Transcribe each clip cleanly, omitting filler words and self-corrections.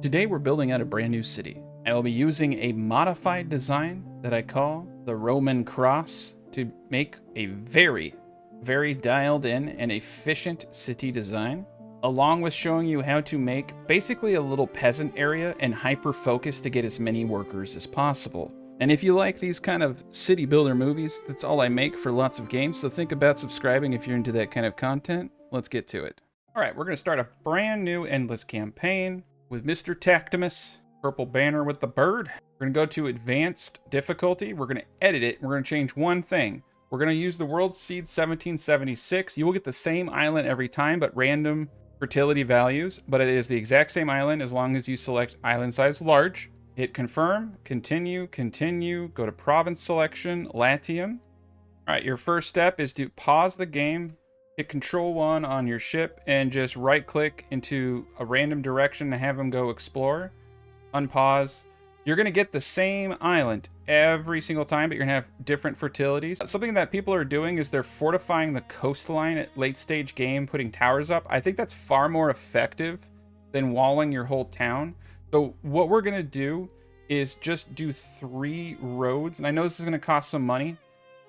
Today we're building out a brand new city. I will be using a modified design that I call the Roman cross to make a very dialed in and efficient city design, along with showing you how to make basically a little peasant area and hyper focus to get as many workers as possible. And if you like these kind of city builder movies, that's all I make for lots of games, so think about subscribing if you're into that kind of content. Let's get to it. All right, we're going to start a brand new endless campaign with Mr. Tactimus, purple banner with the bird. We're going to go to advanced difficulty. We're going to edit it. We're going to change one thing. We're going to use the world seed 1776. You will get the same island every time, but random fertility values. But it is the exact same island as long as you select island size large. Hit confirm, continue, go to province selection, Latium. All right, your first step is to pause the game, hit Control 1 on your ship, and just right-click into a random direction to have them go explore. Unpause. You're going to get the same island every single time, but you're going to have different fertilities. Something that people are doing is they're fortifying the coastline at late-stage game, putting towers up. I think that's far more effective than walling your whole town. So what we're going to do is just do 3 roads. And I know this is going to cost some money,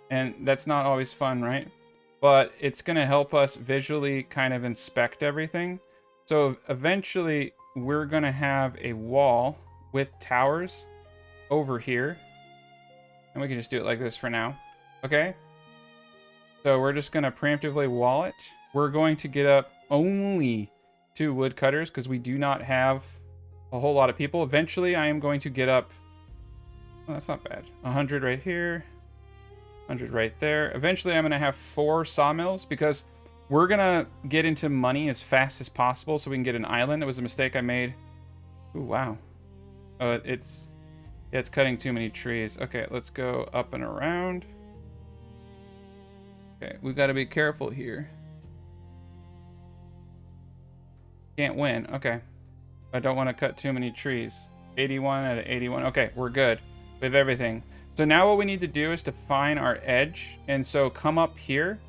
and that's not always fun, right? But it's going to help us visually kind of inspect everything. So eventually we're going to have a wall with towers over here. And we can just do it like this for now. Okay. So we're just going to preemptively wall it. We're going to get up only 2 woodcutters because we do not have a whole lot of people. Eventually I am going to get up, oh, that's not bad, 100 right here, 100 right there. Eventually I'm going to have 4 sawmills because we're going to get into money as fast as possible so we can get an island. It was a mistake I made. Ooh, wow. It's cutting too many trees. Okay, let's go up and around. Okay, we've got to be careful here. Can't win. Okay. I don't want to cut too many trees. 81 out of 81. Okay, we're good. We have everything. So now what we need to do is define our edge. And so come up here.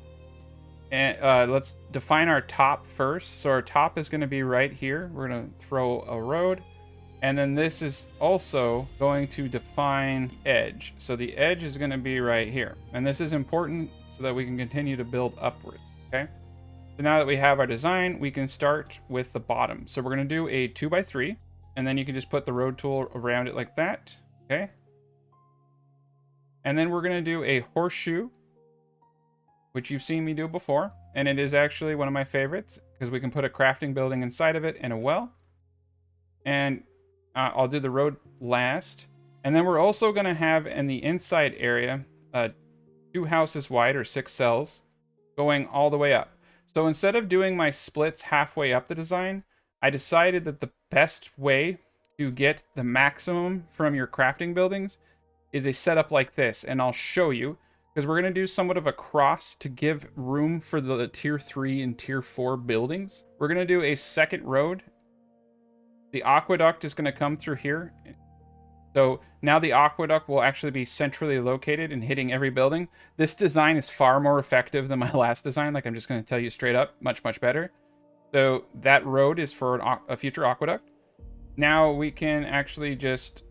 And let's define our top first. So our top is going to be right here. We're going to throw a road. And then this is also going to define edge. So the edge is going to be right here. And this is important so that we can continue to build upwards. Okay. So now that we have our design, we can start with the bottom. So we're going to do a 2x3, and then you can just put the road tool around it like that. Okay. And then we're going to do a horseshoe, which you've seen me do before. And it is actually one of my favorites because we can put a crafting building inside of it and a well. And I'll do the road last. And then we're also going to have in the inside area, 2 houses wide or 6 cells going all the way up. So instead of doing my splits halfway up the design, I decided that the best way to get the maximum from your crafting buildings is a setup like this. And I'll show you, because we're going to do somewhat of a cross to give room for the tier 3 and tier 4 buildings. We're going to do a second road. The aqueduct is going to come through here. So now the aqueduct will actually be centrally located and hitting every building. This design is far more effective than my last design. Like, I'm just going to tell you straight up, much better. So that road is for a future aqueduct. Now we can actually just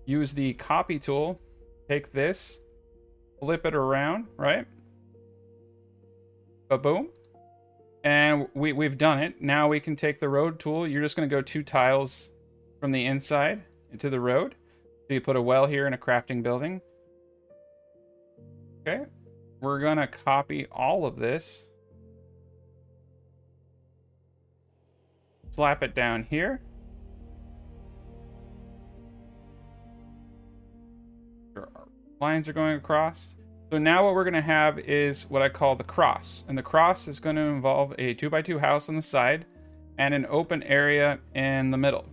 use the copy tool, take this, flip it around, right? Ba-boom. And we've done it. Now we can take the road tool. You're just going to go 2 tiles from the inside into the road. So you put a well here and a crafting building. Okay. We're going to copy all of this. Slap it down here. Our lines are going across. So now what we're going to have is what I call the cross. And the cross is going to involve a 2x2 house on the side and an open area in the middle.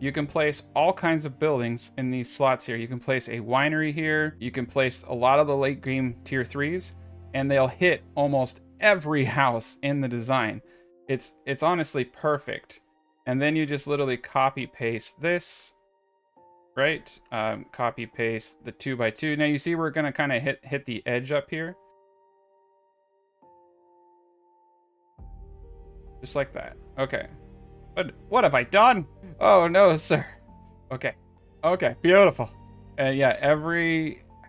You can place all kinds of buildings in these slots here. You can place a winery here. You can place a lot of the late game tier 3s, and they'll hit almost every house in the design. It's honestly perfect. And then you just literally copy paste this, right? Copy paste the 2x2. Now you see we're going to kind of hit the edge up here. Just like that. Okay. What have I done? Oh no, sir. Okay. Okay, beautiful. And yeah,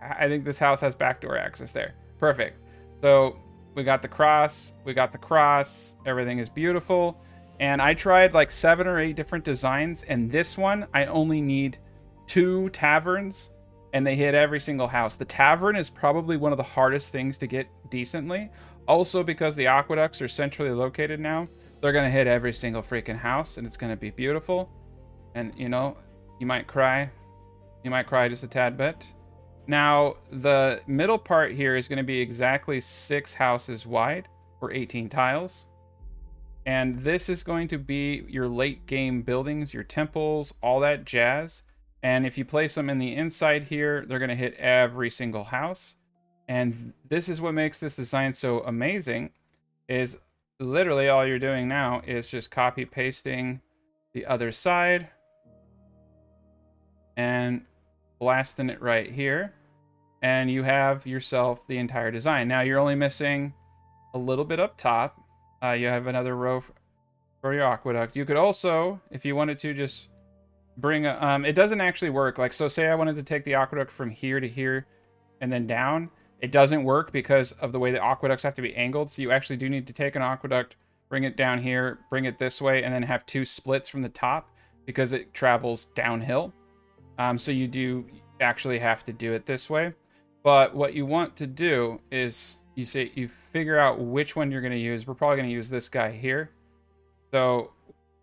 I think this house has backdoor access there. Perfect. So we got the cross. We got the cross. Everything is beautiful. And I tried like 7 or 8 different designs. And this one, I only need 2 taverns. And they hit every single house. The tavern is probably one of the hardest things to get decently. Also because the aqueducts are centrally located now. They're going to hit every single freaking house. And it's going to be beautiful. And, you know, you might cry. You might cry just a tad bit. Now, the middle part here is going to be exactly 6 houses wide, or 18 tiles. And this is going to be your late game buildings, your temples, all that jazz. And if you place them in the inside here, they're going to hit every single house. And this is what makes this design so amazing, is literally all you're doing now is just copy pasting the other side and blasting it right here, and you have yourself the entire design. Now you're only missing a little bit up top. You have another row for your aqueduct. You could also, if you wanted to, just bring a, it doesn't actually work. Like, so say I wanted to take the aqueduct from here to here and then down. It doesn't work because of the way the aqueducts have to be angled. So you actually do need to take an aqueduct, bring it down here, bring it this way, and then have 2 splits from the top because it travels downhill. So you do actually have to do it this way. But what you want to do is you figure out which one you're going to use. We're probably going to use this guy here. So,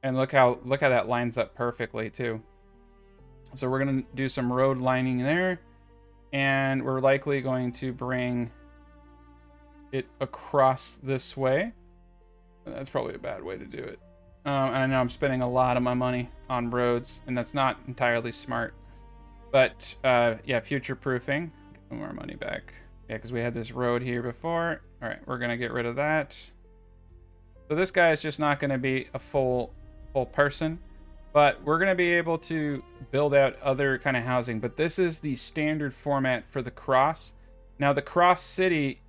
and look how that lines up perfectly too. So we're going to do some road lining there, and we're likely going to bring it across this way. That's probably a bad way to do it. I know I'm spending a lot of my money on roads, and that's not entirely smart. But yeah, future proofing. Get more money back. Yeah, because we had this road here before. All right, we're gonna get rid of that. So this guy is just not gonna be a full person, but we're gonna be able to build out other kind of housing. But this is the standard format for the cross. Now the cross city,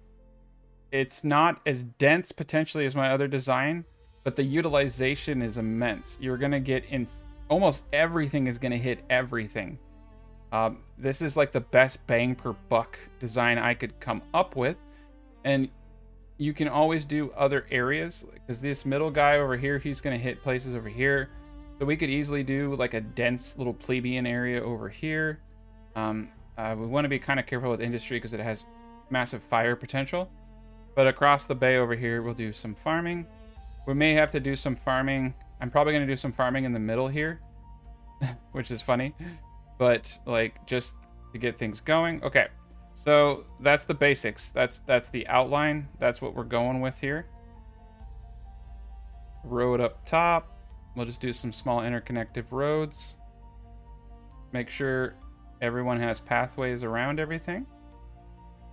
it's not as dense potentially as my other design, but the utilization is immense. You're gonna get in almost everything is gonna hit everything. This is like the best bang per buck design I could come up with. And you can always do other areas, because this middle guy over here, he's going to hit places over here. So we could easily do like a dense little plebeian area over here. We want to be kind of careful with industry because it has massive fire potential. But across the bay over here, we'll do some farming. We may have to do some farming. I'm probably going to do some farming in the middle here, which is funny. But like just to get things going. Okay, so that's the basics. That's the outline. That's what we're going with here. Road up top. We'll just do some small interconnective roads. Make sure everyone has pathways around everything.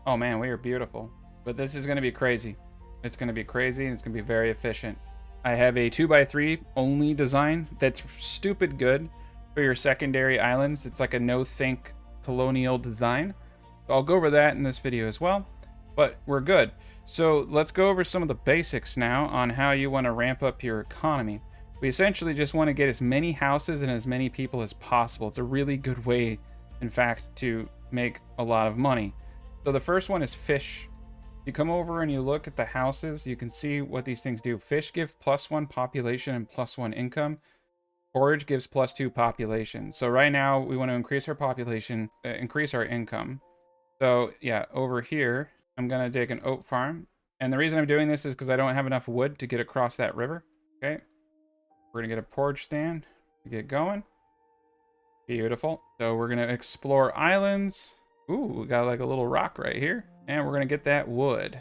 Oh man, we are beautiful. But this is going to be crazy. It's going to be crazy, and it's going to be very efficient. I have a 2x3 only design that's stupid good for your secondary islands. It's like a no-think colonial design. So I'll go over that in this video as well, but we're good. So let's go over some of the basics now on how you want to ramp up your economy. We essentially just want to get as many houses and as many people as possible. It's a really good way, in fact, to make a lot of money. So the first one is fish. You come over and you look at the houses, you can see what these things do. Fish give +1 population and +1 income. Forage gives +2 population. So right now we want to increase our population, increase our income. So yeah, over here, I'm going to take an oat farm. And the reason I'm doing this is because I don't have enough wood to get across that river. Okay. We're going to get a porch stand to get going. Beautiful. So we're going to explore islands. Ooh, we got like a little rock right here. And we're going to get that wood.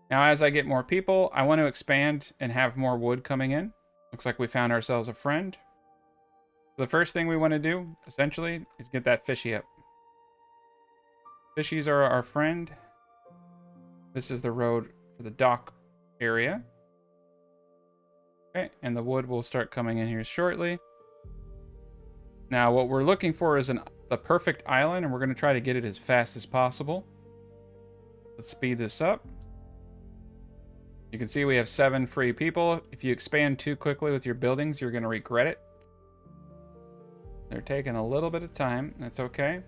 Now, as I get more people, I want to expand and have more wood coming in. Looks like we found ourselves a friend. The first thing we want to do, essentially, is get that fishy up. Fishies are our friend. This is the road for the dock area. Okay, and the wood will start coming in here shortly. Now, what we're looking for is the perfect island, and we're going to try to get it as fast as possible. Let's speed this up. You can see we have 7 free people. If you expand too quickly with your buildings, you're going to regret it. They're taking a little bit of time. That's okay.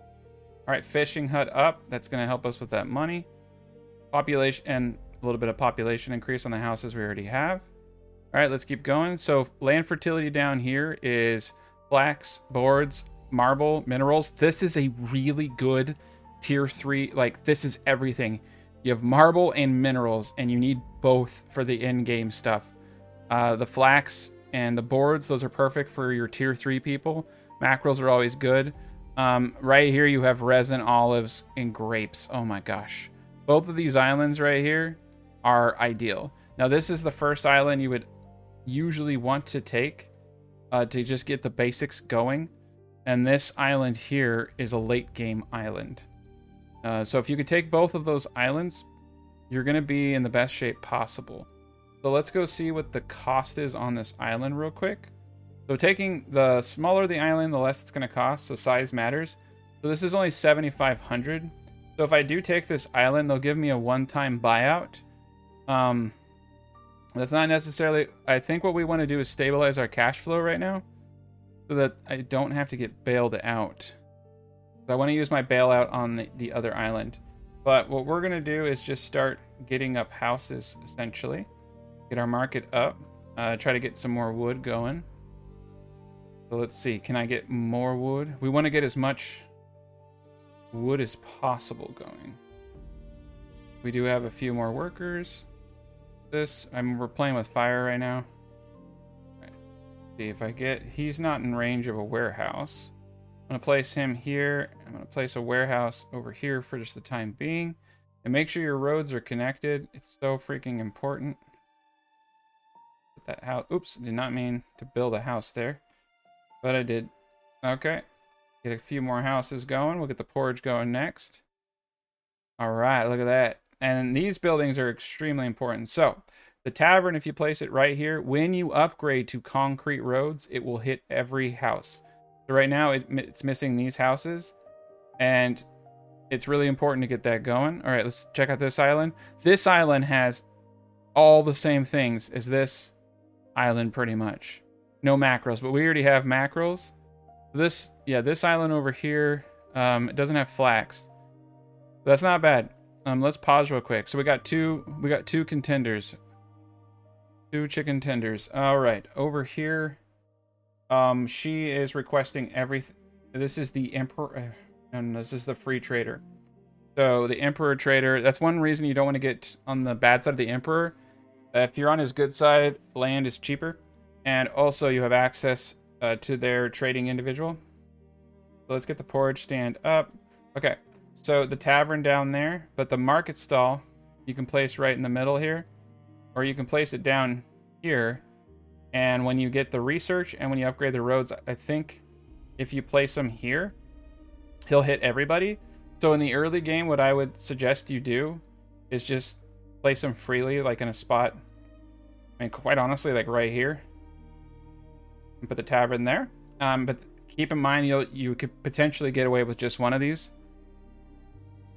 All right, fishing hut up. That's going to help us with that money. Population and a little bit of population increase on the houses we already have. All right, let's keep going. So land fertility down here is flax, boards, marble, minerals. This is a really good tier 3. Like, this is everything. You have marble and minerals, and you need both for the in-game stuff. The flax and the boards, those are perfect for your tier 3 people. Mackerels are always good. Right here you have resin, olives, and grapes. Oh my gosh. Both of these islands right here are ideal. Now this is the first island you would usually want to take to just get the basics going. And this island here is a late game island. So if you could take both of those islands, you're going to be in the best shape possible. So let's go see what the cost is on this island real quick. So taking the smaller the island, the less it's going to cost. So size matters. So this is only 7,500. So if I do take this island, they'll give me a one-time buyout. That's not necessarily... I think what we want to do is stabilize our cash flow right now so that I don't have to get bailed out. So I want to use my bailout on the other island. But what we're going to do is just start getting up houses, essentially. Get our market up. Try to get some more wood going. So let's see. Can I get more wood? We want to get as much wood as possible going. We do have a few more workers. We're playing with fire right now. Right. See if I get... He's not in range of a warehouse. I'm going to place him here. I'm going to place a warehouse over here for just the time being. And make sure your roads are connected. It's so freaking important. Put that house... Oops, did not mean to build a house there. But I did. Okay. Get a few more houses going. We'll get the porridge going next. All right, look at that. And these buildings are extremely important. So the tavern, if you place it right here, when you upgrade to concrete roads, it will hit every house. So right now it's missing these houses, and it's really important to get that going. All right, let's check out this island. This island has all the same things as this island pretty much. No mackerels, but we already have mackerels. This island over here, it doesn't have flax. That's not bad. Let's pause real quick. So we got two contenders. 2 chicken tenders. All right, over here, she is requesting everything. This is the emperor, and this is the free trader. So the emperor trader, that's one reason you don't want to get on the bad side of the emperor. If you're on his good side, land is cheaper. And also you have access to their trading individual. So let's get the porridge stand up. Okay. So the tavern down there, but the market stall you can place right in the middle here, or you can place it down here. And when you get the research and when you upgrade the roads, I think if you place them here, he'll hit everybody. So in the early game, what I would suggest you do is just place them freely, like in a spot. I mean, quite honestly, like right here. And put the tavern there. But keep in mind, you could potentially get away with just one of these.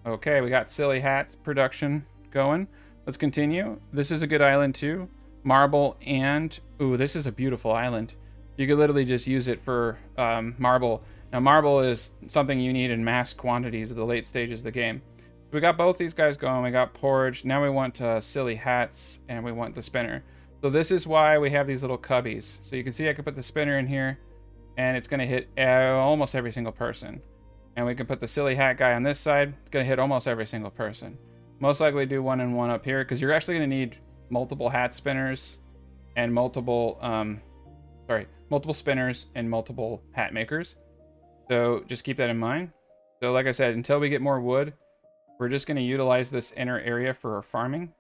Okay, we got silly hats production going. Let's continue. This is a good island too. Marble and... Ooh, this is a beautiful island. You could literally just use it for marble. Now, marble is something you need in mass quantities at the late stages of the game. So we got both these guys going. We got porridge. Now we want silly hats, and we want the spinner. So this is why we have these little cubbies. So you can see I can put the spinner in here, and it's going to hit almost every single person. And we can put the silly hat guy on this side. It's going to hit almost every single person. Most likely do 1 and 1 up here, because you're actually going to need multiple hat spinners and multiple spinners and multiple hat makers. So just keep that in mind. So like I said, until we get more wood, we're just going to utilize this inner area for our farming.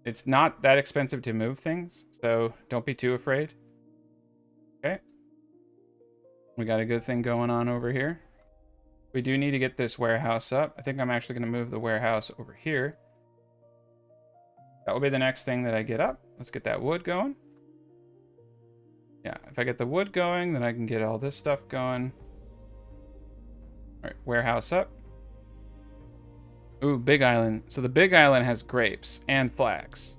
It's not that expensive to move things, so don't be too afraid. Okay. We got a good thing going on over here. We do need to get this warehouse up. I think I'm actually going to move the warehouse over here. That will be the next thing that I get up. Let's get that wood going. Yeah, if I get the wood going, then I can get all this stuff going. All right, warehouse up. Ooh, Big Island. So the Big Island has grapes and flax.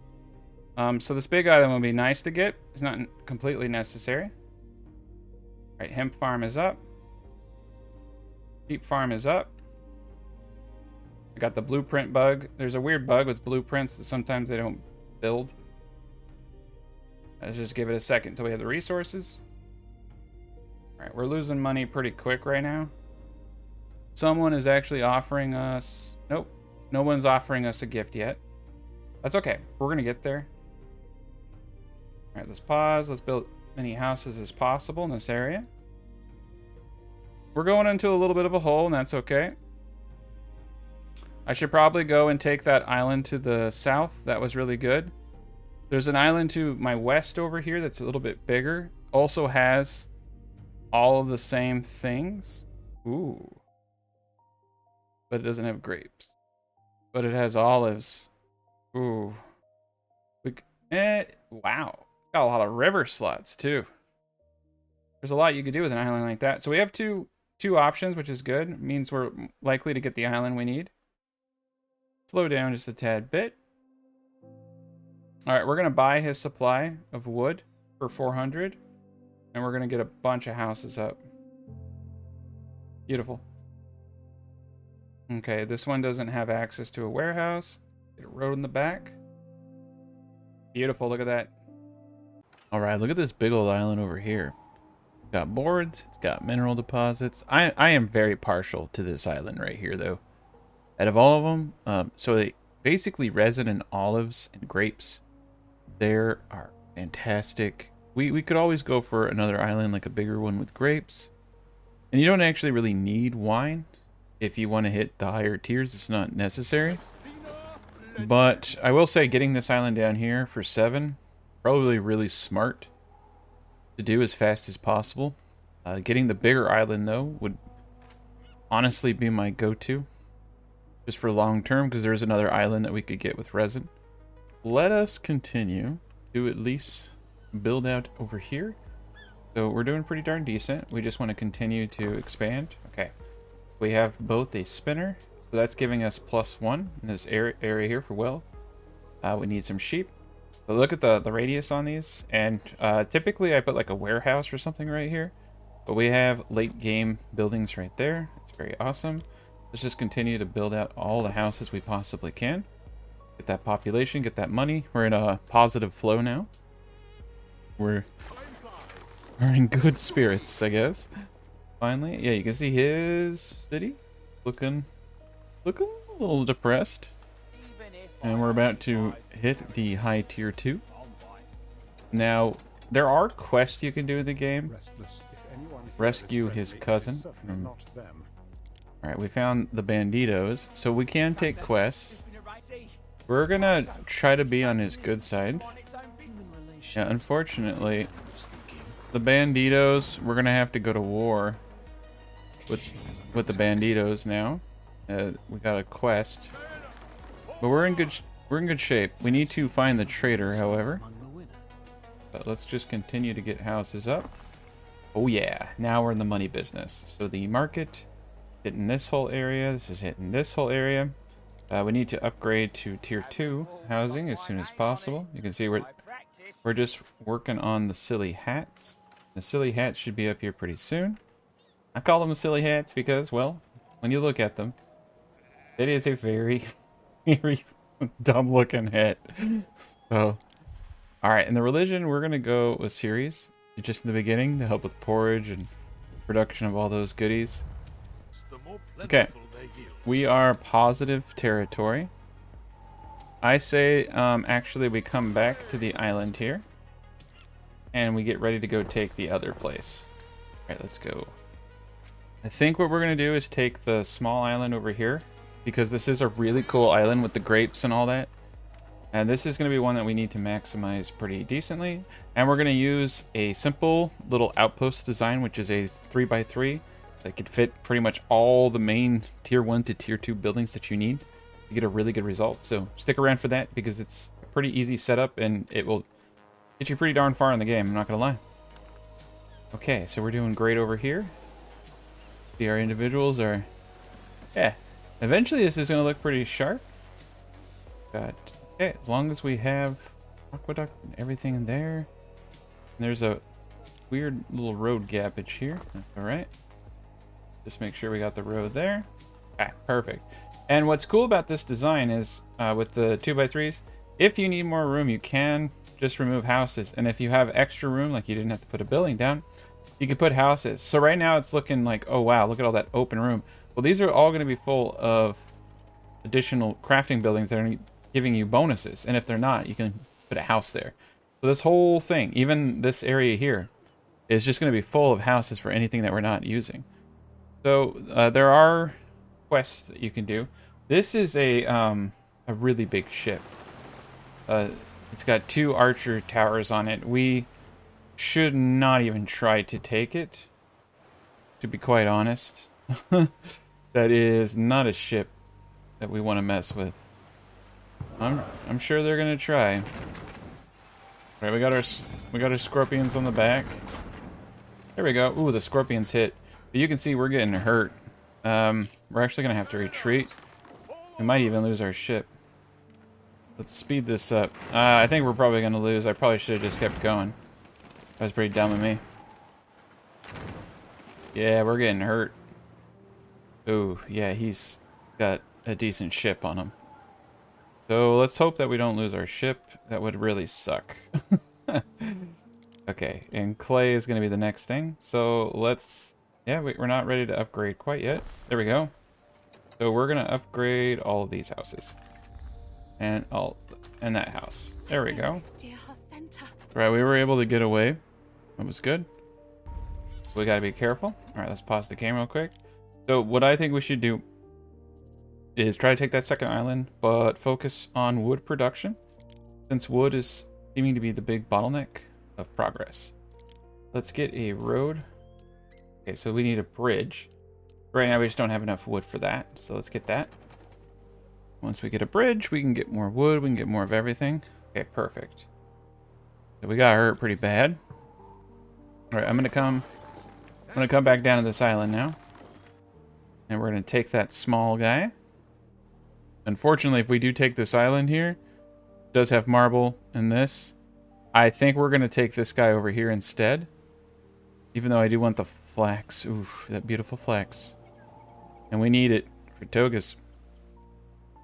So this Big Island would be nice to get. It's not completely necessary. All right, hemp farm is up. Sheep farm is up. I got the blueprint bug. There's a weird bug with blueprints that sometimes they don't build. Let's just give it a second until we have the resources. All right, we're losing money pretty quick right now. Someone is actually offering us... Nope, no one's offering us a gift yet. That's okay. We're going to get there. All right, let's pause. Let's build as many houses as possible in this area. We're going into a little bit of a hole, and that's okay. I should probably go and take that island to the south. That was really good. There's an island to my west over here that's a little bit bigger. Also has all of the same things. Ooh. But it doesn't have grapes. But it has olives. Ooh. Wow. It's got a lot of river slots too. There's a lot you could do with an island like that. So we have two options, which is good. It means we're likely to get the island we need. Slow down just a tad bit. All right, we're going to buy his supply of wood for 400. And we're going to get a bunch of houses up. Beautiful. Okay, this one doesn't have access to a warehouse. Get a road in the back. Beautiful, look at that. All right, look at this big old island over here. It's got boards, it's got mineral deposits. I am very partial to this island right here, though. Out of all of them, so they basically resin and olives and grapes. There are fantastic. We could always go for another island, like a bigger one with grapes. And you don't actually really need wine. If you want to hit the higher tiers, it's not necessary. But I will say getting this island down here for 7, probably really smart to do as fast as possible. Getting the bigger island, though, would honestly be my go-to. Just for long term, because there's another island that we could get with resin. Let us continue to at least build out over here. So we're doing pretty darn decent. We just want to continue to expand. Okay. We have both a spinner. So that's giving us +1 in this area here for wealth. We need some sheep. So look at the radius on these. And typically I put like a warehouse or something right here. But we have late game buildings right there. It's very awesome. Let's just continue to build out all the houses we possibly can. Get that population, get that money. We're in a positive flow now. We're in good spirits, I guess. Finally, yeah, you can see his city looking a little depressed. And we're about to hit the high tier 2. Now, there are quests you can do in the game. Rescue his cousin from... Alright, we found the banditos, so we can take quests. We're gonna try to be on his good side. Yeah, unfortunately, the banditos, we're gonna have to go to war with the banditos now. We got a quest, but we're in good shape. We need to find the trader, however. But let's just continue to get houses up. Oh yeah, now we're in the money business. So the market hitting this whole area. This is hitting this whole area. We need to upgrade to tier 2 housing as soon as possible. You can see we're just working on the silly hats. The silly hats should be up here pretty soon. I call them silly hats because, well, when you look at them, it is a very, very dumb looking hat. So, alright, in the religion, we're going to go with series just in the beginning to help with porridge and production of all those goodies. Okay, we are positive territory. I say actually we come back to the island here and we get ready to go take the other place. Alright, let's go. I think what we're going to do is take the small island over here because this is a really cool island with the grapes and all that. And this is going to be one that we need to maximize pretty decently. And we're going to use a simple little outpost design, which is a 3x3 that could fit pretty much all the main tier 1 to tier 2 buildings that you need to get a really good result. So stick around for that because it's a pretty easy setup and it will get you pretty darn far in the game, I'm not going to lie. Okay, so we're doing great over here. See, our individuals are, yeah, Eventually, this is going to look pretty sharp. But, okay, as long as we have aqueduct and everything in there. And there's a weird little road gappage here. That's all right. Just make sure we got the road there. Ah, perfect. And what's cool about this design is with the 2x3s, if you need more room, you can just remove houses. And if you have extra room, like you didn't have to put a building down, you can put houses. So right now it's looking like, oh wow, look at all that open room. Well, these are all going to be full of additional crafting buildings that are giving you bonuses. And if they're not, you can put a house there. So this whole thing, even this area here, is just going to be full of houses for anything that we're not using. So there are quests that you can do. This is a really big ship. It's got 2 archer towers on it. We should not even try to take it, to be quite honest. That is not a ship that we want to mess with. I'm sure they're gonna try. All right, we got our scorpions on the back. There we go. Ooh, the scorpions hit. But you can see we're getting hurt. We're actually gonna have to retreat. We might even lose our ship. Let's speed this up. I think we're probably gonna lose. I probably should have just kept going. That was pretty dumb of me. Yeah, we're getting hurt. Ooh, yeah, he's got a decent ship on him. So let's hope that we don't lose our ship. That would really suck. Okay, and clay is going to be the next thing. So let's... Yeah, we're not ready to upgrade quite yet. There we go. So we're going to upgrade all of these houses. And that house. There we go. Right, we were able to get away. That was good. We got to be careful. All right, let's pause the game real quick. So what I think we should do is try to take that second island, but focus on wood production, since wood is seeming to be the big bottleneck of progress. Let's get a road. Okay, so we need a bridge. Right now we just don't have enough wood for that, so let's get that. Once we get a bridge, we can get more wood, we can get more of everything. Okay, perfect. So we got hurt pretty bad. All right, I'm gonna come back down to this island now. And we're gonna take that small guy. Unfortunately, if we do take this island here, it does have marble in this. I think we're going to take this guy over here instead. Even though I do want the flax. Oof, that beautiful flax. And we need it for togas.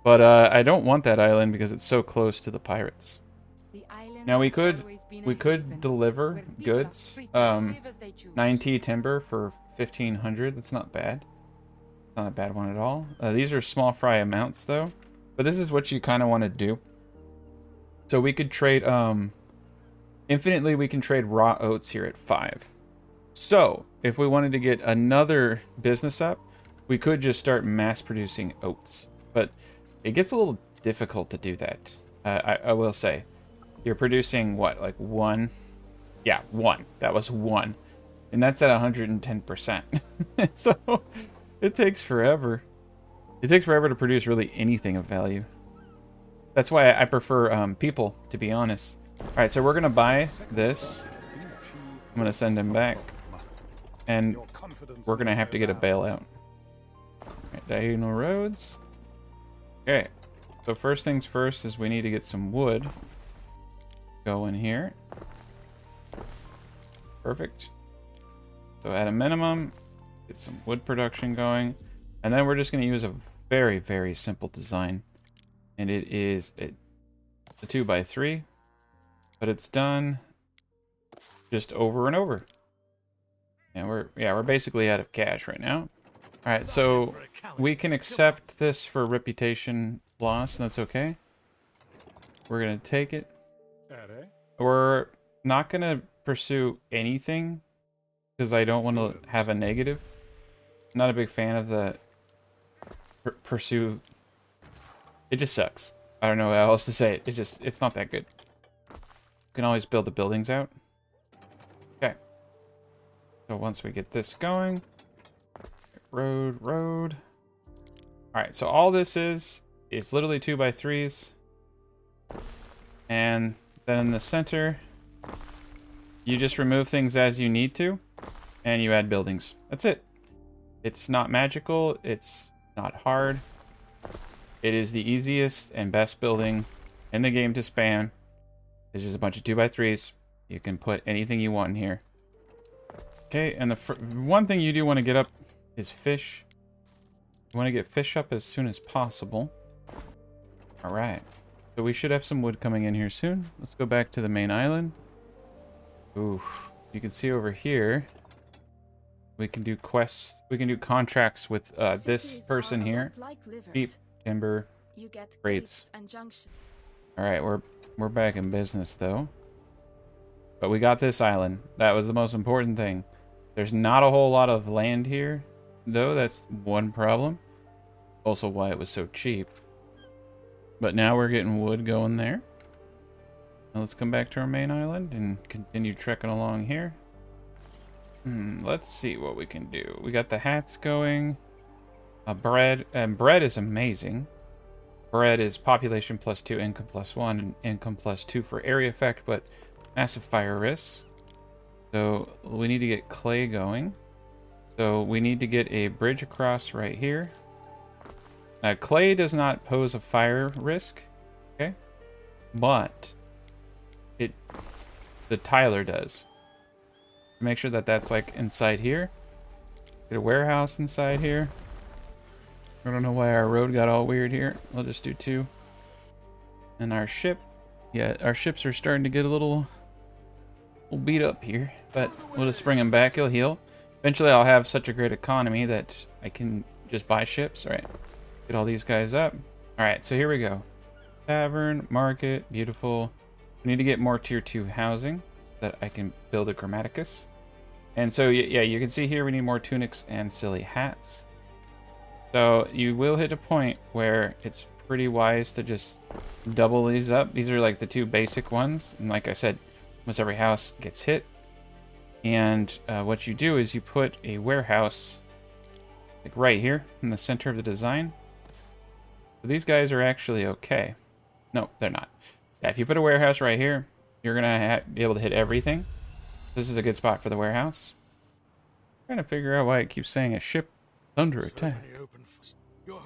But I don't want that island because it's so close to the pirates. Now we could deliver goods. 9T timber for 1500. That's not bad. Not a bad one at all. These are small fry amounts though, but this is what you kind of want to do. So we could trade infinitely. We can trade raw oats here at 5. So if we wanted to get another business up, we could just start mass producing oats, but it gets a little difficult to do that. I will say, you're producing what, like 1? Yeah, 1. That was 1, and that's at 110%. So it takes forever. It takes forever to produce really anything of value. That's why I prefer people, to be honest. Alright, so we're going to buy this. I'm going to send him back. And we're going to have to get a bailout. Right, diagonal roads. Okay. So first things first is we need to get some wood. Go in here. Perfect. So at a minimum... get some wood production going, and then we're just going to use a very, very simple design, and it is a 2x3, but it's done just over and over. And we're basically out of cash right now. All right, so we can accept this for reputation loss, and that's okay. We're going to take it. We're not going to pursue anything because I don't want to have a negative. I'm not a big fan of the pursue. It just sucks. I don't know how else to say it. It's not that good. You can always build the buildings out. Okay. So once we get this going, road. All right. So all this is literally 2x3s, and then in the center, you just remove things as you need to, and you add buildings. That's it. It's not magical. It's not hard. It is the easiest and best building in the game to spam. It's just a bunch of 2x3s. You can put anything you want in here. Okay, and the one thing you do want to get up is fish. You want to get fish up as soon as possible. All right. So we should have some wood coming in here soon. Let's go back to the main island. Ooh, you can see over here, we can do quests. We can do contracts with this person here. Sheep, timber, crates. All right, we're back in business though. But we got this island. That was the most important thing. There's not a whole lot of land here, though. That's one problem. Also why it was so cheap. But now we're getting wood going there. Now let's come back to our main island and continue trekking along here. Let's see what we can do. We got the hats going. Bread. And bread is amazing. Bread is population +2, income +1, and income +2 for area effect, but massive fire risk. So we need to get clay going. So we need to get a bridge across right here. Clay does not pose a fire risk, okay? But the tiler does. Make sure that that's like inside here. Get a warehouse inside here. I don't know why our road got all weird here. We'll just do 2. And our ship. Yeah, our ships are starting to get a little beat up here, but we'll just bring him back. He'll heal. Eventually I'll have such a great economy that I can just buy ships. All right, get all these guys up. All right, so here we go. Tavern, market, beautiful. We need to get more tier 2 housing so that I can build a grammaticus. And so yeah, you can see here we need more tunics and silly hats. So you will hit a point where it's pretty wise to just double these up. These are like the 2 basic ones, and like I said, almost every house gets hit. And what you do is you put a warehouse like right here in the center of the design. So these guys are actually okay. No, they're not. Yeah, if you put a warehouse right here, you're gonna be able to hit everything. This is a good spot for the warehouse. I'm trying to figure out why it keeps saying a ship under attack.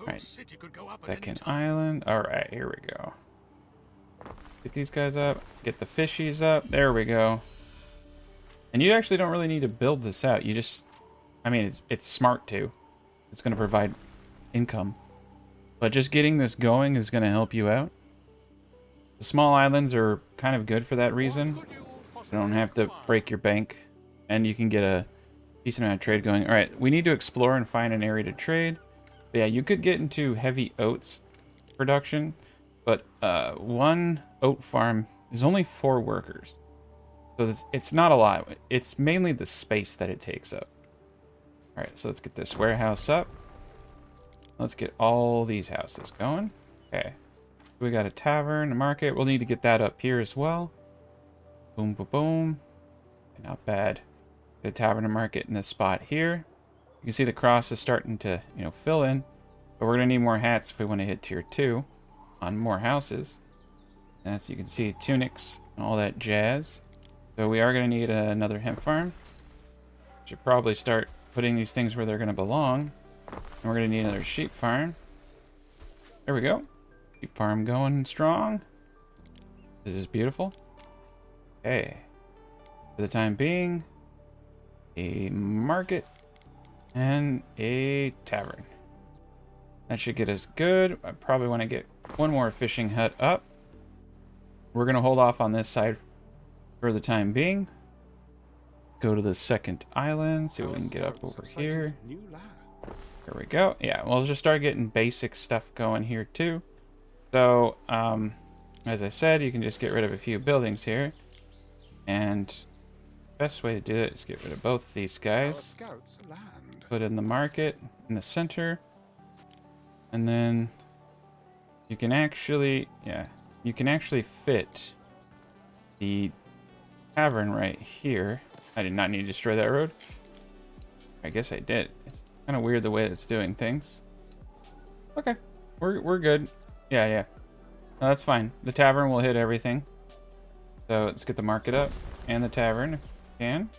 Right. Second island. Alright, here we go. Get these guys up. Get the fishies up. There we go. And you actually don't really need to build this out. You just... I mean, it's smart to. It's going to provide income. But just getting this going is going to help you out. The small islands are kind of good for that reason. You don't have to break your bank. And you can get a decent amount of trade going. Alright, we need to explore and find an area to trade. But yeah, you could get into heavy oats production. But one oat farm is only 4 workers. So it's not a lot. It's mainly the space that it takes up. Alright, so let's get this warehouse up. Let's get all these houses going. Okay. We got a tavern, a market. We'll need to get that up here as well. Boom, boom, boom. Not bad. Get a tavern and market in this spot here. You can see the cross is starting to, fill in. But we're going to need more hats if we want to hit tier 2 on more houses. And as you can see, tunics and all that jazz. So we are going to need another hemp farm. Should probably start putting these things where they're going to belong. And we're going to need another sheep farm. There we go. Sheep farm going strong. This is beautiful. Okay. For the time being, a market and a tavern. That should get us good. I probably want to get one more fishing hut up. We're going to hold off on this side for the time being. Go to the second island, see what we can get up over here. There we go. Yeah, we'll just start getting basic stuff going here too. So, as I said, you can just get rid of a few buildings here. And the best way to do it is get rid of both these guys. Put in the market in the center. And then you can actually, you can actually fit the tavern right here. I did not need to destroy that road. I guess I did. It's kind of weird the way it's doing things. Okay, we're good. Yeah. No, that's fine. The tavern will hit everything. So let's get the market up and the tavern if we can.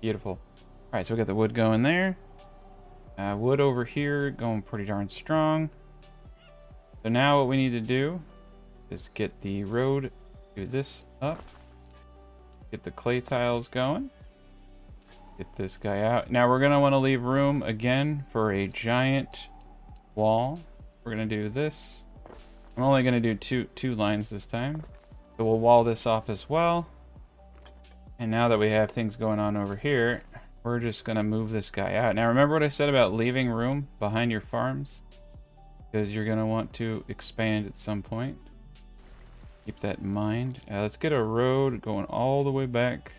Beautiful. All right, so we got the wood going there. Wood over here going pretty darn strong. So now what we need to do is get the road, do this up, get the clay tiles going, get this guy out. Now we're gonna want to leave room again for a giant wall. We're gonna do this. I'm only gonna do two lines this time. So we'll wall this off as well. And now that we have things going on over here, we're just gonna move this guy out. Now remember what I said about leaving room behind your farms? Because you're gonna want to expand at some point. Keep that in mind. Let's get a road going all the way back.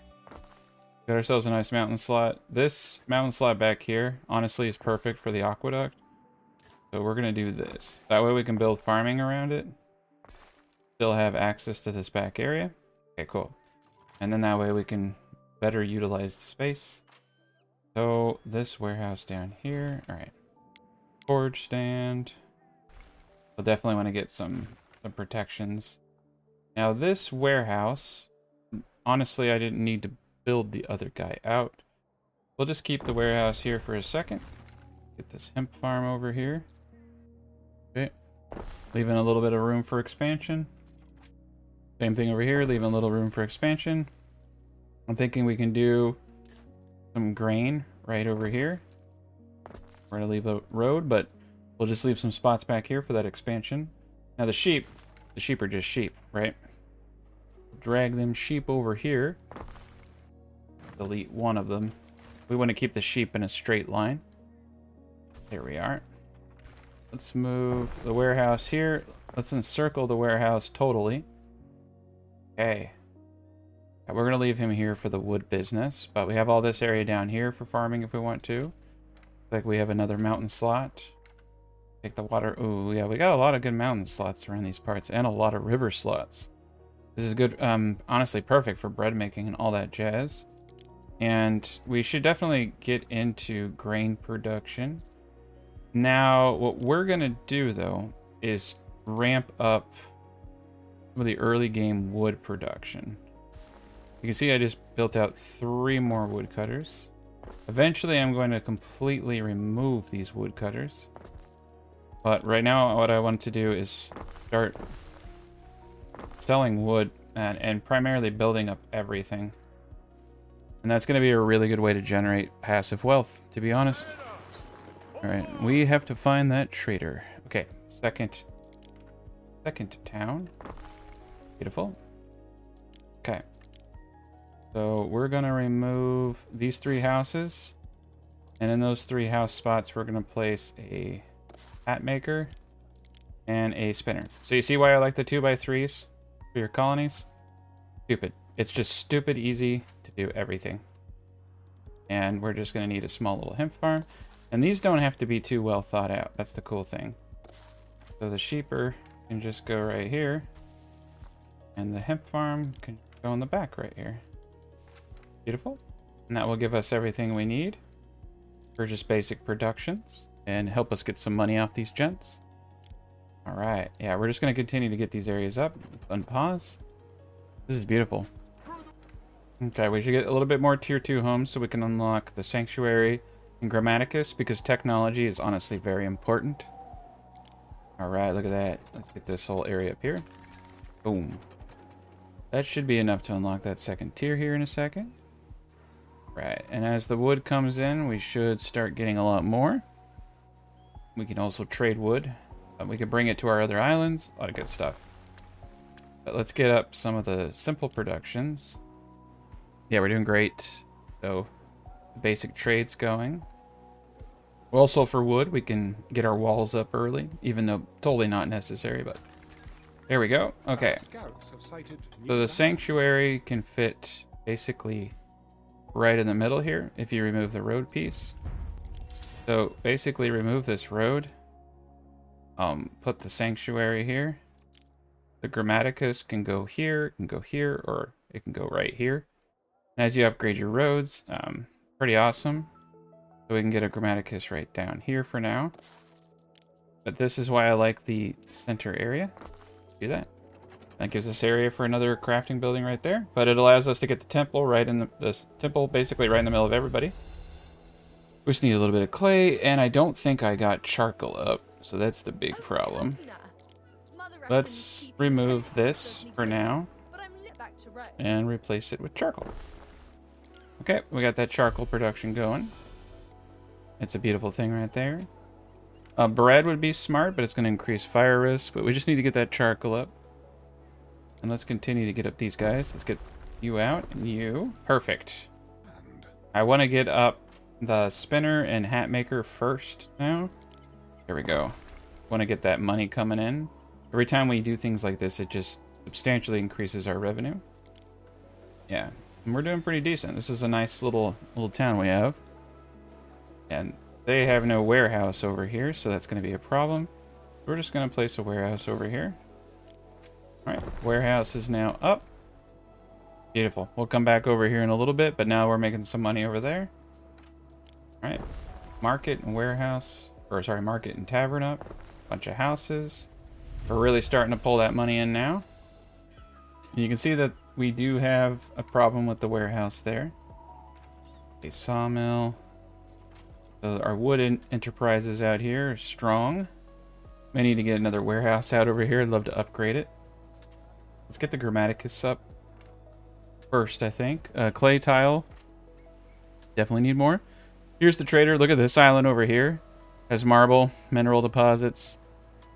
Got ourselves a nice mountain slot. This mountain slot back here, honestly, is perfect for the aqueduct. So we're gonna do this. That way we can build farming around it. Still have access to this back area. Okay, cool. And then that way we can better utilize the space. So this warehouse down here. All right. Forge stand. We'll definitely want to get some protections. Now this warehouse, honestly, I didn't need to build the other guy out. We'll just keep the warehouse here for a second. Get this hemp farm over here. Okay. Leaving a little bit of room for expansion. Same thing over here, leaving a little room for expansion. I'm thinking we can do some grain right over here. We're gonna leave a road, but we'll just leave some spots back here for that expansion. Now the sheep are just sheep, right? Drag them sheep over here. Delete one of them. We want to keep the sheep in a straight line. There we are. Let's move the warehouse here. Let's encircle the warehouse totally. Okay. We're going to leave him here for the wood business, but we have all this area down here for farming if we want to. Looks like we have another mountain slot. Take the water. Oh, yeah, we got a lot of good mountain slots around these parts and a lot of river slots. This is good, honestly perfect for bread making and all that jazz. And we should definitely get into grain production. Now, what we're going to do, though, is ramp up some of the early game wood production. You can see I just built out 3 more woodcutters. Eventually, I'm going to completely remove these woodcutters. But right now, what I want to do is start selling wood and primarily building up everything. And that's going to be a really good way to generate passive wealth, to be honest. All right, we have to find that trader. Okay, second town. Beautiful. Okay. So we're going to remove these 3 houses. And in those 3 house spots, we're going to place a hat maker and a spinner. So you see why I like the 2x3s for your colonies? Stupid. It's just stupid easy to do everything. And we're just going to need a small little hemp farm. And these don't have to be too well thought out. That's the cool thing. So the sheeper can just go right here. And the hemp farm can go in the back right here. Beautiful. And that will give us everything we need for just basic productions and help us get some money off these gents. All right. Yeah, we're just going to continue to get these areas up. Let's unpause. This is beautiful. Okay, we should get a little bit more tier 2 homes so we can unlock the sanctuary and Grammaticus, because technology is honestly very important. All right, look at that. Let's get this whole area up here. Boom. That should be enough to unlock that second tier here in a second. Right, and as the wood comes in, we should start getting a lot more. We can also trade wood. We can bring it to our other islands. A lot of good stuff. But let's get up some of the simple productions. Yeah, we're doing great. So, basic trades going. Also for wood, we can get our walls up early, even though totally not necessary, but there we go. Okay. So the sanctuary can fit basically right in the middle here if you remove the road piece. So basically remove this road. Put the sanctuary here. The Grammaticus can go here, or it can go right here. And as you upgrade your roads, pretty awesome. So we can get a Grammaticus right down here for now. But this is why I like the center area. Do that. That gives us area for another crafting building right there. But it allows us to get the temple right in the temple basically right in the middle of everybody. We just need a little bit of clay, and I don't think I got charcoal up. So that's the big problem. Let's remove this for now and replace it with charcoal. Okay, we got that charcoal production going. It's a beautiful thing right there. Bread would be smart, but it's going to increase fire risk. But we just need to get that charcoal up. And let's continue to get up these guys. Let's get you out and you. Perfect. I want to get up the spinner and hat maker first now. There we go. Want to get that money coming in. Every time we do things like this, it just substantially increases our revenue. Yeah, and we're doing pretty decent. This is a nice little town we have. And they have no warehouse over here, so that's going to be a problem. We're just going to place a warehouse over here. Alright, warehouse is now up. Beautiful. We'll come back over here in a little bit, but now we're making some money over there. Alright, market and warehouse, or sorry, market and tavern up. Bunch of houses. We're really starting to pull that money in now. And you can see that we do have a problem with the warehouse there. A sawmill. So our wood enterprises out here are strong. May need to get another warehouse out over here. I'd love to upgrade it. Let's get the Grammaticus up first, I think. Clay tile. Definitely need more. Here's the trader. Look at this island over here. Has marble, mineral deposits,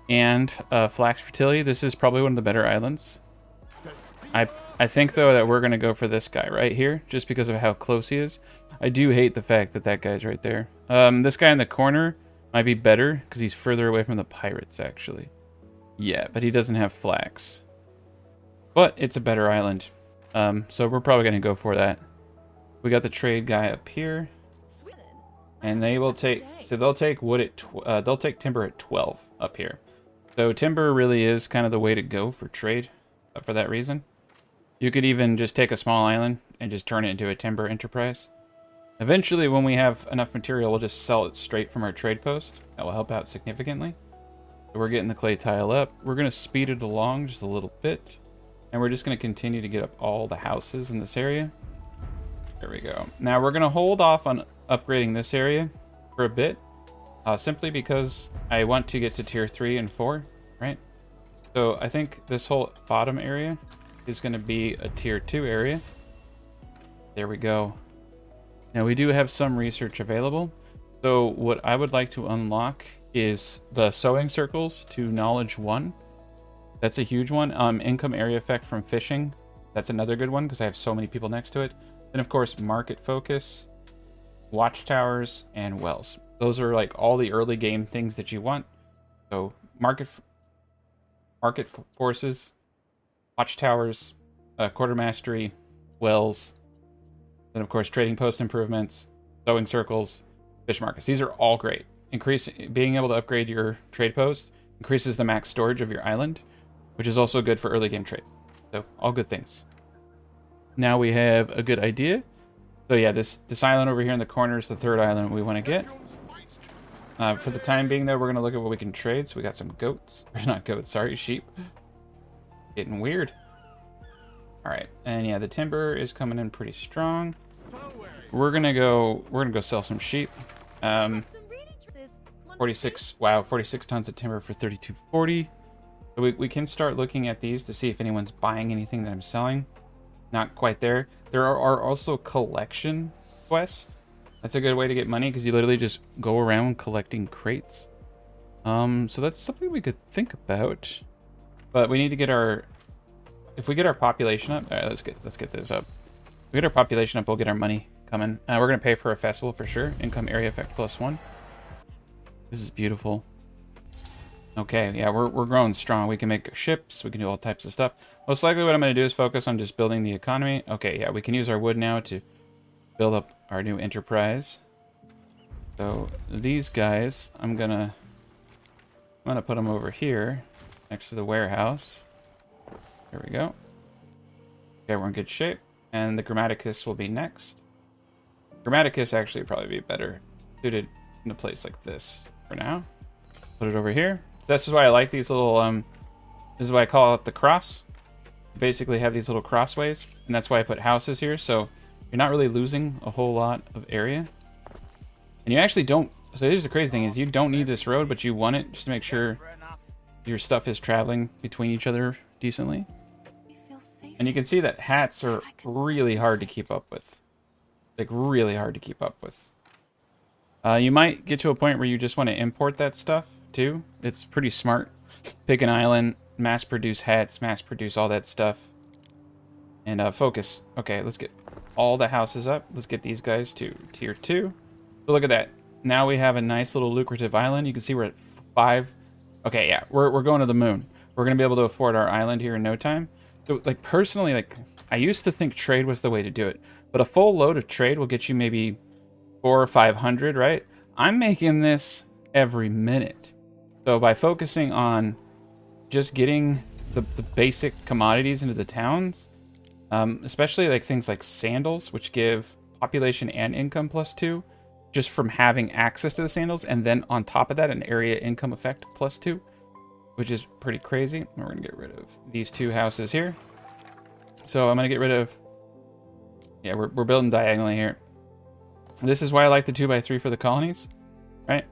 and flax fertility. This is probably one of the better islands. I think, though, that we're going to go for this guy right here, just because of how close he is. I do hate the fact that that guy's right there. This guy in the corner might be better, because he's further away from the pirates, actually. Yeah, but he doesn't have flax. But it's a better island. So we're probably going to go for that. We got the trade guy up here. And they will take, so they'll take wood at, they'll take timber at 12 up here. So timber really is kind of the way to go for trade for that reason. You could even just take a small island and just turn it into a timber enterprise. Eventually, when we have enough material, we'll just sell it straight from our trade post. That will help out significantly. So we're getting the clay tile up. We're going to speed it along just a little bit. And we're just going to continue to get up all the houses in this area. There we go. Now we're going to hold off on upgrading this area for a bit. Simply because I want to get to tier 3 and 4, right? So I think this whole bottom area is going to be a tier 2 area. There we go. Now we do have some research available. So what I would like to unlock is the sewing circles to knowledge 1. That's a huge one. Income area effect from fishing. That's another good one because I have so many people next to it. Then of course market focus, watchtowers, and wells. Those are like all the early game things that you want. So market forces, watchtowers, quarter mastery, wells, then of course trading post improvements, sewing circles, fish markets. These are all great. Being able to upgrade your trade post increases the max storage of your island, which is also good for early game trade. So all good things. Now we have a good idea. So yeah, this island over here in the corner is the third island we want to get. For the time being, though, we're going to look at what we can trade. So we got some goats. Or not goats, sorry, sheep. Getting weird. Alright, and yeah, the timber is coming in pretty strong. We're gonna go sell some sheep. 46 tons of timber for 32.40. So we can start looking at these to see if anyone's buying anything that I'm selling. Not quite there. There are also collection quests. That's a good way to get money because you literally just go around collecting crates. So that's something we could think about. But we need to get our, if we get our population up, all right, let's get this up. If we get our population up, we'll get our money coming. We're gonna pay for a festival for sure. Income area effect +1. This is beautiful. Okay, yeah, we're growing strong. We can make ships, we can do all types of stuff. Most likely what I'm going to do is focus on just building the economy. Okay, yeah, we can use our wood now to build up our new enterprise. So these guys, I'm gonna put them over here next to the warehouse. There we go. Okay, we're in good shape. And the Grammaticus will be next. Grammaticus actually would probably be better suited in a place like this for now. Put it over here. So this is why I like these little, this is why I call it the cross. You basically have these little crossways, and that's why I put houses here, so you're not really losing a whole lot of area. And you actually don't, so here's the crazy thing, is you don't need this road, but you want it just to make sure your stuff is traveling between each other decently. You feel safe. And you can see that hats are really hard to keep up with. Like, really hard to keep up with. You might get to a point where you just want to import that stuff, too. It's pretty smart. Pick an island, mass produce hats, mass produce all that stuff. And focus. Okay, let's get all the houses up. Let's get these guys to tier 2. So look at that. Now we have a nice little lucrative island. You can see we're at 5. Okay, yeah, we're going to the moon. We're going to be able to afford our island here in no time. So, like, personally, like, I used to think trade was the way to do it. But a full load of trade will get you maybe 400 or 500, right? I'm making this every minute. So by focusing on just getting the basic commodities into the towns, especially like things like sandals, which give population and income +2, just from having access to the sandals, and then on top of that, an area income effect +2, which is pretty crazy. We're gonna get rid of these 2 houses here. So I'm gonna get rid of, yeah, we're building diagonally here. This is why I like the 2x3 for the colonies, right?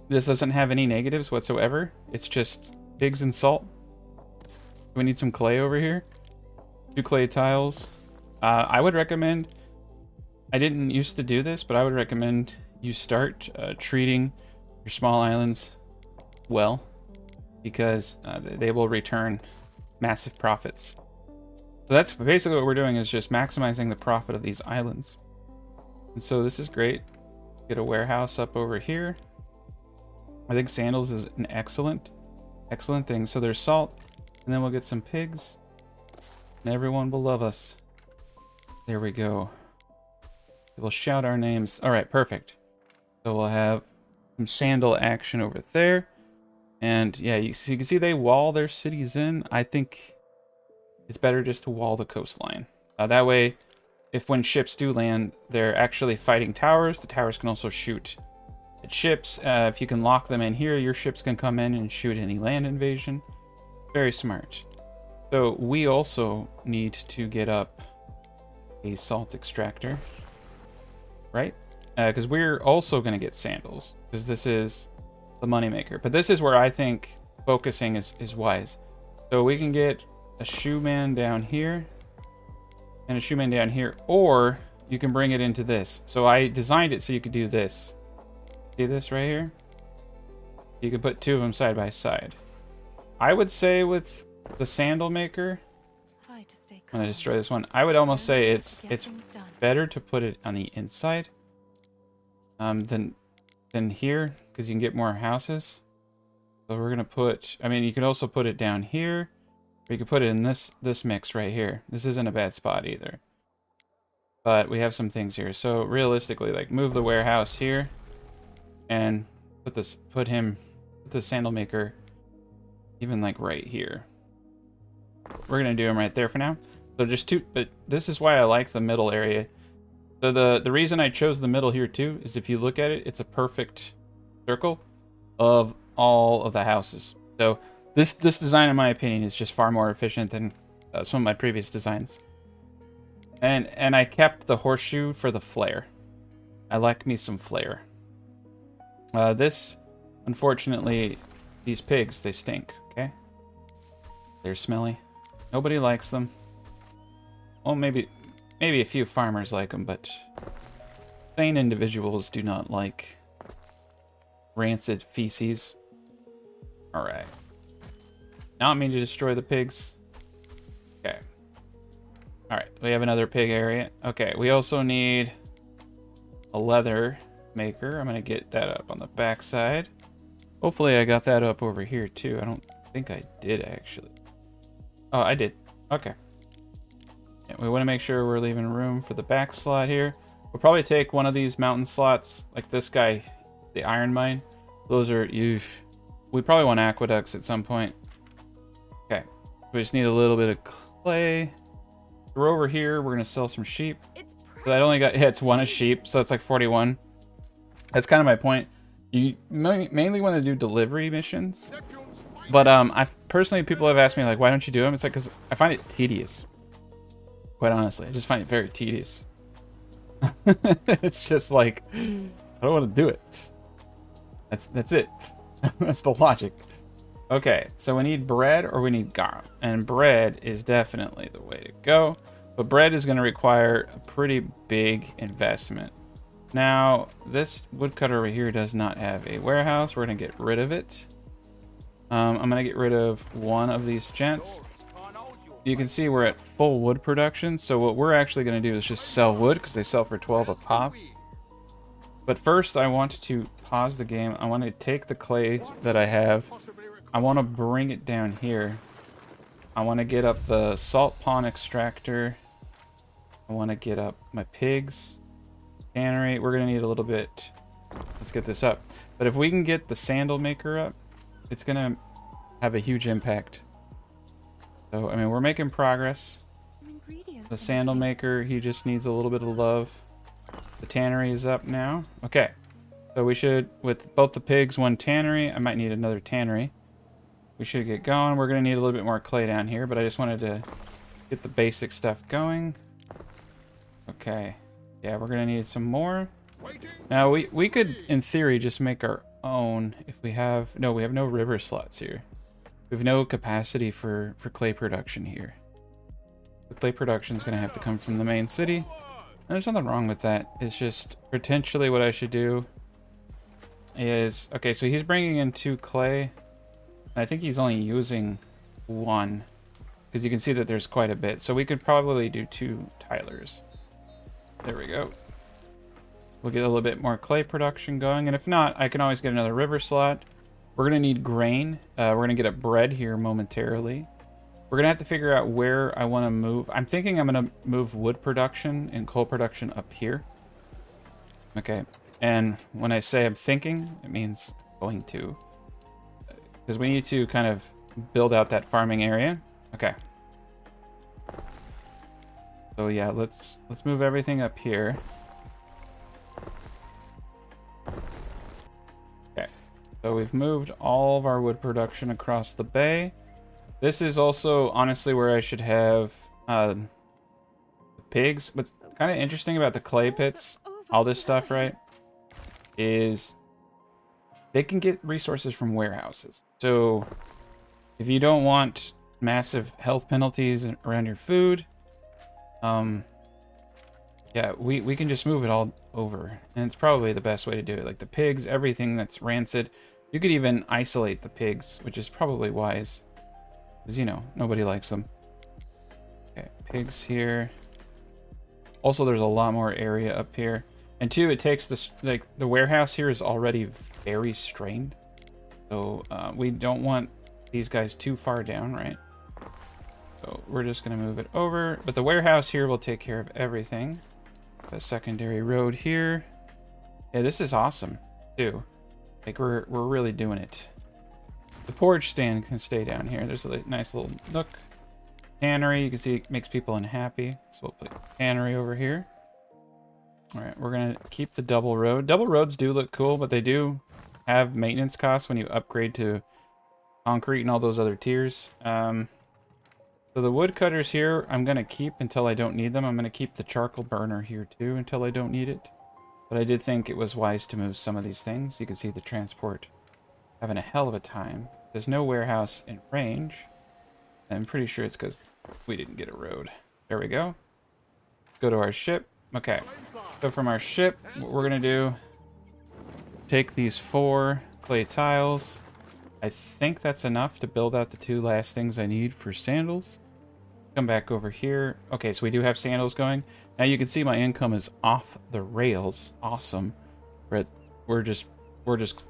This doesn't have any negatives whatsoever. It's just pigs and salt. We need some clay over here. 2 clay tiles. I would recommend, I didn't used to do this, but I would recommend you start treating your small islands well, because they will return massive profits. So that's basically what we're doing, is just maximizing the profit of these islands. And so this is great. Get a warehouse up over here. I think sandals is an excellent thing. So there's salt, and then we'll get some pigs, and everyone will love us. There we go. We'll shout our names. All right, perfect. So we'll have some sandal action over there. And yeah, you can see they wall their cities in. I think it's better just to wall the coastline. That way, if when ships do land, they're actually fighting towers. The towers can also shoot at ships. If you can lock them in here, your ships can come in and shoot any land invasion. Very smart. So we also need to get up a salt extractor, right? Because we're also going to get sandals, because this is the moneymaker. But this is where I think focusing is wise. So we can get a shoe man down here and a shoe man down here, or you can bring it into this. So I designed it so you could do this. See this right here? You could put 2 of them side by side. I would say with the sandal maker, I'm gonna destroy this one. I would almost say it's better to put it on the inside than here, because you can get more houses. So we're gonna put, I mean, you can also put it down here, or you can put it in this mix right here. This isn't a bad spot either. But we have some things here. So realistically, like, move the warehouse here and put the sandal maker even like right here. We're gonna do him right there for now. So just 2, but this is why I like the middle area. So the reason I chose the middle here too is, if you look at it, it's a perfect circle of all of the houses. So this design, in my opinion, is just far more efficient than some of my previous designs. And I kept the horseshoe for the flare. I like me some flare. This, unfortunately, these pigs, they stink, okay? They're smelly. Nobody likes them. Well, maybe a few farmers like them, but sane individuals do not like rancid feces. Alright. Now I mean to destroy the pigs. Okay. Alright, we have another pig area. Okay, we also need a leather maker. I'm going to get that up on the back side. Hopefully I got that up over here too. I don't think I did, actually. Oh, I did. Okay. Yeah, we want to make sure we're leaving room for the back slot here. We'll probably take one of these mountain slots, like this guy, the iron mine. Those are, we probably want aqueducts at some point. Okay. We just need a little bit of clay. We're over here. We're going to sell some sheep. So I only got, yeah, it's 1 a sheep, so it's like 41. That's kind of my point. You mainly want to do delivery missions. But I personally, people have asked me, like, why don't you do them? It's like, because I find it tedious. Quite honestly, I just find it very tedious. It's just like, I don't want to do it. That's it. That's the logic. Okay, so we need bread or we need garum. And bread is definitely the way to go. But bread is going to require a pretty big investment. Now, this woodcutter over here does not have a warehouse. We're going to get rid of it. I'm going to get rid of one of these gents. You can see we're at full wood production. So what we're actually going to do is just sell wood because they sell for 12 a pop. But first, I want to pause the game. I want to take the clay that I have. I want to bring it down here. I want to get up the salt pond extractor. I want to get up my pigs. Cannery. We're going to need a little bit. Let's get this up. But if we can get the sandal maker up, it's going to have a huge impact. So, I mean, we're making progress. The sandal maker, he just needs a little bit of love. The tannery is up now. Okay. So we should, with both the pigs, one tannery. I might need another tannery. We should get going. We're going to need a little bit more clay down here, but I just wanted to get the basic stuff going. Okay. Yeah, we're going to need some more. Now, we could, in theory, just make our own if we have... No, we have no river slots here. We have no capacity for clay production here. The clay production is going to have to come from the main city. And there's nothing wrong with that. It's just potentially what I should do is... Okay, so he's bringing in 2 clay. And I think he's only using 1. Because you can see that there's quite a bit. So we could probably do 2 tilers. There we go. We'll get a little bit more clay production going. And if not, I can always get another river slot. We're going to need grain. We're going to get a bread here momentarily. We're going to have to figure out where I want to move. I'm thinking I'm going to move wood production and coal production up here. Okay. And when I say I'm thinking, it means going to. Because we need to kind of build out that farming area. Okay. So yeah, let's move everything up here. Okay. So we've moved all of our wood production across the bay. This is also honestly where I should have the pigs. What's kind of interesting about the clay pits, all this stuff, right, is they can get resources from warehouses. So if you don't want massive health penalties around your food, yeah, we can just move it all over. And it's probably the best way to do it. Like the pigs, everything that's rancid. You could even isolate the pigs, which is probably wise. Because, you know, nobody likes them. Okay, pigs here. Also, there's a lot more area up here. And 2, it takes this, like, the warehouse here is already very strained. So, we don't want these guys too far down, right? So, we're just going to move it over. But the warehouse here will take care of everything. A secondary road here. Yeah, this is awesome, too. Like, we're really doing it. The porridge stand can stay down here. There's a nice little nook. Tannery, you can see it makes people unhappy. So we'll put tannery over here. All right, we're going to keep the double road. Double roads do look cool, but they do have maintenance costs when you upgrade to concrete and all those other tiers. So the woodcutters here, I'm going to keep until I don't need them. I'm going to keep the charcoal burner here too until I don't need it. But I did think it was wise to move some of these things. You can see the transport having a hell of a time. There's no warehouse in range. I'm pretty sure it's because we didn't get a road. There we go. Go to our ship. Okay. So from our ship, what we're going to do, take these 4 clay tiles. I think that's enough to build out the 2 last things I need for sandals. Come back over here. Okay, so we do have sandals going. Now you can see my income is off the rails. Awesome. We're just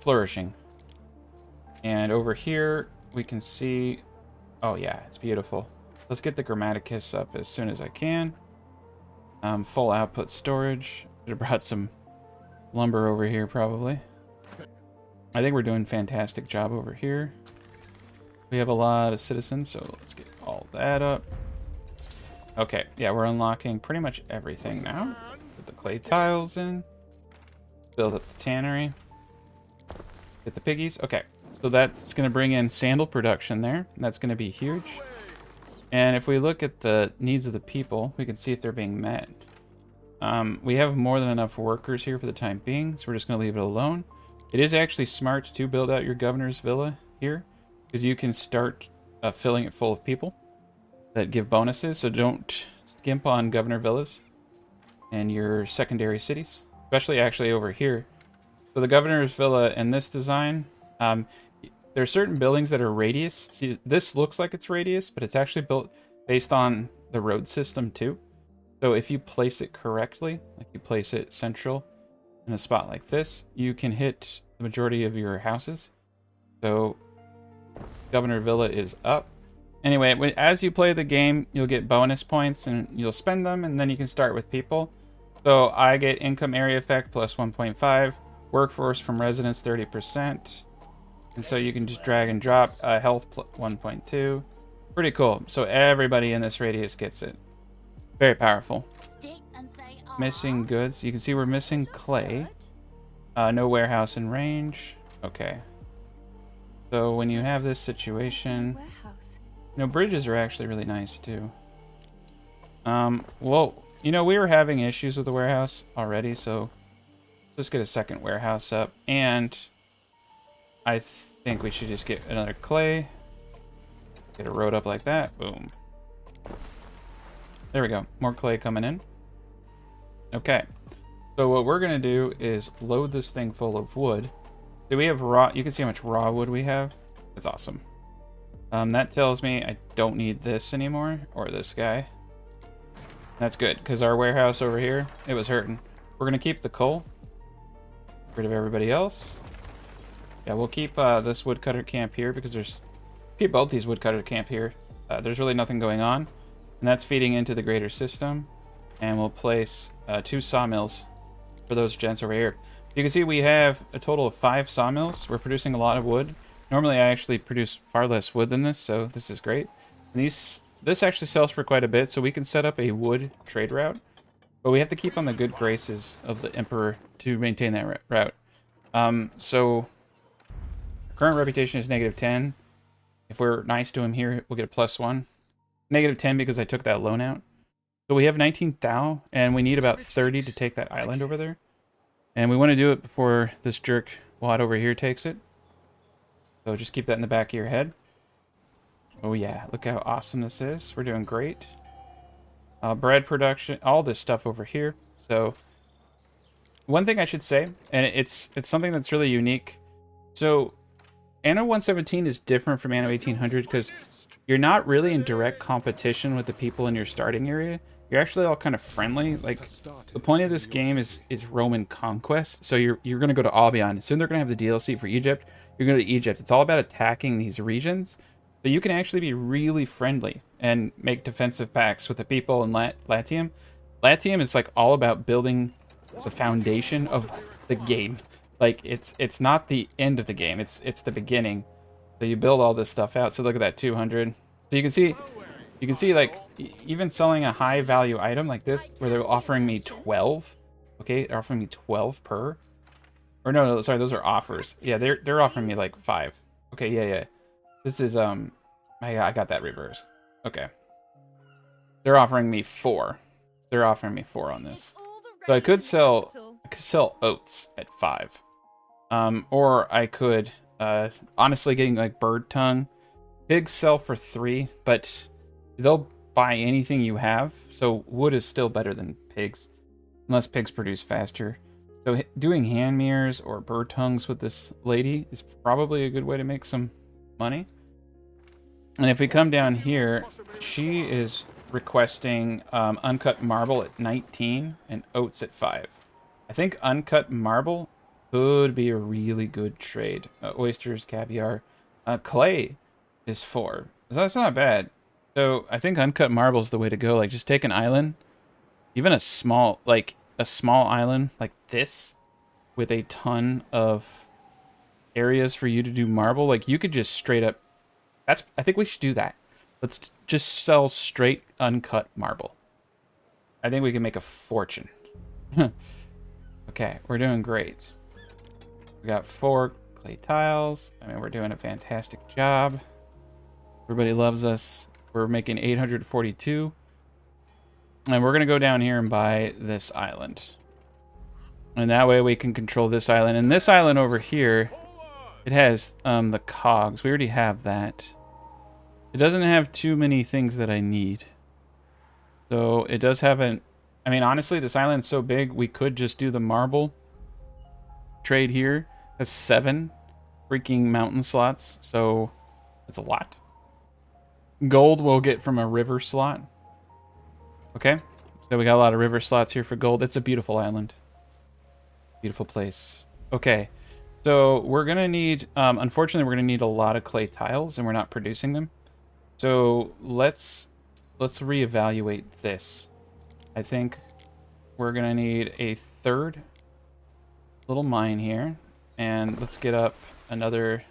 flourishing. And over here, we can see... Oh, yeah, it's beautiful. Let's get the Grammaticus up as soon as I can. Full output storage. Should have brought some lumber over here, probably. I think we're doing a fantastic job over here. We have a lot of citizens, so let's get all that up. Okay, yeah, we're unlocking pretty much everything now. Put the clay tiles in. Build up the tannery. Get the piggies. Okay. So that's going to bring in sandal production there. That's going to be huge. And if we look at the needs of the people, we can see if they're being met. We have more than enough workers here for the time being, so we're just going to leave it alone. It is actually smart to build out your governor's villa here. because you can start filling it full of people that give bonuses. So don't skimp on governor villas and your secondary cities, especially actually over here. So the governor's villa in this design, there are certain buildings that are radius. See, this looks like it's radius, but it's actually built based on the road system too. So if you place it correctly, like you place it central in a spot like this, you can hit the majority of your houses. So Governor Villa is up. Anyway, as you play the game, you'll get bonus points and you'll spend them, and then you can start with people. So I get income area effect plus 1.5, workforce from residents 30%. And so you can just drag and drop health 1.2. Pretty cool. So everybody in this radius gets it. Very powerful. Missing goods. You can see we're missing clay. No warehouse in range. Okay. So when you have this situation, bridges are actually really nice too. Well, we were having issues with the warehouse already, so let's get a second warehouse up. And I think we should just get another clay. Get a road up like that. Boom. There we go. More clay coming in. Okay. So what we're going to do is load this thing full of wood. Do we have raw? You can see how much raw wood we have. That's awesome. That tells me I don't need this anymore, or this guy. That's good, because our warehouse over here, it was hurting. We're going to keep the coal. Get rid of everybody else. Yeah, we'll keep this woodcutter camp here, because keep both these woodcutter camp here. There's really nothing going on, and that's feeding into the greater system. And we'll place 2 sawmills for those gents over here. You can see we have a total of 5 sawmills. We're producing a lot of wood. Normally I actually produce far less wood than this, so this is great. And this actually sells for quite a bit, so we can set up a wood trade route. But we have to keep on the good graces of the Emperor to maintain that route. So current reputation is -10. If we're nice to him here, we'll get a +1. -10 because I took that loan out. So we have 19 thou, and we need about 30 to take that island over there. And we want to do it before this jerk wad over here takes it. So just keep that in the back of your head. Oh yeah, look how awesome this is. We're doing great. Bread production, all this stuff over here. So one thing I should say, and it's something that's really unique. So Anno 117 is different from Anno 1800 because you're not really in direct competition with the people in your starting area. You're actually all kind of friendly. Like, the point of this game is Roman conquest. So you're going to go to Albion. Soon they're going to have the DLC for Egypt. You're going to Egypt. It's all about attacking these regions. So you can actually be really friendly and make defensive pacts with the people in Latium. Latium is like all about building the foundation of the game. Like, it's not the end of the game. It's the beginning. So you build all this stuff out. So look at that, 200. So you can see like even selling a high value item like this, where they're offering me 12. Okay, they're offering me 12 per. Or no, sorry, those are offers. Yeah, they're offering me like 5. Okay, yeah. This is I got that reversed. Okay. They're offering me 4. They're offering me 4 on this. So I could sell oats at 5. Or I could honestly getting like bird tongue. Pigs sell for 3, but they'll buy anything you have. So wood is still better than pigs, unless pigs produce faster. So doing hand mirrors or bird tongues with this lady is probably a good way to make some money. And if we come down here, she is requesting uncut marble at 19 and oats at 5. I think uncut marble could be a really good trade. Oysters, caviar, clay is 4. So that's not bad. So I think uncut marble is the way to go. Like, just take an island, even a small island like this, with a ton of areas for you to do marble. Like, you could just straight up. I think we should do that. Let's just sell straight uncut marble. I think we can make a fortune. Okay, we're doing great. We got 4 clay tiles. I mean, we're doing a fantastic job. Everybody loves us. We're making 842. And we're going to go down here and buy this island. And that way we can control this island. And this island over here, It has the cogs. We already have that. It doesn't have too many things that I need. So it does have an... I mean, honestly, this island's so big, we could just do the marble trade here. That's 7 freaking mountain slots, so that's a lot. Gold we'll get from a river slot. Okay, so we got a lot of river slots here for gold. It's a beautiful island. Beautiful place. Okay, so we're going to need... unfortunately, we're going to need a lot of clay tiles, and we're not producing them. So let's reevaluate this. I think we're going to need a third little mine here. And let's get up another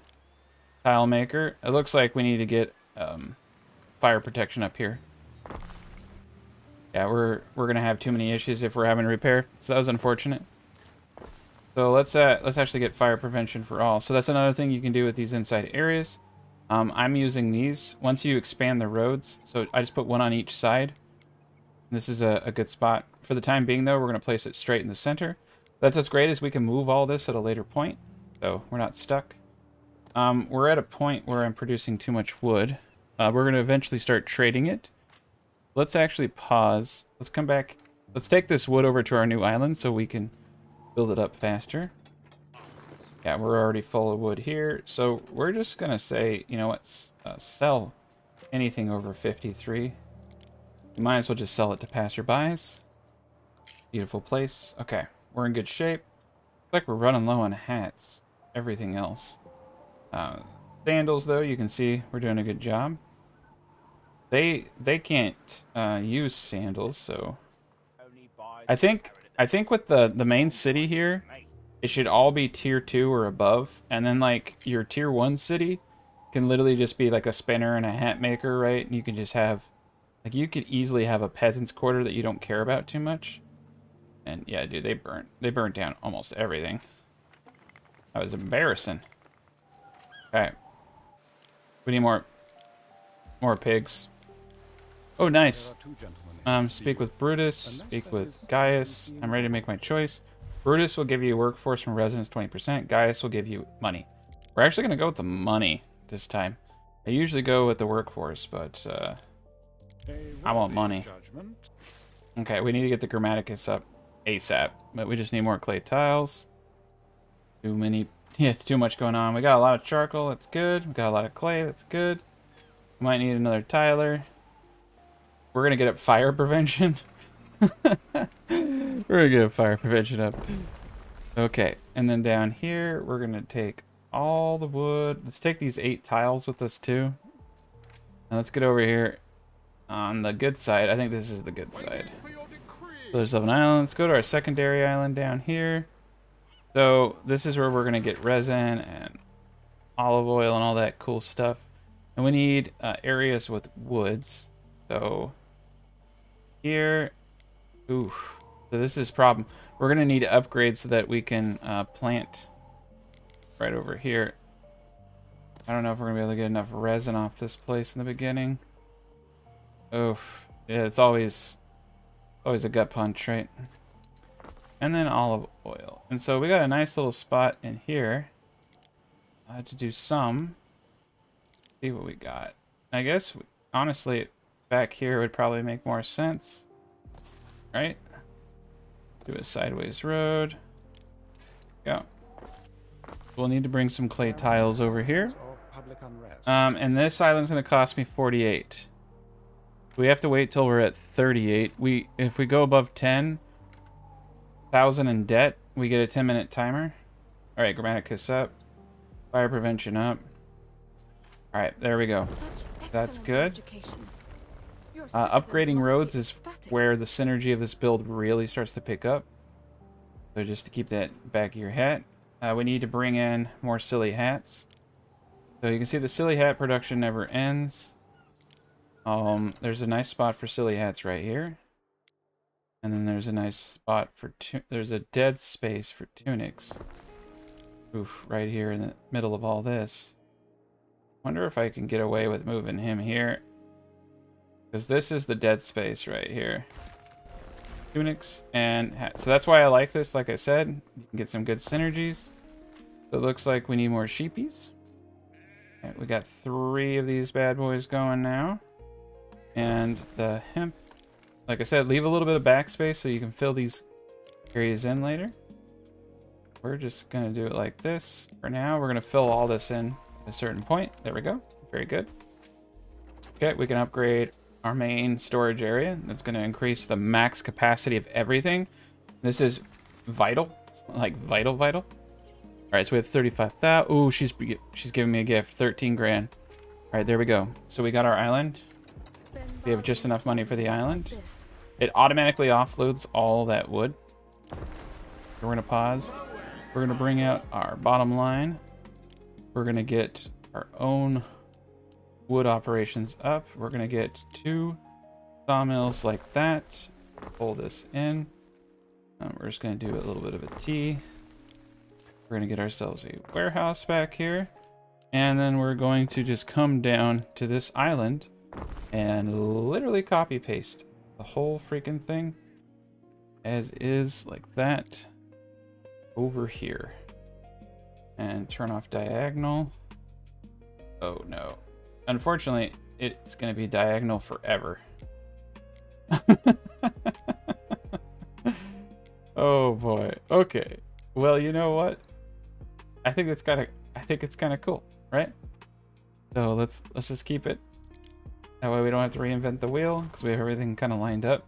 tile maker. It looks like we need to get fire protection up here. Yeah, we're gonna have too many issues if we're having to repair. So that was unfortunate. So let's actually get fire prevention for all. So that's another thing you can do with these inside areas. I'm using these. Once you expand the roads, so I just put one on each side. This is a good spot. For the time being, though, we're going to place it straight in the center. That's what's great is we can move all this at a later point, so we're not stuck. We're at a point where I'm producing too much wood. We're going to eventually start trading it. Let's actually pause. Let's come back. Let's take this wood over to our new island so we can build it up faster. Yeah, we're already full of wood here. So we're just going to say, you know what, sell anything over 53. We might as well just sell it to passerbys. Beautiful place. Okay, we're in good shape. Looks like we're running low on hats. Everything else. Sandals, though, you can see we're doing a good job. They can't use sandals, so I think with the main city here, it should all be tier 2 or above, and then like your tier 1 city can literally just be like a spinner and a hat maker, right? And you can just have like you could easily have a peasant's quarter that you don't care about too much. And yeah, dude, they burnt down almost everything. That was embarrassing. Okay. We need more pigs. Oh, nice. Speak with Brutus. Speak with Gaius. I'm ready to make my choice. Brutus will give you workforce from residents 20%. Gaius will give you money. We're actually going to go with the money this time. I usually go with the workforce, but I want money. Okay, we need to get the Grammaticus up ASAP, but we just need more clay tiles. Too many. Yeah, it's too much going on. We got a lot of charcoal. That's good. We got a lot of clay. That's good. We might need another tiler. We're going to get up fire prevention. We're going to get fire prevention up. Okay, and then down here, we're going to take all the wood. Let's take these 8 tiles with us, too. Now let's get over here on the good side. I think this is the good side. So there's an island. Let's go to our secondary island down here. So this is where we're going to get resin and olive oil and all that cool stuff. And we need areas with woods. So here, oof. So this is a problem. We're going to need to upgrade so that we can plant right over here. I don't know if we're going to be able to get enough resin off this place in the beginning. Oof. Yeah, it's always a gut punch, right? And then olive oil. And so we got a nice little spot in here to do some. See what we got. I guess, honestly, back here would probably make more sense. Right? Do a sideways road. Yeah. We'll need to bring some clay tiles over here. And this island's going to cost me 48. We have to wait till we're at 38. If we go above 10,000 in debt, we get a 10-minute timer. All right, Grammaticus up. Fire prevention up. All right, there we go. That's good. Upgrading roads is where the synergy of this build really starts to pick up. So just to keep that back of your hat. We need to bring in more silly hats. So you can see the silly hat production never ends. There's a nice spot for silly hats right here. And then there's a nice spot for... There's a dead space for tunics. Oof, right here in the middle of all this. Wonder if I can get away with moving him here. Because this is the dead space right here. Tunics and hats. So that's why I like this, like I said. You can get some good synergies. So it looks like we need more sheepies. Right, we got 3 of these bad boys going now. And the hemp, like I said, leave a little bit of backspace so you can fill these areas in later. We're just going to do it like this. For now, we're going to fill all this in at a certain point. There we go. Very good. Okay, we can upgrade our main storage area. That's going to increase the max capacity of everything. This is vital. Like, vital. All right, so we have 35,000. Ooh, she's giving me a gift. 13 grand. All right, there we go. So we got our island. We have just enough money for the island. It automatically offloads all that wood. We're going to pause. We're going to bring out our bottom line. We're going to get our own wood operations up. We're going to get 2 sawmills like that. Pull this in. We're just going to do a little bit of a T. We're going to get ourselves a warehouse back here. And then we're going to just come down to this island and literally copy paste the whole freaking thing as is, like that, over here. And turn off diagonal. Oh no. Unfortunately, it's going to be diagonal forever. Oh boy. Okay. Well, you know what? I think it's kind of cool, right? So let's just keep it. That way we don't have to reinvent the wheel because we have everything kind of lined up.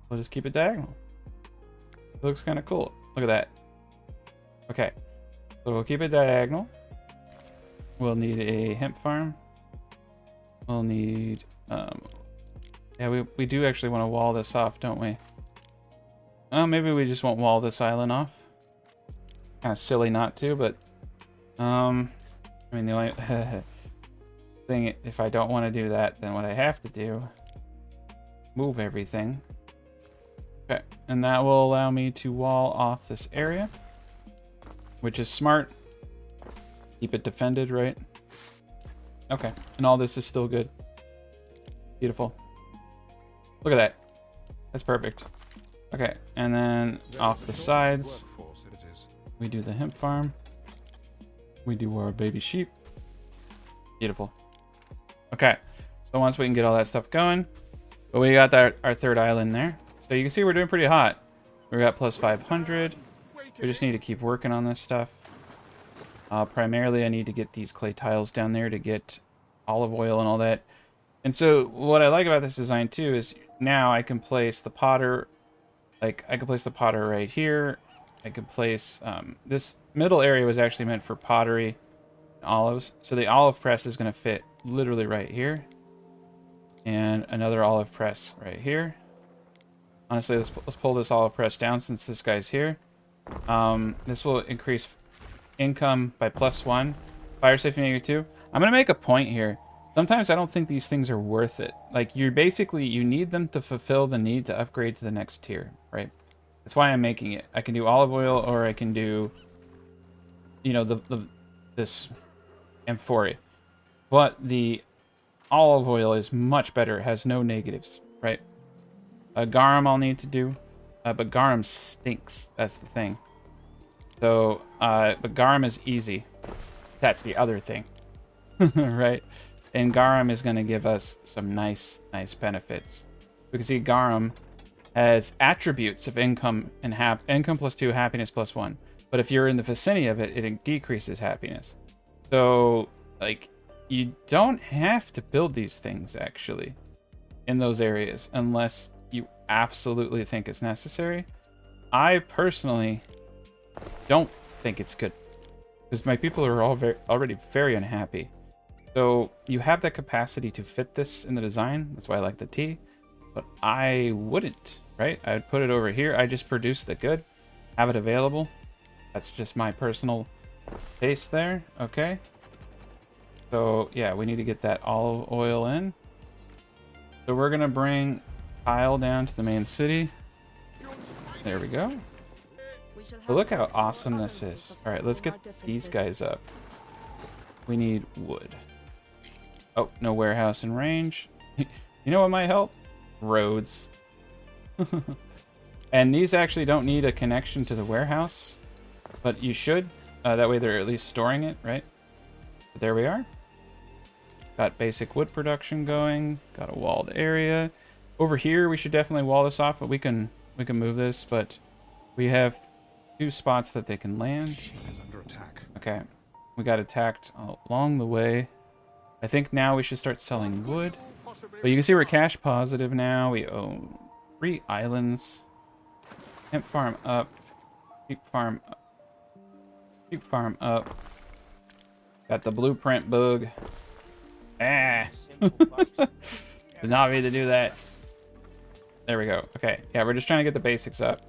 We'll just keep it diagonal. It looks kind of cool. Look at that. Okay. So we'll keep it diagonal. We'll need a hemp farm. We'll need yeah, we do actually want to wall this off, don't we? Maybe we just won't wall this island off. Kind of silly not to, but I mean, the only thing, if I don't want to do that, then what I have to do, move everything. Okay, and that will allow me to wall off this area, which is smart. Keep it defended, right? Okay, and all this is still good. Beautiful. Look at that. That's perfect. Okay, and then off the sides, we do the hemp farm. We do our baby sheep. Beautiful. Okay, so once we can get all that stuff going, but we got our 3rd island there. So you can see we're doing pretty hot. We got plus 500. We just need to keep working on this stuff. Primarily, I need to get these clay tiles down there to get olive oil and all that. And so what I like about this design too is now I can place the potter, like I can place the potter right here. I could place, this middle area was actually meant for pottery and olives. So the olive press is going to fit literally right here. And another olive press right here. Honestly, let's pull this olive press down since this guy's here. This will increase income by +1. Fire safety -2. I'm going to make a point here. Sometimes I don't think these things are worth it. Like, you need them to fulfill the need to upgrade to the next tier, right? That's why I'm making it. I can do olive oil, or I can do, you know, this amphoria. But the olive oil is much better. It has no negatives, right? Garum I'll need to do, but garum stinks. That's the thing. So, but garum is easy. That's the other thing, right? And garum is going to give us some nice benefits. We can see garum has attributes of income and income +2, happiness +1. But if you're in the vicinity of it, it decreases happiness. So, like, you don't have to build these things actually in those areas unless you absolutely think it's necessary. I personally don't think it's good because my people are all already very unhappy. So you have that capacity to fit this in the design. That's why I like the T. But I wouldn't, right? I'd put it over here. I just produce the good, have it available. That's just my personal taste there. Okay. So yeah, we need to get that olive oil in. So we're gonna bring tile down to the main city. There we go. So look how awesome this is. All right, let's get these guys up. We need wood. Oh, no warehouse in range. You know what might help? Roads. And these actually don't need a connection to the warehouse, but you should. That way they're at least storing it, right? But there we are. Got basic wood production going. Got a walled area. Over here, we should definitely wall this off, but we can move this. But we have 2 spots that they can land. Under attack. Okay, we got attacked along the way. I think now we should start selling wood. But you can see we're cash positive now. We own 3 islands. Hemp farm up. Sheep farm up. Sheep farm up. Got the blueprint bug. Ah! Did not mean to do that. There we go. Okay, yeah, we're just trying to get the basics up.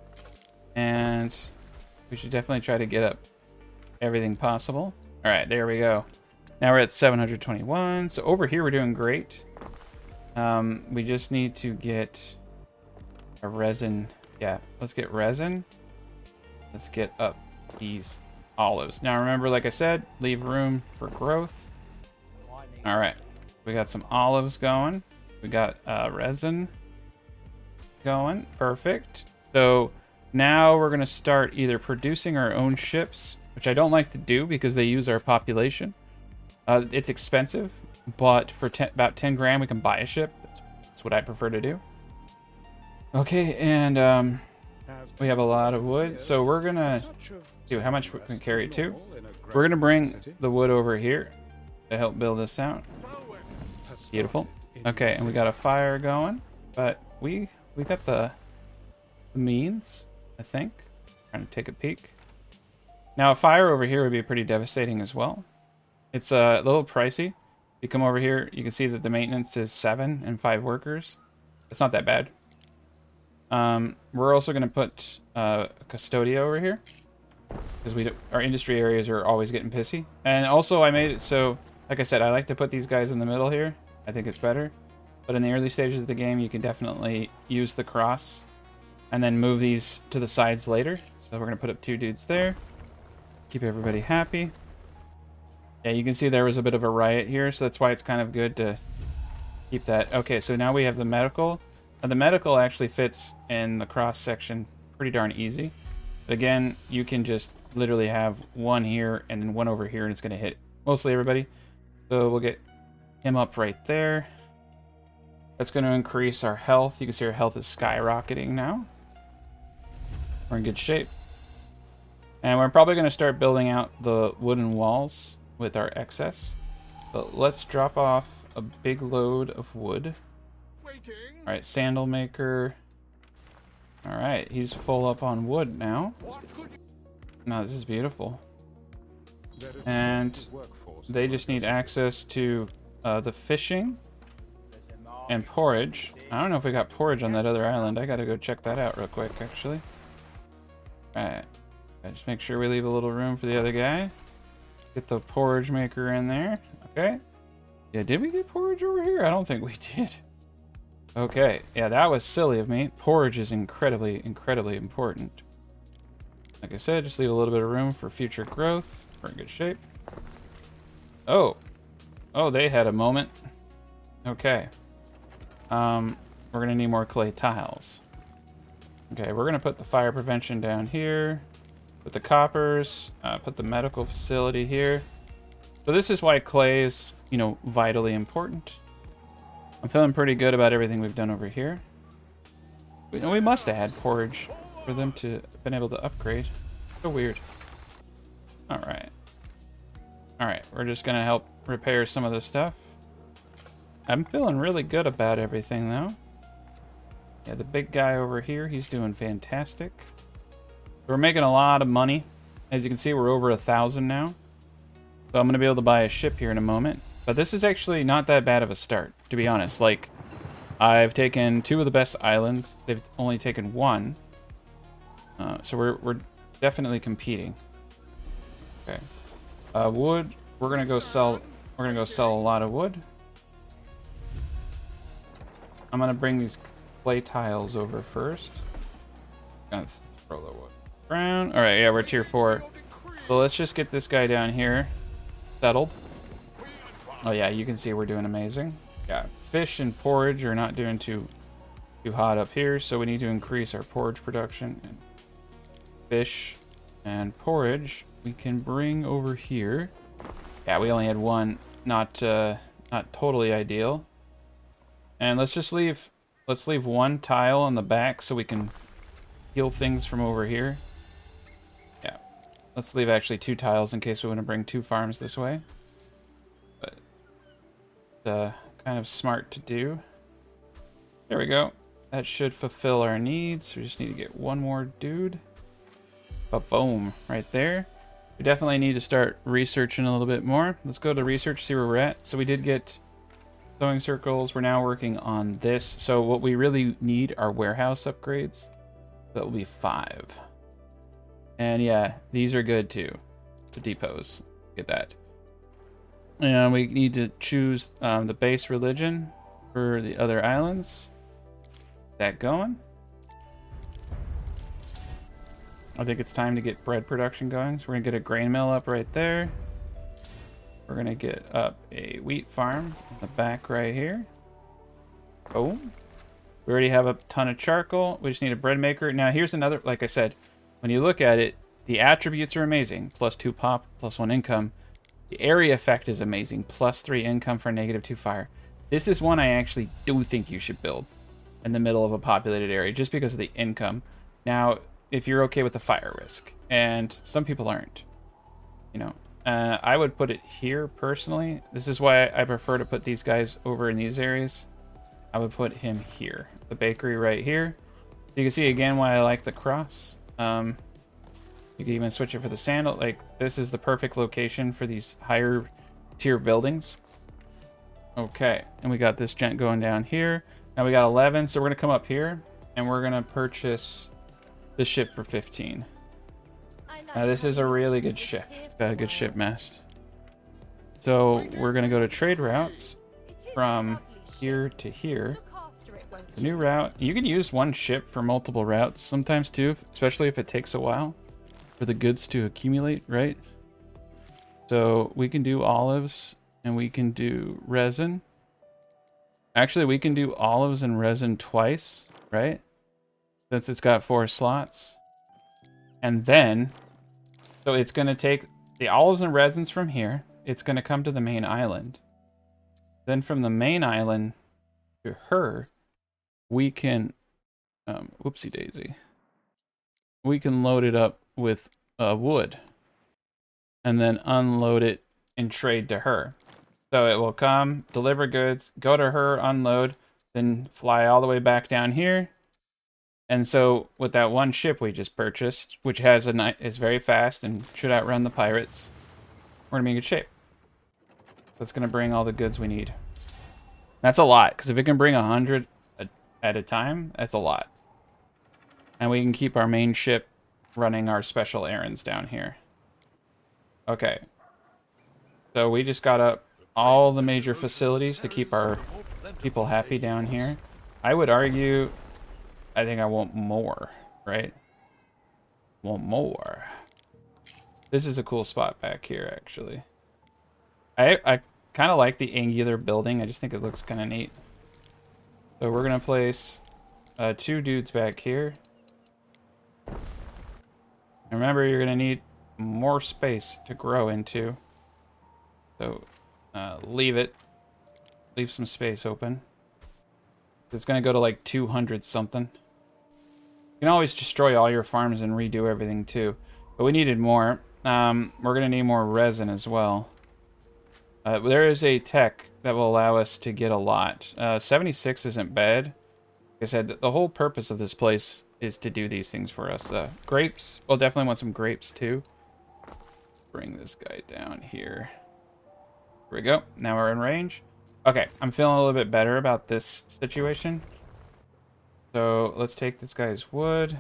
And we should definitely try to get up everything possible. Alright, there we go. Now we're at 721. So over here we're doing great. We just need to get a resin. Yeah, let's get resin. Let's get up these olives. Now remember, like I said, leave room for growth. All right, we got some olives going. We got resin going. Perfect. So now we're going to start either producing our own ships, which I don't like to do because they use our population. It's expensive, but for about 10 grand, we can buy a ship. That's what I prefer to do. Okay, and we have a lot of wood, so we're going to do how much we can carry it to. We're going to bring the wood over here to help build this out. Beautiful. Okay, and we got a fire going, but we got the means, I think. Trying to take a peek. Now a fire over here would be pretty devastating as well. It's a little pricey. You come over here, you can see that the maintenance is 7 and 5 workers. It's not that bad. We're also going to put Custodia over here because our industry areas are always getting pissy. And also I made it so, like I said, I like to put these guys in the middle here. I think it's better. But in the early stages of the game, you can definitely use the cross and then move these to the sides later. So we're going to put up 2 dudes there. Keep everybody happy. Yeah, you can see there was a bit of a riot here, so that's why it's kind of good to keep that. Okay, so now we have the medical. Now the medical actually fits in the cross section pretty darn easy. But again, you can just literally have 1 here and then 1 over here, and it's going to hit mostly everybody. So we'll get him up right there. That's going to increase our health. You can see our health is skyrocketing now. We're in good shape. And we're probably going to start building out the wooden walls with our excess. But let's drop off a big load of wood. Alright, sandal maker. Alright, he's full up on wood now. Now this is beautiful. And they just need access to the fishing and porridge. I don't know if we got porridge on that other island. I gotta go check that out real quick, actually. Alright. Just make sure we leave a little room for the other guy. Get the porridge maker in there. Okay. Yeah, did we get porridge over here? I don't think we did. Okay. Yeah, that was silly of me. Porridge is incredibly, incredibly important. Like I said, just leave a little bit of room for future growth. We're in good shape. Oh. Oh, they had a moment. Okay. We're going to need more clay tiles. Okay, we're going to put the fire prevention down here. Put the coppers. Put the medical facility here. So this is why clay is, you know, vitally important. I'm feeling pretty good about everything we've done over here. We must have had porridge for them to have been able to upgrade. So weird. Alright. Alright, we're just going to help repair some of this stuff. I'm feeling really good about everything, though. Yeah, the big guy over here, he's doing fantastic. We're making a lot of money. As you can see, we're over 1,000 now. So I'm going to be able to buy a ship here in a moment. But this is actually not that bad of a start, to be honest. Like, I've taken 2 of the best islands. They've only taken 1. So we're definitely competing. Okay. Wood, we're going to go sell a lot of wood. I'm going to bring these clay tiles over first. Gonna throw the wood around. Alright, yeah, we're tier 4. So let's just get this guy down here settled. Oh yeah, you can see we're doing amazing. Yeah, fish and porridge are not doing too hot up here, so we need to increase our porridge production. And fish And porridge we can bring over here. Yeah, we only had one. Not totally ideal. And let's leave one tile on the back so we can heal things from over here. Yeah. Let's leave actually 2 tiles in case we want to bring 2 farms this way. But kind of smart to do. There we go. That should fulfill our needs. We just need to get one more dude. Boom, right there. We definitely need to start researching a little bit more. Let's go to research, see where we're at. So we did get sewing circles. We're now working on this. So what we really need are warehouse upgrades. That will be 5. And yeah, these are good too. The depots. Get that. And we need to choose the base religion for the other islands. That going. I think it's time to get bread production going. So we're gonna get a grain mill up right there. We're gonna get up a wheat farm in the back right here. Boom. We already have a ton of charcoal. We just need a bread maker. Now here's another, like I said, when you look at it, the attributes are amazing. +2 pop, +1 income. The area effect is amazing. +3 income for -2 fire. This is one I actually do think you should build in the middle of a populated area just because of the income. Now, if you're okay with the fire risk, and some people aren't, you know, I would put it here personally. This is why I prefer to put these guys over in these areas. I would put him here, the bakery right here. You can see again why I like the cross. You can even switch it for the sandal. Like, this is the perfect location for these higher tier buildings. Okay, and we got this gent going down here. Now we got 11, so we're gonna come up here and we're gonna purchase the ship for 15. Now this is a really good ship. It's got a good ship mast. So we're gonna go to trade routes from here to here. The new route. You can use one ship for multiple routes sometimes too, especially if it takes a while for the goods to accumulate, right? So we can do olives and we can do resin. Actually, we can do olives and resin twice, right? Since it's got 4 slots. And then, so it's going to take the olives and resins from here. It's going to come to the main island. Then from the main island to her, we can, whoopsie daisy. We can load it up with wood. And then unload it and trade to her. So it will come, deliver goods, go to her, unload, then fly all the way back down here. And so with that one ship we just purchased, which has is very fast and should outrun the pirates, we're gonna be in good shape. That's gonna bring all the goods we need. That's a lot, because if it can bring 100 at a time, that's a lot. And we can keep our main ship running our special errands down here. Okay. So we just got up all the major facilities to keep our people happy down here. I would argue, I think I want more, right? Want more. This is a cool spot back here, actually. I kind of like the angular building. I just think it looks kind of neat. So we're going to place 2 dudes back here. And remember, you're going to need more space to grow into. So leave some space open. It's going to go to like 200 something. You can always destroy all your farms and redo everything too. But we needed more. We're going to need more resin as well. There is a tech that will allow us to get a lot. 76 isn't bad. Like I said, the whole purpose of this place is to do these things for us. Grapes. We'll definitely want some grapes too. Bring this guy down here. Here we go. Now we're in range. Okay, I'm feeling a little bit better about this situation. So let's take this guy's wood.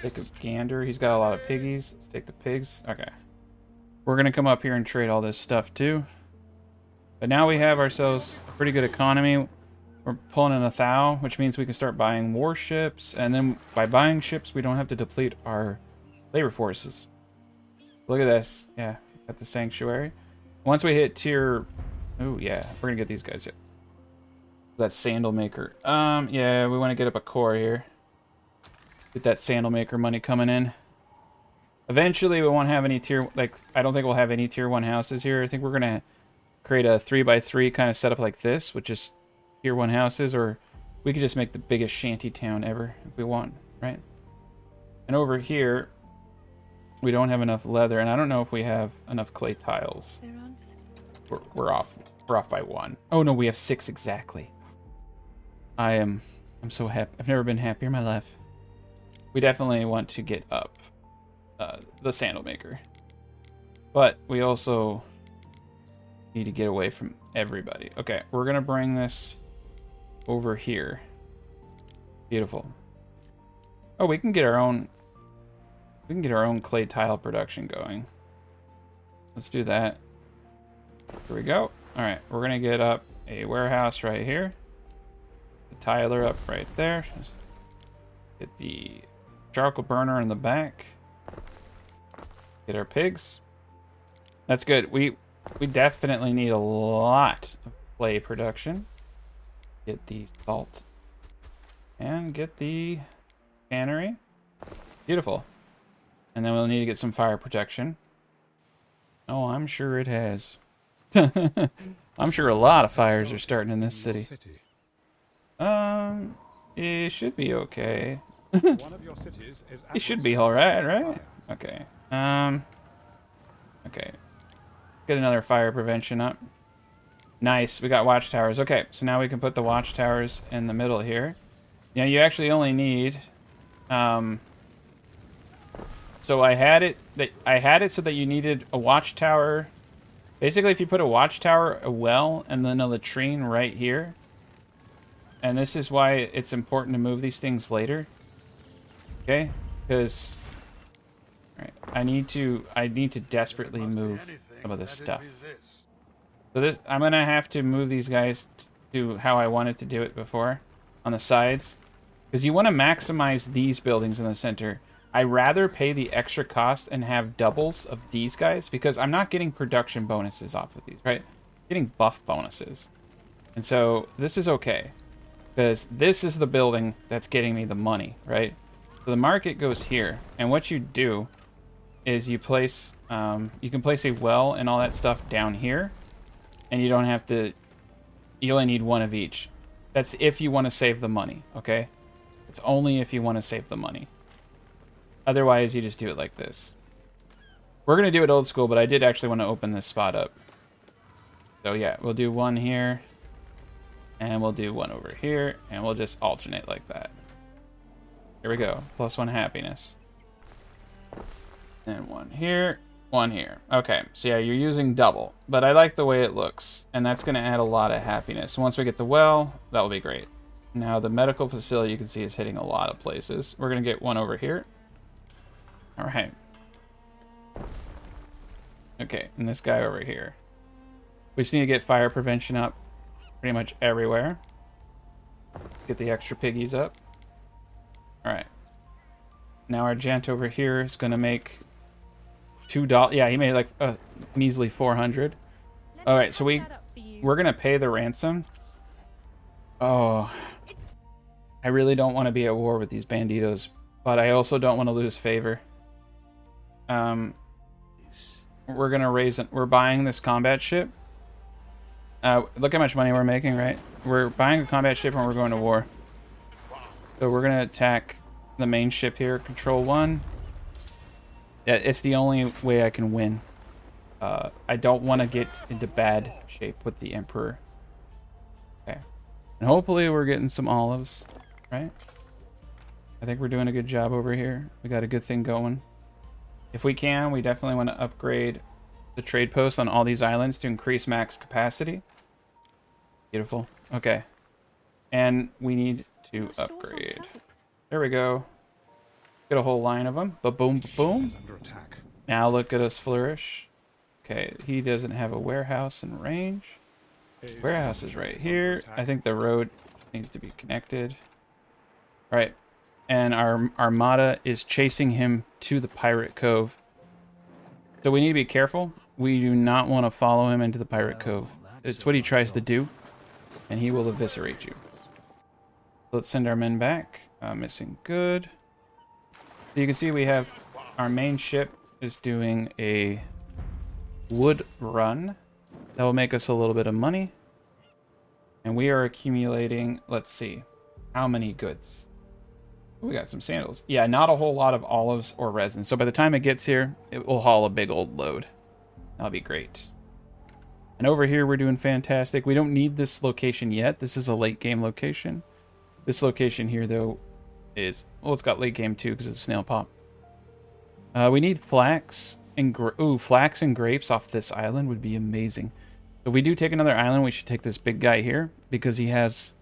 Take a gander. He's got a lot of piggies. Let's take the pigs. Okay. We're going to come up here and trade all this stuff too. But now we have ourselves a pretty good economy. We're pulling in a thou, which means we can start buying warships. And then by buying ships, we don't have to deplete our labor forces. Look at this. Yeah, got the sanctuary. Once we hit tier... Oh, yeah. We're going to get these guys here. That sandal maker. Yeah, we want to get up a core here. Get that sandal maker money coming in. Eventually, we won't have any tier... Like, I don't think we'll have any tier 1 houses here. I think we're going to create a 3x3 kind of setup like this, which is tier 1 houses, or we could just make the biggest shanty town ever if we want, right? And over here, we don't have enough leather, and I don't know if we have enough clay tiles. We're off. We're off by 1. Oh no, we have 6 exactly. I'm so happy. I've never been happier in my life. We definitely want to get up the sandal maker, but we also need to get away from everybody. Okay, we're gonna bring this over here. Beautiful. Oh, we can get our own clay tile production going. Let's do that. Here we go. All right, we're gonna get up a warehouse right here. The tiler up right there. Just get the charcoal burner in the back. Get our pigs. That's good. We definitely need a lot of clay production. Get the salt and get the cannery. Beautiful. And then we'll need to get some fire protection. Oh, I'm sure it has. I'm sure a lot of fires are starting in this city. It should be okay. It should be all right, right? Okay. Okay. Get another fire prevention up. Nice. We got watchtowers. Okay, so now we can put the watchtowers in the middle here. Yeah, you actually only need. So I had it so that you needed a watchtower. Basically, if you put a watchtower, a well, and then a latrine right here. And this is why it's important to move these things later. Okay? Because I need to desperately move some of this stuff. So I'm gonna have to move these guys to how I wanted to do it before, on the sides. Because you want to maximize these buildings in the center. I rather pay the extra cost and have doubles of these guys, because I'm not getting production bonuses off of these, right? I'm getting buff bonuses. And so this is okay, because this is the building that's getting me the money, right? So the market goes here, and what you do is you place, you can place a well and all that stuff down here, and you don't have to, you only need 1 of each. That's if you want to save the money, okay? It's only if you want to save the money. Otherwise, you just do it like this. We're going to do it old school, but I did actually want to open this spot up. So yeah, we'll do 1 here, and we'll do 1 over here, and we'll just alternate like that. Here we go. +1 happiness. And 1 here, 1 here. Okay, so yeah, you're using double, but I like the way it looks, and that's going to add a lot of happiness. Once we get the well, that will be great. Now the medical facility, you can see, is hitting a lot of places. We're going to get 1 over here. All right. Okay, and this guy over here. We just need to get fire prevention up pretty much everywhere. Get the extra piggies up. All right. Now our gent over here is going to make $2. Yeah, he made like a measly 400. All right, so we're going to pay the ransom. Oh, I really don't want to be at war with these banditos, but I also don't want to lose favor. We're gonna we're buying this combat ship. Look how much money we're making, right? We're buying a combat ship and we're going to war. So we're gonna attack the main ship here, Control 1. Yeah, it's the only way I can win. I don't want to get into bad shape with the Emperor. Okay. And hopefully we're getting some olives, right? I think we're doing a good job over here. We got a good thing going. If we can, we definitely want to upgrade the trade posts on all these islands to increase max capacity. Beautiful. Okay. And we need to upgrade. There we go. Get a whole line of them. Ba-boom, ba-boom. Now look at us flourish. Okay, he doesn't have a warehouse in range. Warehouse is right here. I think the road needs to be connected. All right. And our armada is chasing him to the pirate cove. So we need to be careful. We do not want to follow him into the pirate cove. It's what he tries to do, and he will eviscerate you. Let's send our men back. Missing good. So you can see we have our main ship is doing a wood run. That will make us a little bit of money. And we are accumulating, let's see, how many goods? We got some sandals. Yeah, not a whole lot of olives or resin. So by the time it gets here, it will haul a big old load. That'll be great. And over here, we're doing fantastic. We don't need this location yet. This is a late game location. This location here, though, is... Well, it's got late game, too, because it's a snail pop. We need flax and... flax and grapes off this island would be amazing. So if we do take another island, we should take this big guy here, because he has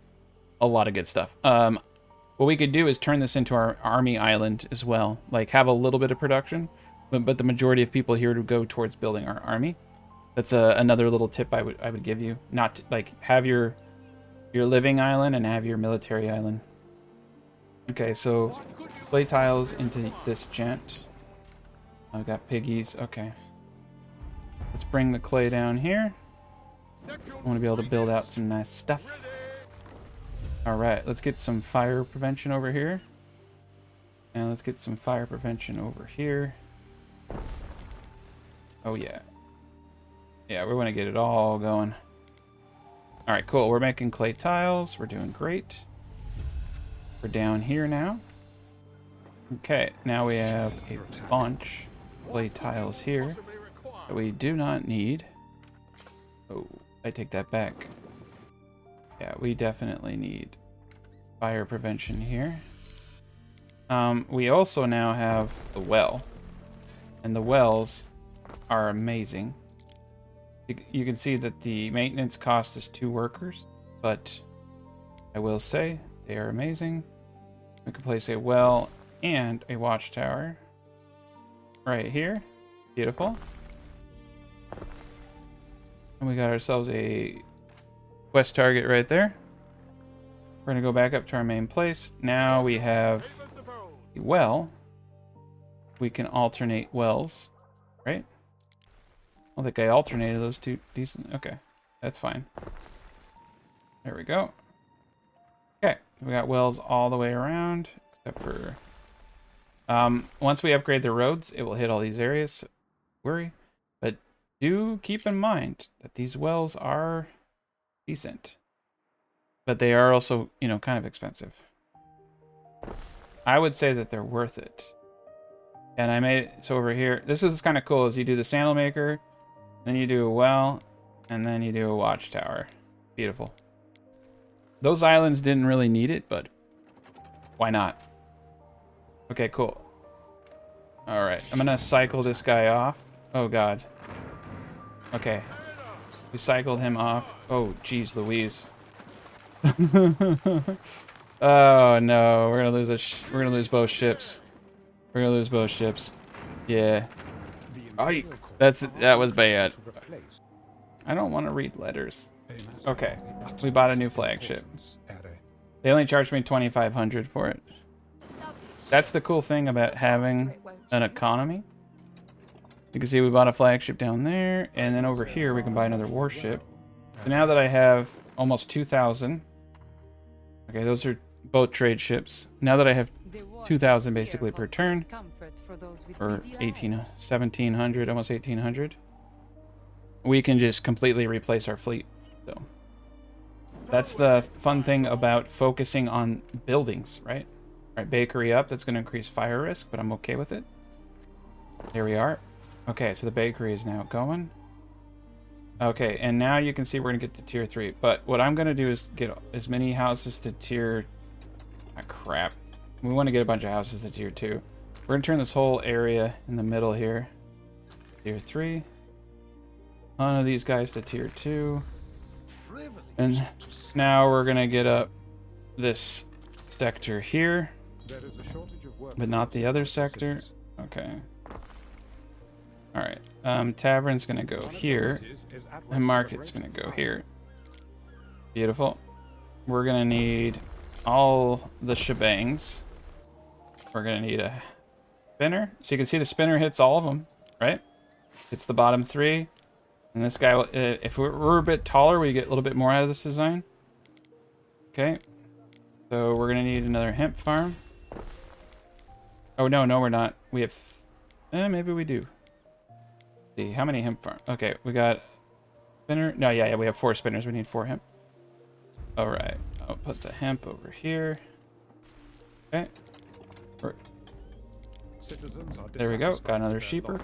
a lot of good stuff. What we could do is turn this into our army island as well. Like, have a little bit of production, but the majority of people here to go towards building our army. That's another little tip I would give you. Not to, like, have your living island and have your military island. Okay, so clay tiles into this gent. I've got piggies. Okay. Let's bring the clay down here. I want to be able to build out some nice stuff. Alright, let's get some fire prevention over here. And let's get some fire prevention over here. Oh, yeah. Yeah, we want to get it all going. Alright, cool. We're making clay tiles. We're doing great. We're down here now. Okay, now we have a bunch of clay tiles here that we do not need. Oh, I take that back. Yeah, we definitely need fire prevention here. We also now have the well. And the wells are amazing. You can see that the maintenance cost is 2 workers, but I will say they are amazing. We can place a well and a watchtower right here. Beautiful. And we got ourselves a quest target right there. We're going to go back up to our main place. Now we have a well. We can alternate wells, right? I don't think I alternated those two decent. Okay, that's fine. There we go. Okay, we got wells all the way around, except for... once we upgrade the roads, it will hit all these areas. So worry. But do keep in mind that these wells are decent. But they are also, you know, kind of expensive. I would say that they're worth it. And I made it so over here. This is kind of cool. Is you do the sandal maker, then you do a well, and then you do a watchtower. Beautiful. Those islands didn't really need it, but why not? Okay, cool. All right, I'm gonna cycle this guy off. Oh God. Okay, we cycled him off. Oh, geez, Louise. Oh no, we're gonna lose we're gonna lose both ships. We're gonna lose both ships. Yeah. That was bad. I don't want to read letters. Okay, we bought a new flagship. They only charged me 2,500 for it. That's the cool thing about having an economy. You can see we bought a flagship down there, and then over here we can buy another warship. So now that I have almost 2,000, okay, those are both trade ships. Now that I have 2,000 basically per turn, or 1,700, almost 1,800, we can just completely replace our fleet. So that's the fun thing about focusing on buildings, right? All right, bakery up. That's going to increase fire risk, but I'm okay with it. There we are. Okay, so the bakery is now going. Okay, and now you can see we're going to get to tier 3. But what I'm going to do is get as many houses to tier... Ah, crap. We want to get a bunch of houses to tier 2. We're going to turn this whole area in the middle here. Tier 3. None of these guys to tier 2. And now we're going to get up this sector here. But not the other sector. Okay. Alright. Tavern's going to go here. And market's going to go here. Beautiful. We're going to need all the shebangs. We're going to need a spinner. So you can see the spinner hits all of them, right? Hits the bottom 3. And this guy, if we're a bit taller, we get a little bit more out of this design. Okay. So we're going to need another hemp farm. Oh, no, we're not. We have Maybe we do. Let's see, how many hemp farm? Okay, we got spinner. No, yeah, we have 4 spinners. We need 4 hemp. All right, I'll put the hemp over here. Okay. There we go. Got another sheeper.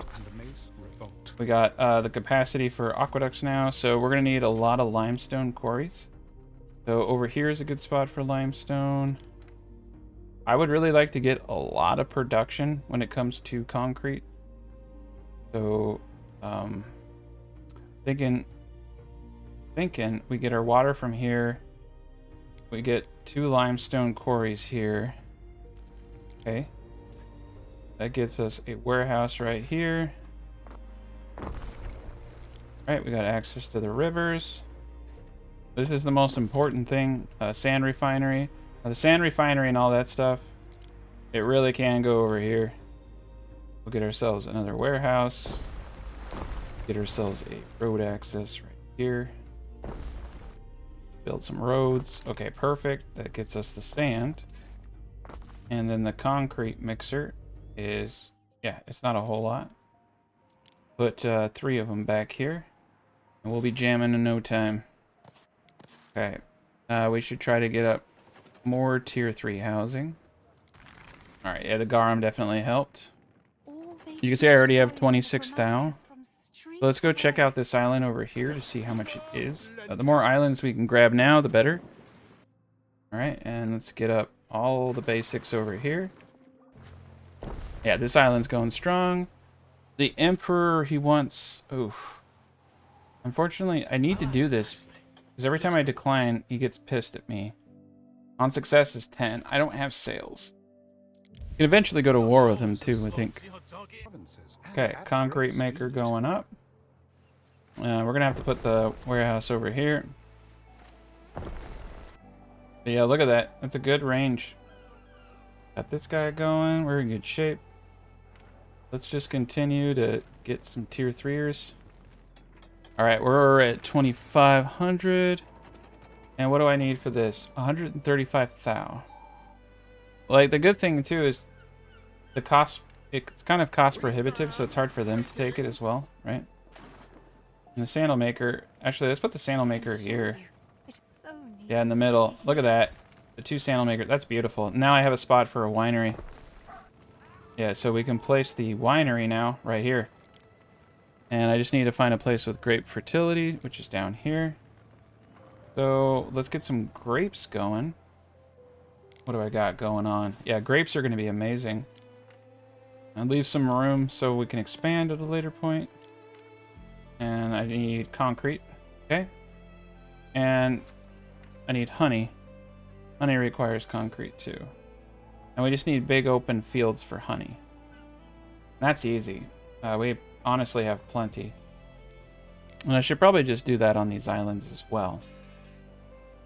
We got the capacity for aqueducts now, so we're gonna need a lot of limestone quarries. So over here is a good spot for limestone. I would really like to get a lot of production when it comes to concrete. So, thinking we get our water from here. We get 2 limestone quarries here. Okay. That gets us a warehouse right here. Alright, we got access to the rivers. This is the most important thing. Sand refinery. Now, the sand refinery and all that stuff, it really can go over here. We'll get ourselves another warehouse. Get ourselves a road access right here. Build some roads. Okay, perfect. That gets us the sand. And then the concrete mixer is, yeah, it's not a whole lot. Put 3 of them back here. And we'll be jamming in no time. Okay. We should try to get up more tier 3 housing. Alright, yeah, the garum definitely helped. You can see I already have 26,000. So let's go check out this island over here to see how much it is. The more islands we can grab now, the better. Alright, and let's get up all the basics over here. Yeah, this island's going strong. The Emperor, he wants... Oof. Unfortunately, I need to do this, because every time I decline, he gets pissed at me. On success is 10. I don't have sales. You can eventually go to war with him, too, I think. Okay, concrete maker going up. We're going to have to put the warehouse over here. But yeah, look at that. That's a good range. Got this guy going. We're in good shape. Let's just continue to get some tier 3ers. Alright, we're at 2,500. And what do I need for this? 135,000. Like, the good thing, too, is the cost... It's kind of cost prohibitive, so it's hard for them to take it as well, right? And the sandal maker... Actually, let's put the sandal maker here. Yeah, in the middle. Look at that. The 2 sandal makers. That's beautiful. Now I have a spot for a winery. Yeah, so we can place the winery now, right here. And I just need to find a place with grape fertility, which is down here. So let's get some grapes going. What do I got going on? Yeah, grapes are going to be amazing. And leave some room so we can expand at a later point. And I need concrete. Okay. And I need honey. Honey requires concrete too. And we just need big open fields for honey. That's easy. We honestly have plenty. And I should probably just do that on these islands as well.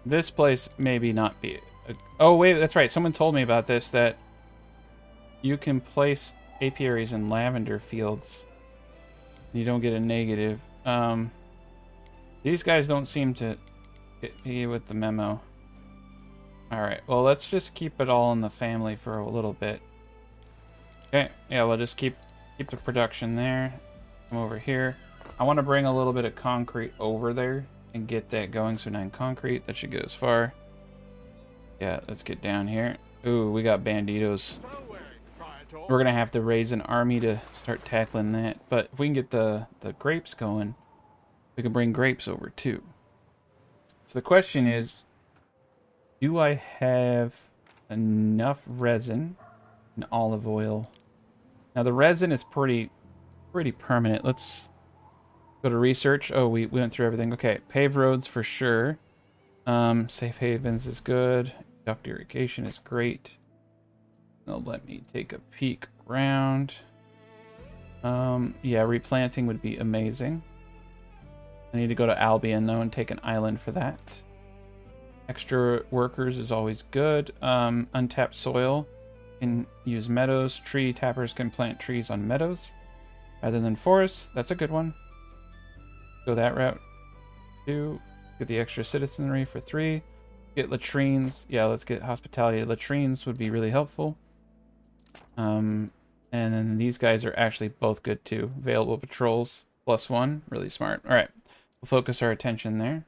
This place maybe not be... Oh, wait, that's right. Someone told me about this, that you can place apiaries in lavender fields. You don't get a negative. These guys don't seem to get me with the memo. Alright, well, let's just keep it all in the family for a little bit. Okay, yeah, we'll just keep the production there. Come over here. I want to bring a little bit of concrete over there and get that going. So 9 concrete, that should get as far. Yeah, let's get down here. Ooh, we got banditos. We're gonna have to raise an army to start tackling that. But if we can get the grapes going, we can bring grapes over too. So the question is, do I have enough resin and olive oil? Now the resin is pretty permanent. Let's go to research. Oh, we went through everything. Okay, paved roads for sure. Safe havens is good. Duct irrigation is great. They'll let me take a peek around. Yeah, replanting would be amazing. I need to go to Albion though and take an island for that. Extra workers is always good. Untapped soil. Can use meadows. Tree tappers can plant trees on meadows rather than forests. That's a good one. Go that route. 2. Get the extra citizenry for 3. Get latrines. Yeah, let's get hospitality. Latrines would be really helpful. And then these guys are actually both good too. Available patrols, +1, really smart. All right, we'll focus our attention there.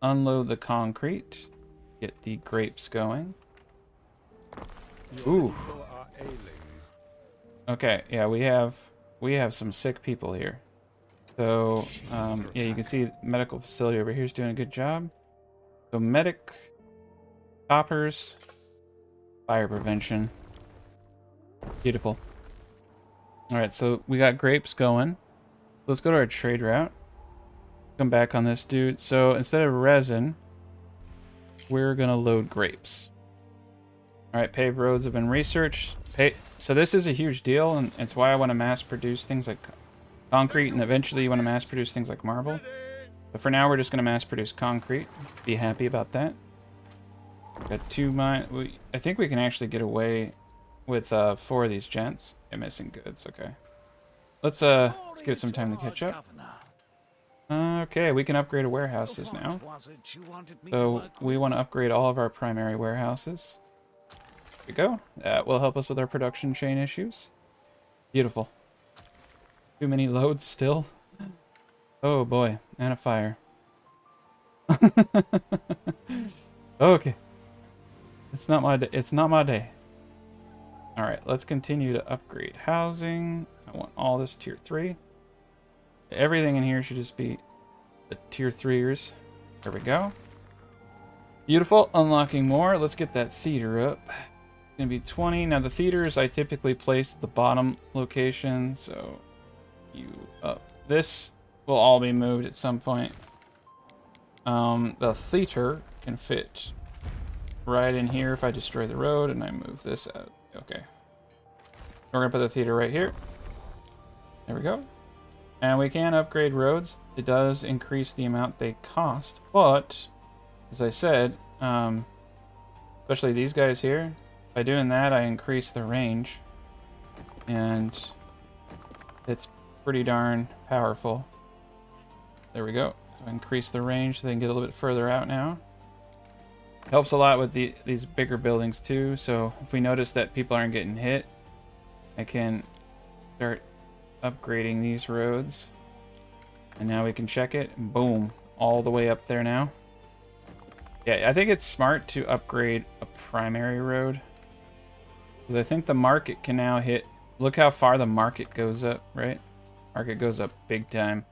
Unload the concrete. Get the grapes going. Ooh. Okay, yeah, we have some sick people here. So, yeah, you can see medical facility over here is doing a good job. So medic, coppers, fire prevention. Beautiful. All right, so we got grapes going. Let's go to our trade route. Come back on this dude. So instead of resin, we're gonna load grapes. All right, paved roads have been researched. So this is a huge deal, and it's why I want to mass produce things like concrete, and eventually you want to mass produce things like marble. But for now, we're just gonna mass produce concrete. Be happy about that. Got 2 mine. I think we can actually get away with 4 of these gents. I'm missing goods. Okay. Let's give some time to catch up. Okay, we can upgrade our warehouses now. So we want to upgrade all of our primary warehouses. There we go. That will help us with our production chain issues. Beautiful. Too many loads still. Oh boy, and a fire. Okay. It's not my day. It's not my day. All right, let's continue to upgrade housing. I want all this tier 3. Everything in here should just be the tier 3ers. There we go. Beautiful. Unlocking more. Let's get that theater up. It's going to be 20. Now, the theaters I typically place at the bottom location, so you up. This will all be moved at some point. The theater can fit right in here if I destroy the road and I move this out. Okay. We're going to put the theater right here. There we go. And we can upgrade roads. It does increase the amount they cost, but as I said, especially these guys here, by doing that I increase the range, and it's pretty darn powerful. There we go. So increase the range so they can get a little bit further out now. Helps a lot with these bigger buildings too, so if we notice that people aren't getting hit, I can start upgrading these roads. And now we can check it, and boom, all the way up there now. Yeah, I think it's smart to upgrade a primary road, because I think the market can now hit, look how far the market goes up, right? Market goes up big time.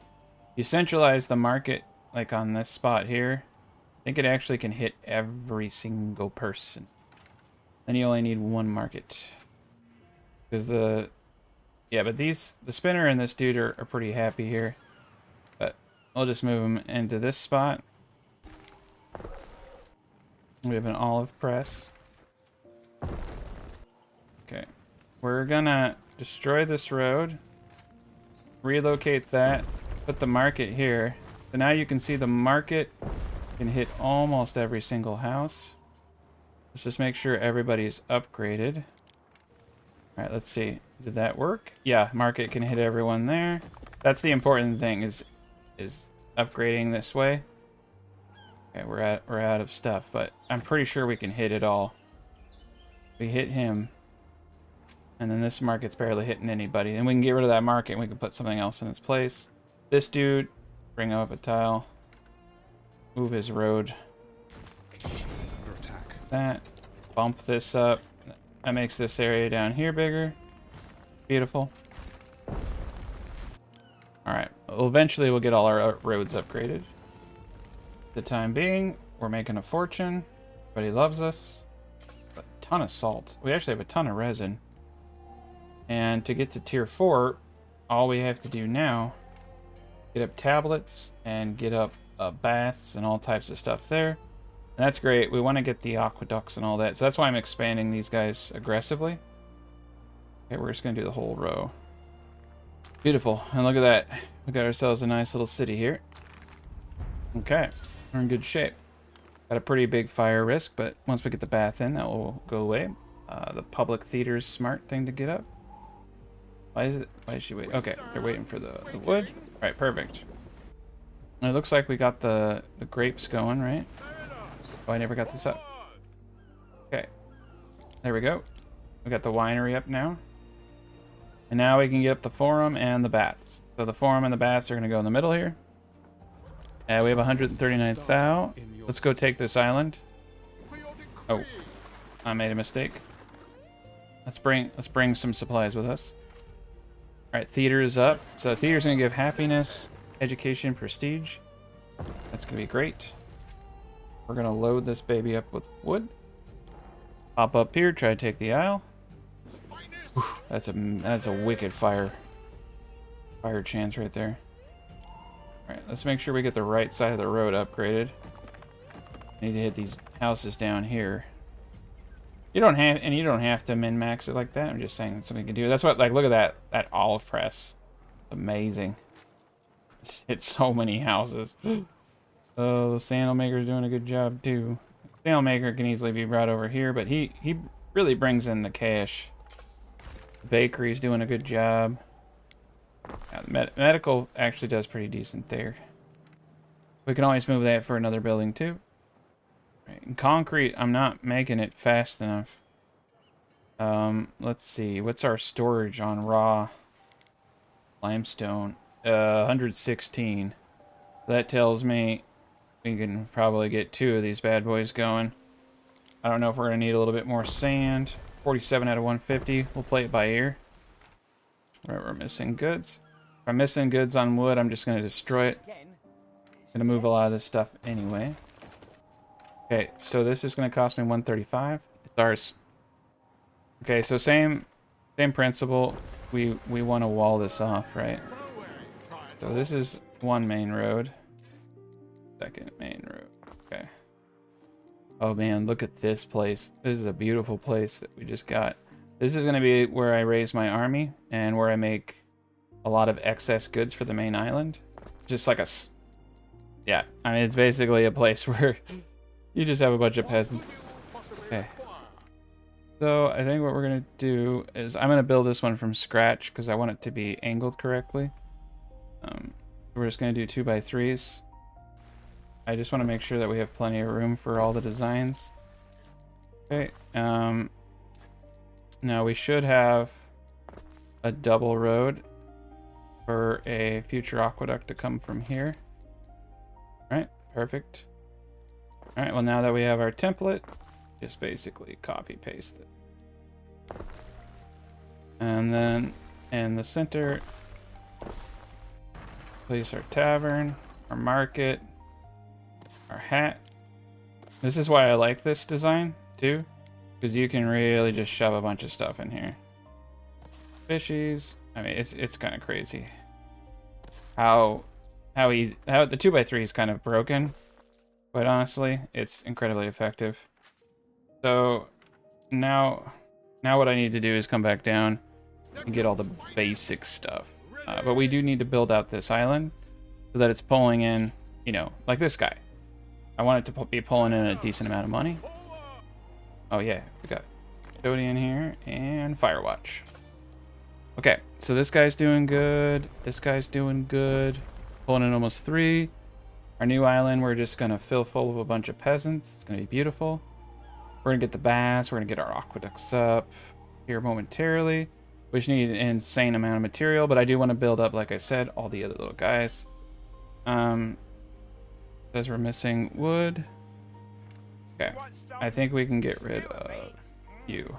You centralize the market, like on this spot here, I think it actually can hit every single person. Then you only need 1 market. Because yeah, but the spinner and this dude are pretty happy here. But I'll just move them into this spot. We have an olive press. Okay. We're gonna destroy this road. Relocate that. Put the market here. So now you can see the market can hit almost every single house. Let's just make sure everybody's upgraded. All right, let's see. Did that work? Yeah, market can hit everyone there. That's the important thing, is upgrading this way. Okay, we're out of stuff, but I'm pretty sure we can hit it all. We hit him, and then this market's barely hitting anybody. And we can get rid of that market, and we can put something else in its place. This dude, bring up a tile. Move his road. That. Bump this up. That makes this area down here bigger. Beautiful. Alright. Well, eventually we'll get all our roads upgraded. For the time being, we're making a fortune. Everybody loves us. A ton of salt. We actually have a ton of resin. And to get to tier 4, all we have to do now, get up tablets and get up baths and all types of stuff there. And that's great. We want to get the aqueducts and all that. So that's why I'm expanding these guys aggressively. Okay, we're just going to do the whole row. Beautiful. And look at that. We got ourselves a nice little city here. Okay. We're in good shape. Got a pretty big fire risk, but once we get the bath in, that will go away. The public theater's smart thing to get up. Why is she waiting? Okay, they're waiting for the wood. All right, perfect. And it looks like we got the grapes going, right? Oh, I never got this up. Okay. There we go. We got the winery up now. And now we can get up the forum and the baths. So the forum and the baths are going to go in the middle here. We have 139 thou. Let's go take this island. Oh, I made a mistake. Let's bring some supplies with us. All right, theater is up. So theater's going to give happiness, education, prestige. That's going to be great. We're going to load this baby up with wood. Pop up here, try to take the isle. Whew, that's a wicked fire chance right there. All right, let's make sure we get the right side of the road upgraded. Need to hit these houses down here. You don't have to min-max it like that. I'm just saying something you can do. That's what, like, look at that olive press. Amazing. Just hit so many houses. Oh, the sandal maker's doing a good job too. The sandal maker can easily be brought over here, but he really brings in the cash. The bakery's doing a good job. Yeah, the medical actually does pretty decent there. We can always move that for another building too. Right, in concrete, I'm not making it fast enough. Let's see. What's our storage on raw limestone? 116. That tells me we can probably get 2 of these bad boys going. I don't know if we're going to need a little bit more sand. 47 out of 150. We'll play it by ear. We're missing goods. If I'm missing goods on wood, I'm just going to destroy it. Going to move a lot of this stuff anyway. Okay, so this is going to cost me 135. It's ours. Okay, so same principle. We want to wall this off, right? So this is one main road. Second main road. Okay. Oh man, look at this place. This is a beautiful place that we just got. This is going to be where I raise my army and where I make a lot of excess goods for the main island. Just like a... Yeah, I mean, it's basically a place where you just have a bunch of peasants. Okay. So I think what we're going to do is I'm going to build this one from scratch because I want it to be angled correctly. We're just going to do 2x3s. I just want to make sure that we have plenty of room for all the designs. Okay. Now we should have a double road for a future aqueduct to come from here. All right, perfect. All right, well, now that we have our template, just basically copy paste it. And then in the center, place our tavern, our market, our hat. This is why I like this design too, because you can really just shove a bunch of stuff in here. Fishies. I mean, it's kind of crazy how easy, how the 2x3 is kind of broken. Quite honestly, it's incredibly effective. So now what I need to do is come back down and get all the basic stuff. But we do need to build out this island so that it's pulling in, you know, like this guy. I want it to be pulling in a decent amount of money. Oh yeah, we got custodian here and Firewatch. Okay, so this guy's doing good. This guy's doing good. Pulling in almost 3. Our new island, we're just gonna fill full of a bunch of peasants. It's gonna be beautiful. We're gonna get the baths. We're gonna get our aqueducts up here momentarily. We just need an insane amount of material, but I do want to build up, like I said, all the other little guys. Says we're missing wood. Okay, I think we can get rid of you.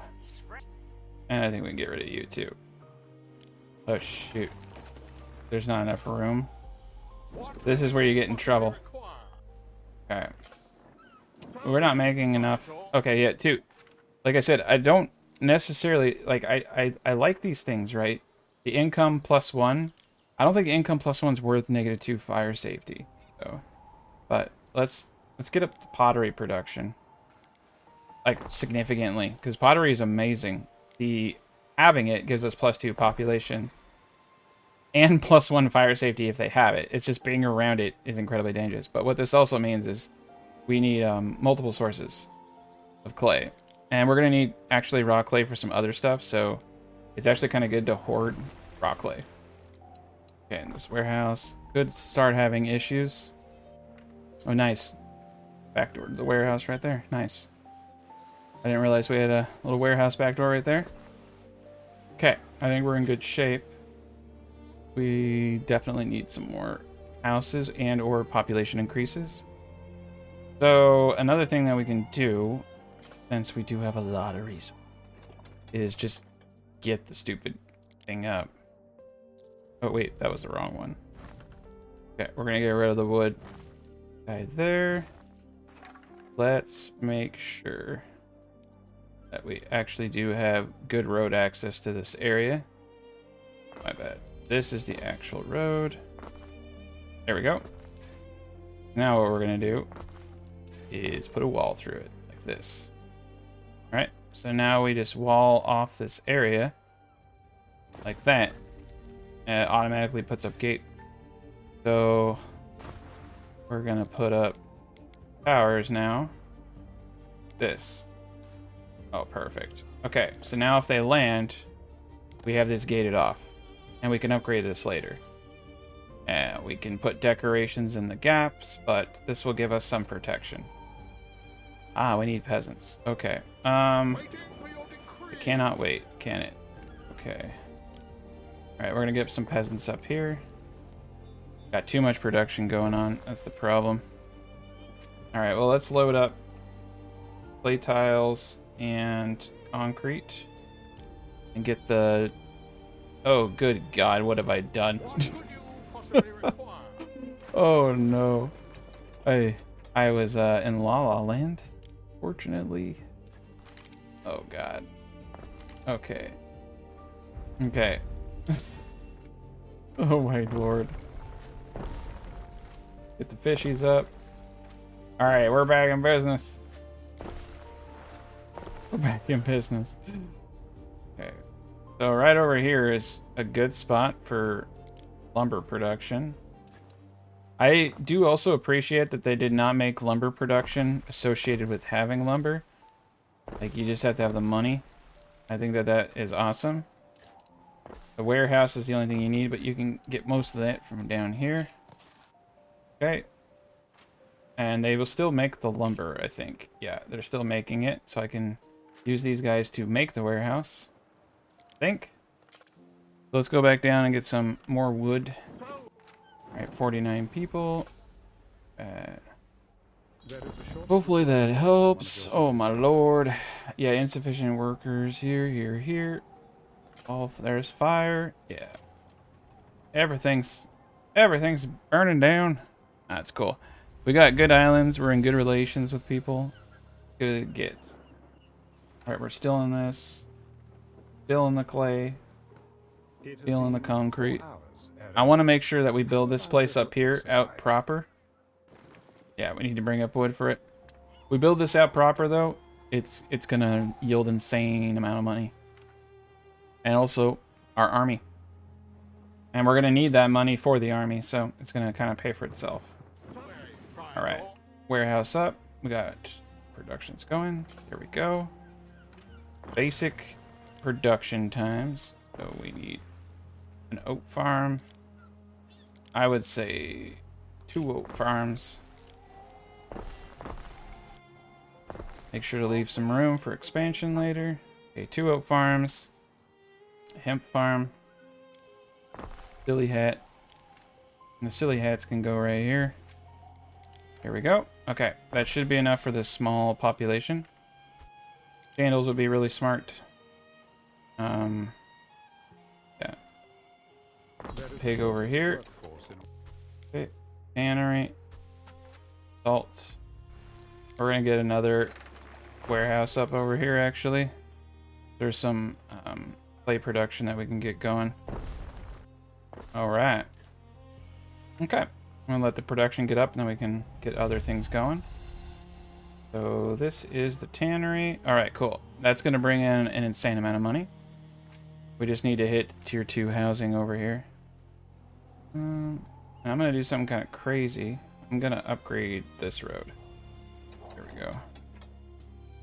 And I think we can get rid of you too. Oh shoot. There's not enough room. This is where you get in trouble. Okay. We're not making enough. Okay, yeah, 2. Like I said, I don't necessarily, like, I like these things, right? The income +1. I don't think the income +1's worth -2 fire safety. So, but let's get up the pottery production. Like, significantly. Because pottery is amazing. Having it gives us +2 population. And +1 fire safety if they have it. It's just being around it is incredibly dangerous. But what this also means is we need multiple sources of clay. And we're going to need actually raw clay for some other stuff. So it's actually kind of good to hoard raw clay. Okay, in this warehouse. Could start having issues. Oh, nice. Back door to the warehouse right there. Nice. I didn't realize we had a little warehouse back door right there. Okay. I think we're in good shape. We definitely need some more houses and or population increases. So another thing that we can do, since we do have a lot of resources, is just get the stupid thing up. Oh wait, that was the wrong one. Okay, we're gonna get rid of the wood guy there. Let's make sure that we actually do have good road access to this area. My bad. This is the actual road. There we go. Now what we're gonna do is put a wall through it like this. All right, so now we just wall off this area like that. And it automatically puts up gate. So we're gonna put up towers now. This. Oh, perfect. Okay, so now if they land, we have this gated off. And we can upgrade this later. And we can put decorations in the gaps, but this will give us some protection. Ah, we need peasants. Okay. It cannot wait, can it? Okay. Alright, we're gonna get some peasants up here. Got too much production going on. That's the problem. Alright, well, let's load up clay tiles and concrete. And get the... Oh, good God, what have I done? Oh, no. I was in La La Land, fortunately. Oh, God. Okay. Okay. Oh, my Lord. Get the fishies up. Alright, we're back in business. We're back in business. Okay. So right over here is a good spot for lumber production. I do also appreciate that they did not make lumber production associated with having lumber. Like, you just have to have the money. I think that that is awesome. The warehouse is the only thing you need, but you can get most of that from down here. Okay. And they will still make the lumber, I think. Yeah, they're still making it, so I can use these guys to make the warehouse. I think. Let's go back down and get some more wood. Alright, 49 people. Hopefully that helps. Oh my Lord. Yeah, insufficient workers here, here, here. Oh, there's fire. Yeah. Everything's burning down. That's cool. We got good islands. We're in good relations with people. Good it gets. Alright, we're still in this. Still in the clay. Still in the concrete. I want to make sure that we build this place up here out proper. Yeah, we need to bring up wood for it. We build this out proper though, it's gonna yield insane amount of money. And also our army. And we're gonna need that money for the army, so it's gonna kind of pay for itself. Alright. Warehouse up. We got productions going. Here we go. Basic production times. So we need an oat farm. I would say 2 oat farms. Make sure to leave some room for expansion later. Okay, 2 oat farms. A hemp farm. Silly hat. And the silly hats can go right here. Here we go. Okay, that should be enough for this small population. Candles would be really smart. Yeah. Pig over here. Okay, tannery. Salt. We're gonna get another warehouse up over here, actually. There's some clay production that we can get going. Alright. Okay. I'm gonna let the production get up and then we can get other things going. So this is the tannery. Alright, cool. That's gonna bring in an insane amount of money. We just need to hit tier 2 housing over here. I'm gonna do something kind of crazy. I'm gonna upgrade this road. There we go.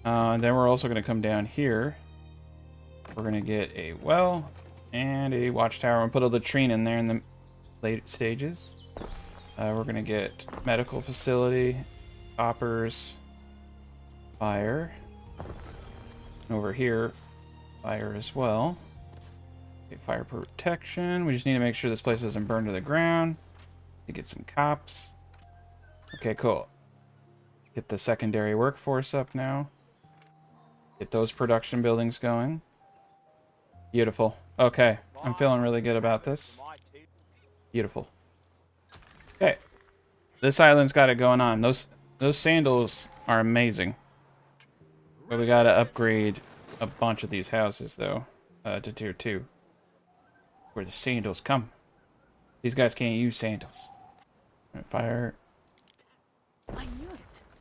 And then we're also gonna come down here. We're gonna get a well and a watchtower and put a latrine in there in the late stages. We're gonna get medical facility, coppers, fire. And over here, fire as well. Okay, fire protection. We just need to make sure this place doesn't burn to the ground. To get some cops. Okay, cool. Get the secondary workforce up now. Get those production buildings going. Beautiful. Okay, I'm feeling really good about this. Beautiful. Okay, this island's got it going on. Those sandals are amazing. But we gotta upgrade a bunch of these houses, though, to tier 2. Where the sandals come. These guys can't use sandals. Fire. I knew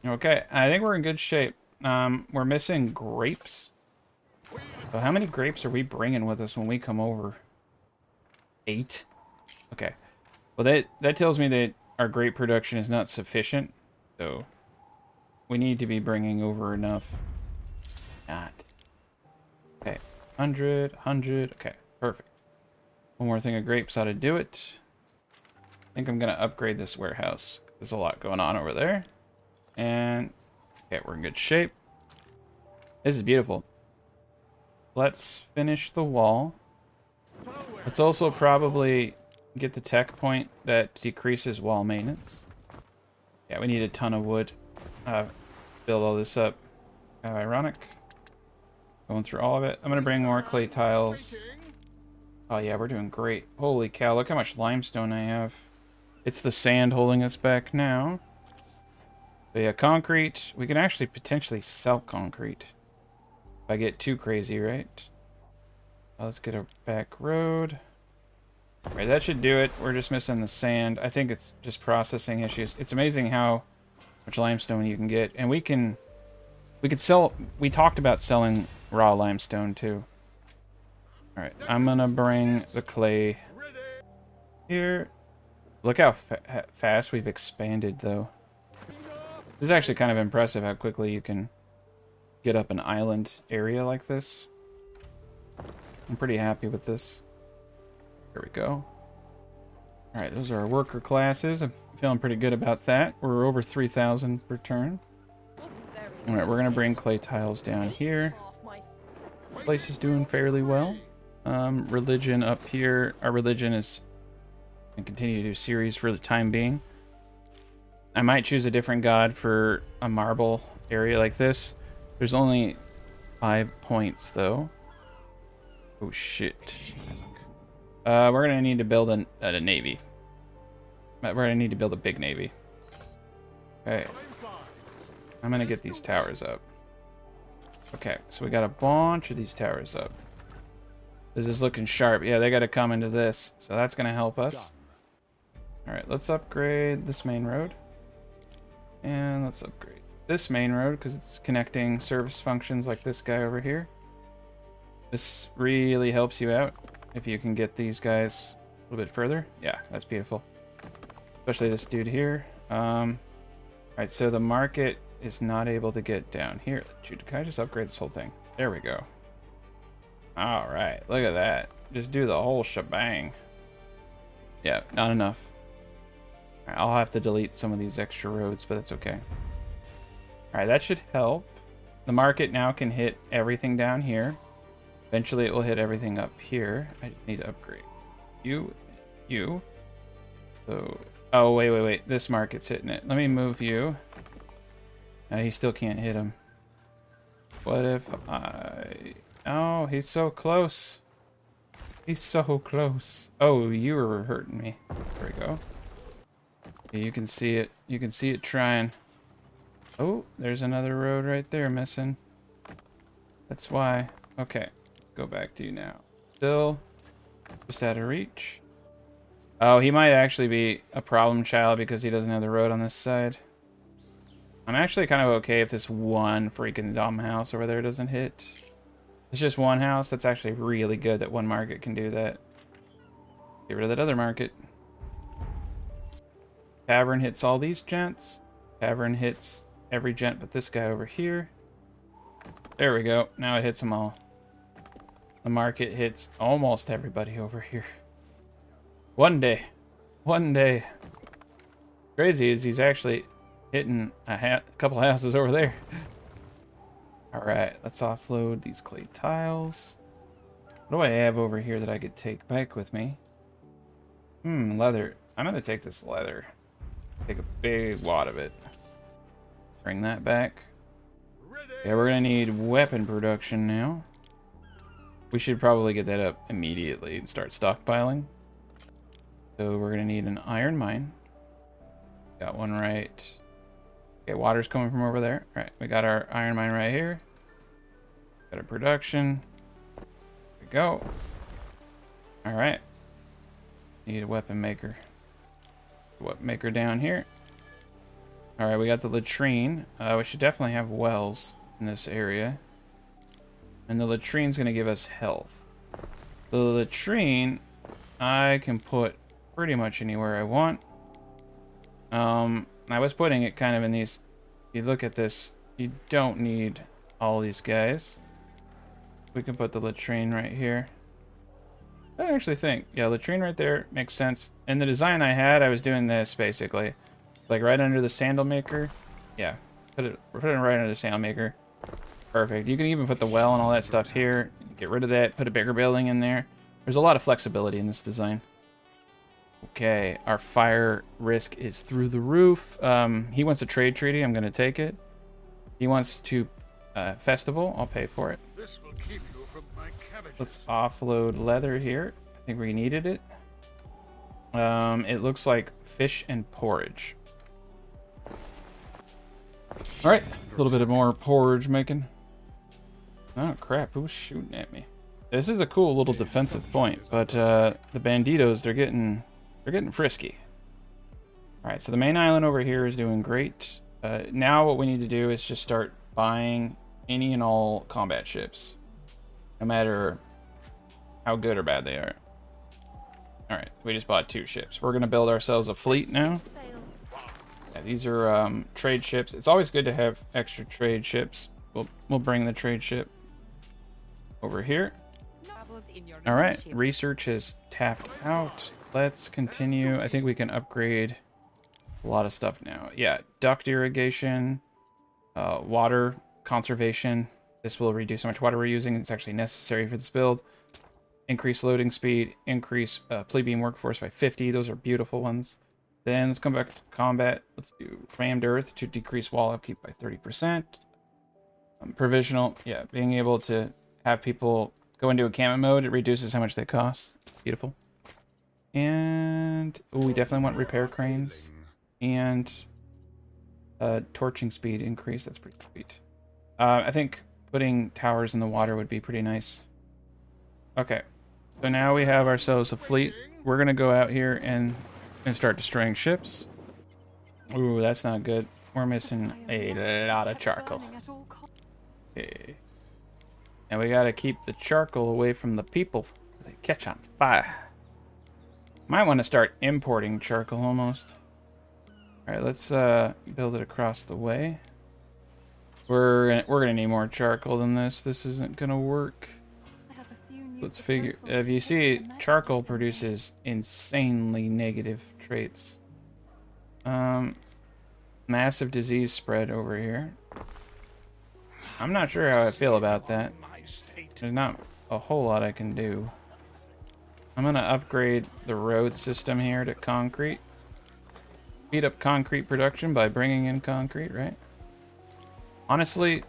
it. Okay, I think we're in good shape. We're missing grapes. So how many grapes are we bringing with us when we come over? 8? Okay. Well, that tells me that our grape production is not sufficient. So we need to be bringing over enough. Not. Okay. 100, 100. Okay, perfect. One more thing of grapes ought to do it. I think I'm going to upgrade this warehouse. There's a lot going on over there. And, okay, we're in good shape. This is beautiful. Let's finish the wall. Let's also probably get the tech point that decreases wall maintenance. Yeah, we need a ton of wood. Build all this up. Kind of ironic. Going through all of it. I'm going to bring more clay tiles. Oh yeah, we're doing great. Holy cow, look how much limestone I have. It's the sand holding us back now. But yeah, concrete. We can actually potentially sell concrete. If I get too crazy, right? Let's get a back road. Alright, that should do it. We're just missing the sand. I think it's just processing issues. It's amazing how much limestone you can get. And we could sell... We talked about selling raw limestone, too. Alright, I'm gonna bring the clay here. Look how fast we've expanded, though. This is actually kind of impressive how quickly you can get up an island area like this. I'm pretty happy with this. There we go. Alright, those are our worker classes. I'm feeling pretty good about that. We're over 3,000 per turn. Alright, we're gonna bring clay tiles down here. This place is doing fairly well. Religion up here. Our religion is going to continue to do series for the time being. I might choose a different god for a marble area like this. There's only 5 points, though. Oh, shit. We're going to need to build a navy. We're going to need to build a big navy. Okay. I'm going to get these towers up. Okay, so we got a bunch of these towers up. This is looking sharp. Yeah, they got to come into this. So that's going to help us. Alright, let's upgrade this main road. And let's upgrade this main road because it's connecting service functions like this guy over here. This really helps you out if you can get these guys a little bit further. Yeah, that's beautiful. Especially this dude here. Alright, so the market is not able to get down here. Can I just upgrade this whole thing? There we go. Alright, look at that. Just do the whole shebang. Yeah, not enough. Right, I'll have to delete some of these extra roads, but that's okay. Alright, that should help. The market now can hit everything down here. Eventually it will hit everything up here. I just need to upgrade. You. So, oh, wait. This market's hitting it. Let me move you. He still can't hit him. What if I... Oh, he's so close. He's so close. Oh, you were hurting me. There we go. Okay, you can see it. You can see it trying. Oh, there's another road right there missing. That's why. Okay, go back to you now. Still just out of reach. Oh, he might actually be a problem child because he doesn't have the road on this side. I'm actually kind of okay if this one freaking dumb house over there doesn't hit. It's just one house. That's actually really good that one market can do that. Get rid of that other market. Tavern hits all these gents. Tavern hits every gent but this guy over here. There we go. Now it hits them all. The market hits almost everybody over here. One day. Crazy is he's actually hitting a couple houses over there. Alright, let's offload these clay tiles. What do I have over here that I could take back with me? Leather. I'm gonna take this leather. Take a big wad of it. Bring that back. Yeah, we're gonna need weapon production now. We should probably get that up immediately and start stockpiling. So we're gonna need an iron mine. Got one right. Okay, water's coming from over there. All right, we got our iron mine right here. Got our production. There we go. All right. Need a weapon maker. Weapon maker down here. All right, we got the latrine. We should definitely have wells in this area. And the latrine's going to give us health. The latrine, I can put pretty much anywhere I want. I was putting it kind of in these... If you look at this, you don't need all these guys. We can put the latrine right here. I actually think, yeah, latrine right there makes sense. In the design I had, I was doing this, basically. Like, right under the sandal maker. Yeah, put it right under the sandal maker. Perfect. You can even put the well and all that stuff here. Get rid of that, put a bigger building in there. There's a lot of flexibility in this design. Okay, our fire risk is through the roof. He wants a trade treaty. I'm going to take it. He wants to festival. I'll pay for it. This will keep you from my cabbages. Let's offload leather here. I think we needed it. It looks like fish and porridge. All right, a little bit of more porridge making. Oh crap, who's shooting at me? This is a cool little defensive point, but the banditos, they're getting frisky. All right, so the main island over here is doing great. Now what we need to do is just start buying any and all combat ships, no matter how good or bad they are. All right, we just bought 2 ships. We're gonna build ourselves a fleet now. Yeah, these are trade ships. It's always good to have extra trade ships. We'll bring the trade ship over here. All right, research is tapped out. Let's continue. I think we can upgrade a lot of stuff now. Yeah, duct irrigation, water conservation. This will reduce how much water we're using. It's actually necessary for this build. Increase loading speed, increase plebeian workforce by 50. Those are beautiful ones. Then let's come back to combat. Let's do rammed earth to decrease wall upkeep by 30%. Provisional, yeah, being able to have people go into encampment mode, it reduces how much they cost. Beautiful. And we definitely want repair cranes and torching speed increase. That's pretty sweet. I think putting towers in the water would be pretty nice. Okay, so now we have ourselves a fleet. We're gonna go out here and start destroying ships. Ooh, that's not good. We're missing a lot of charcoal. Okay. And we gotta keep the charcoal away from the people. They catch on fire. Might want to start importing charcoal almost. Alright, let's build it across the way. We're gonna need more charcoal than this. This isn't gonna work. Let's figure. If you see, charcoal produces insanely negative traits. Massive disease spread over here. I'm not sure how I feel about that. There's not a whole lot I can do. I'm gonna upgrade the road system here to concrete. Speed up concrete production by bringing in concrete, right? Honestly,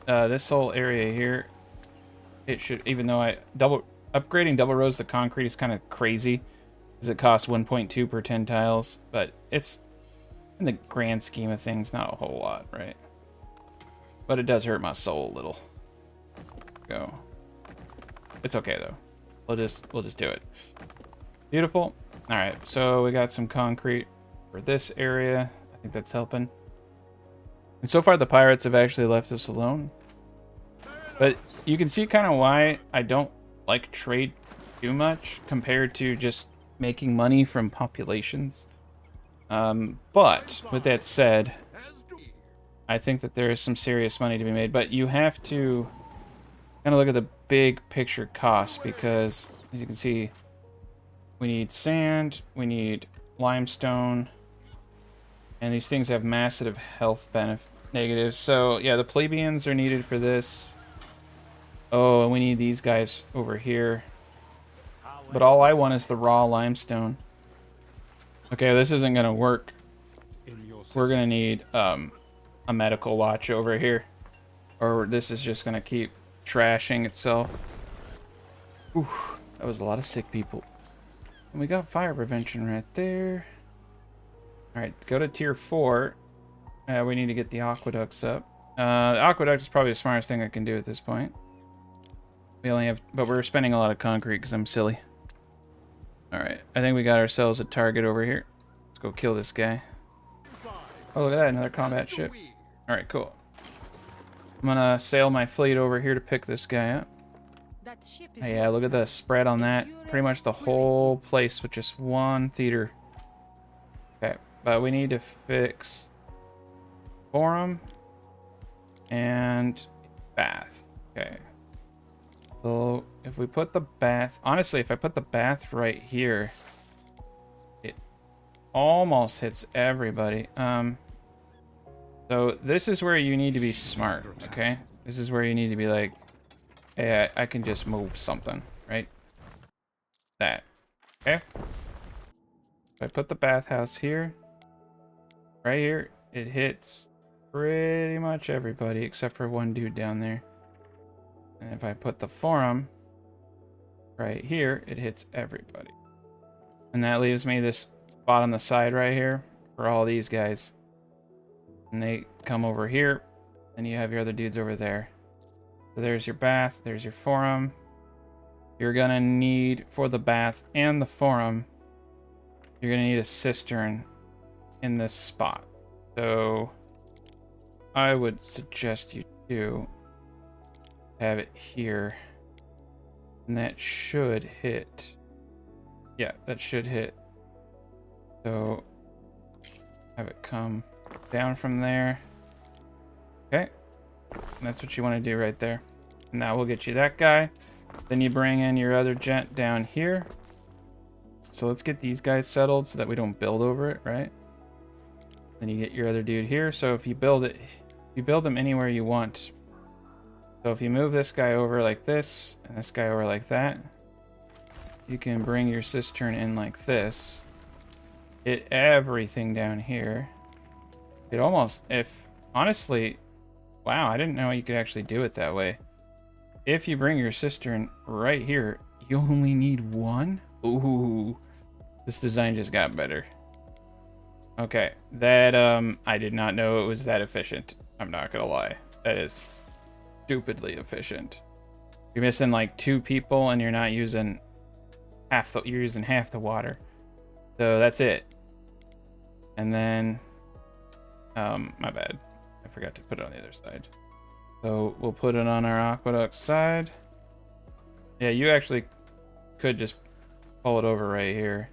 this whole area here, it should, even though upgrading double rows to concrete is kind of crazy, because it costs 1.2 per 10 tiles, but it's, in the grand scheme of things, not a whole lot, right? But it does hurt my soul a little. Go. It's okay though. We'll just do it. Beautiful. All right, so we got some concrete for this area. I think that's helping. And so far, the pirates have actually left us alone. But you can see kind of why I don't like trade too much compared to just making money from populations. But with that said, I think that there is some serious money to be made. But you have to kind of look at the big picture costs, because as you can see, we need sand, we need limestone, and these things have massive health negatives. So yeah, the plebeians are needed for this. Oh, and we need these guys over here. But all I want is the raw limestone. Okay, this isn't gonna work. We're gonna need a medical watch over here, or this is just gonna keep trashing itself. Ooh, that was a lot of sick people. And we got fire prevention right there. All right, go to tier 4. We need to get the aqueducts up. The aqueduct is probably the smartest thing I can do at this point. We only have, but we're spending a lot of concrete because I'm silly. All right, I think we got ourselves a target over here. Let's go kill this guy. Oh, look at that, another combat ship. All right, cool. I'm gonna sail my fleet over here to pick this guy up. That ship is Hey, yeah, look at the spread on that. Pretty much the whole place with just one theater. Okay, but we need to fix forum and bath. Okay. So if we put the bath, honestly, if I put the bath right here, it almost hits everybody. So this is where you need to be smart, okay? This is where you need to be like, hey, I can just move something, right? That, okay? If I put the bathhouse here, right here, it hits pretty much everybody except for one dude down there. And if I put the forum right here, it hits everybody. And that leaves me this spot on the side right here for all these guys. And they come over here, and you have your other dudes over there. So there's your bath, there's your forum. You're gonna need, for the bath and the forum, you're gonna need a cistern in this spot. So I would suggest you do have it here. And that should hit. Yeah, that should hit. So have it come down from there. Okay. And that's what you want to do right there. And that will get you that guy. Then you bring in your other gent down here. So let's get these guys settled so that we don't build over it, right? Then you get your other dude here. So if you build it, you build them anywhere you want. So if you move this guy over like this, and this guy over like that, you can bring your cistern in like this. Hit everything down here. It almost, if, honestly, wow, I didn't know you could actually do it that way. If you bring your cistern right here, you only need one? Ooh, this design just got better. Okay, that, I did not know it was that efficient. I'm not gonna lie. That is stupidly efficient. You're missing like 2 people and you're not using you're using half the water. So that's it. And then, my bad. I forgot to put it on the other side. So we'll put it on our aqueduct side. Yeah, you actually could just pull it over right here.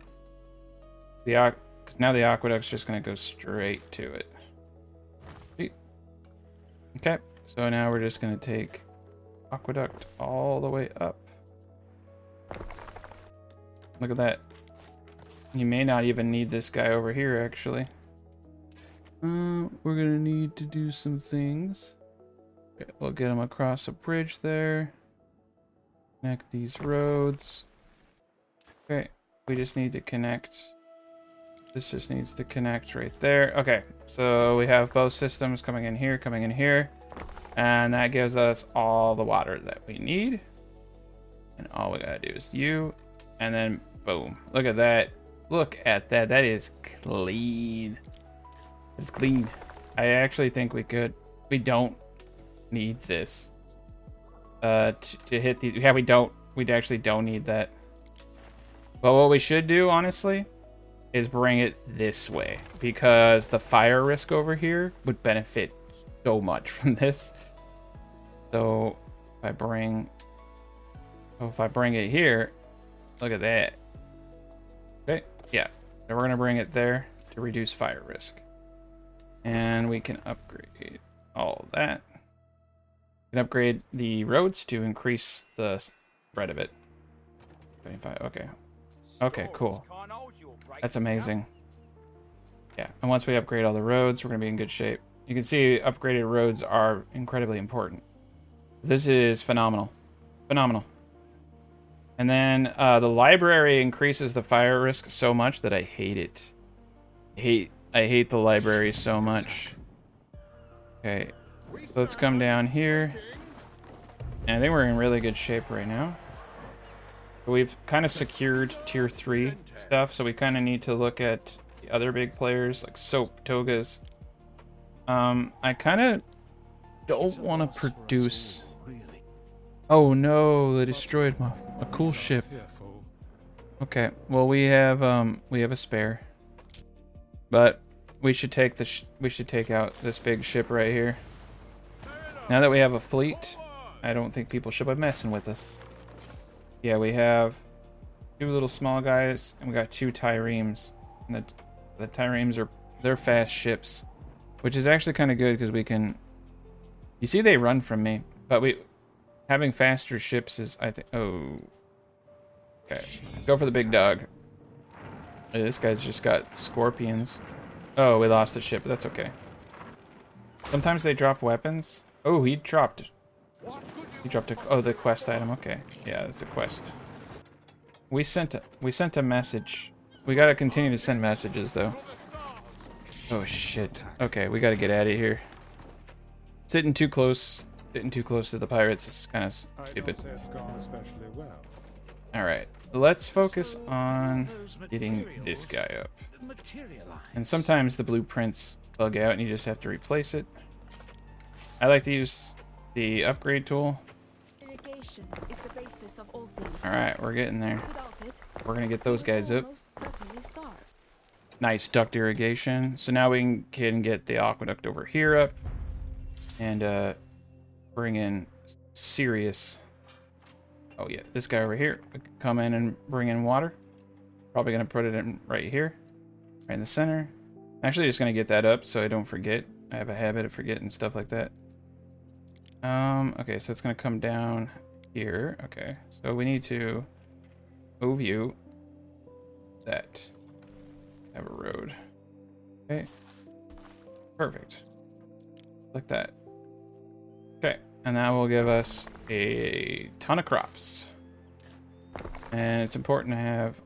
Because now the aqueduct's just going to go straight to it. Sweet. Okay, so now we're just going to take aqueduct all the way up. Look at that. You may not even need this guy over here, actually. We're going to need to do some things. Okay, we'll get him across a bridge there. Connect these roads. Okay, we just need to connect. This just needs to connect right there. Okay, so we have both systems coming in here. And that gives us all the water that we need. And all we gotta do is you. And then, boom. Look at that. Look at that. That is clean. It's clean. I actually think we could. We don't need this. To hit the... Yeah, we don't. We actually don't need that. But what we should do, honestly, is bring it this way. Because the fire risk over here would benefit so much from this. So if I bring it here, look at that. Okay, yeah. So we're gonna bring it there to reduce fire risk. And we can upgrade all of that. We can upgrade the roads to increase the spread of it. 25, okay. Okay, cool. That's amazing. Yeah, and once we upgrade all the roads, we're gonna be in good shape. You can see upgraded roads are incredibly important. This is phenomenal. Phenomenal. And then the library increases the fire risk so much that I hate it. I hate the library so much. Okay, so let's come down here. And I think we're in really good shape right now. We've kind of secured tier 3 stuff, so we kind of need to look at the other big players like Soap, Togas. I kind of don't want to produce... Oh no, they destroyed a cool ship. Okay, well we have a spare. But we should take out this big ship right here. Now that we have a fleet, I don't think people should be messing with us. Yeah, we have 2 little small guys, and we got 2 triremes. And the triremes they're fast ships, which is actually kind of good because we can. You see, they run from me, but having faster ships is, I think. Oh, okay. Go for the big dog. Hey, this guy's just got scorpions. Oh, we lost the ship, but that's okay. Sometimes they drop weapons. Oh, he dropped the quest item. Okay, yeah, it's a quest. We sent a message. We gotta continue to send messages though. Oh shit. Okay, we gotta get out of here. Sitting too close to the pirates is kind of stupid. All right, let's focus on getting this guy up. And sometimes the blueprints bug out, and you just have to replace it. I like to use the upgrade tool. Irrigation is the basis of all things. All right, we're getting there. Without it, We're gonna get those guys we will up. most certainly starve. Nice duct irrigation. So now we can get the aqueduct over here up, and bring in serious. Oh yeah, this guy over here. We can come in and bring in water. Probably gonna put it in right here, right in the center. Actually, just gonna get that up so I don't forget. I have a habit of forgetting stuff like that. Okay, so it's gonna come down here. Okay, so we need to move you that. Have a road. Okay. Perfect. Like that. Okay, and that will give us a ton of crops. And it's important to have...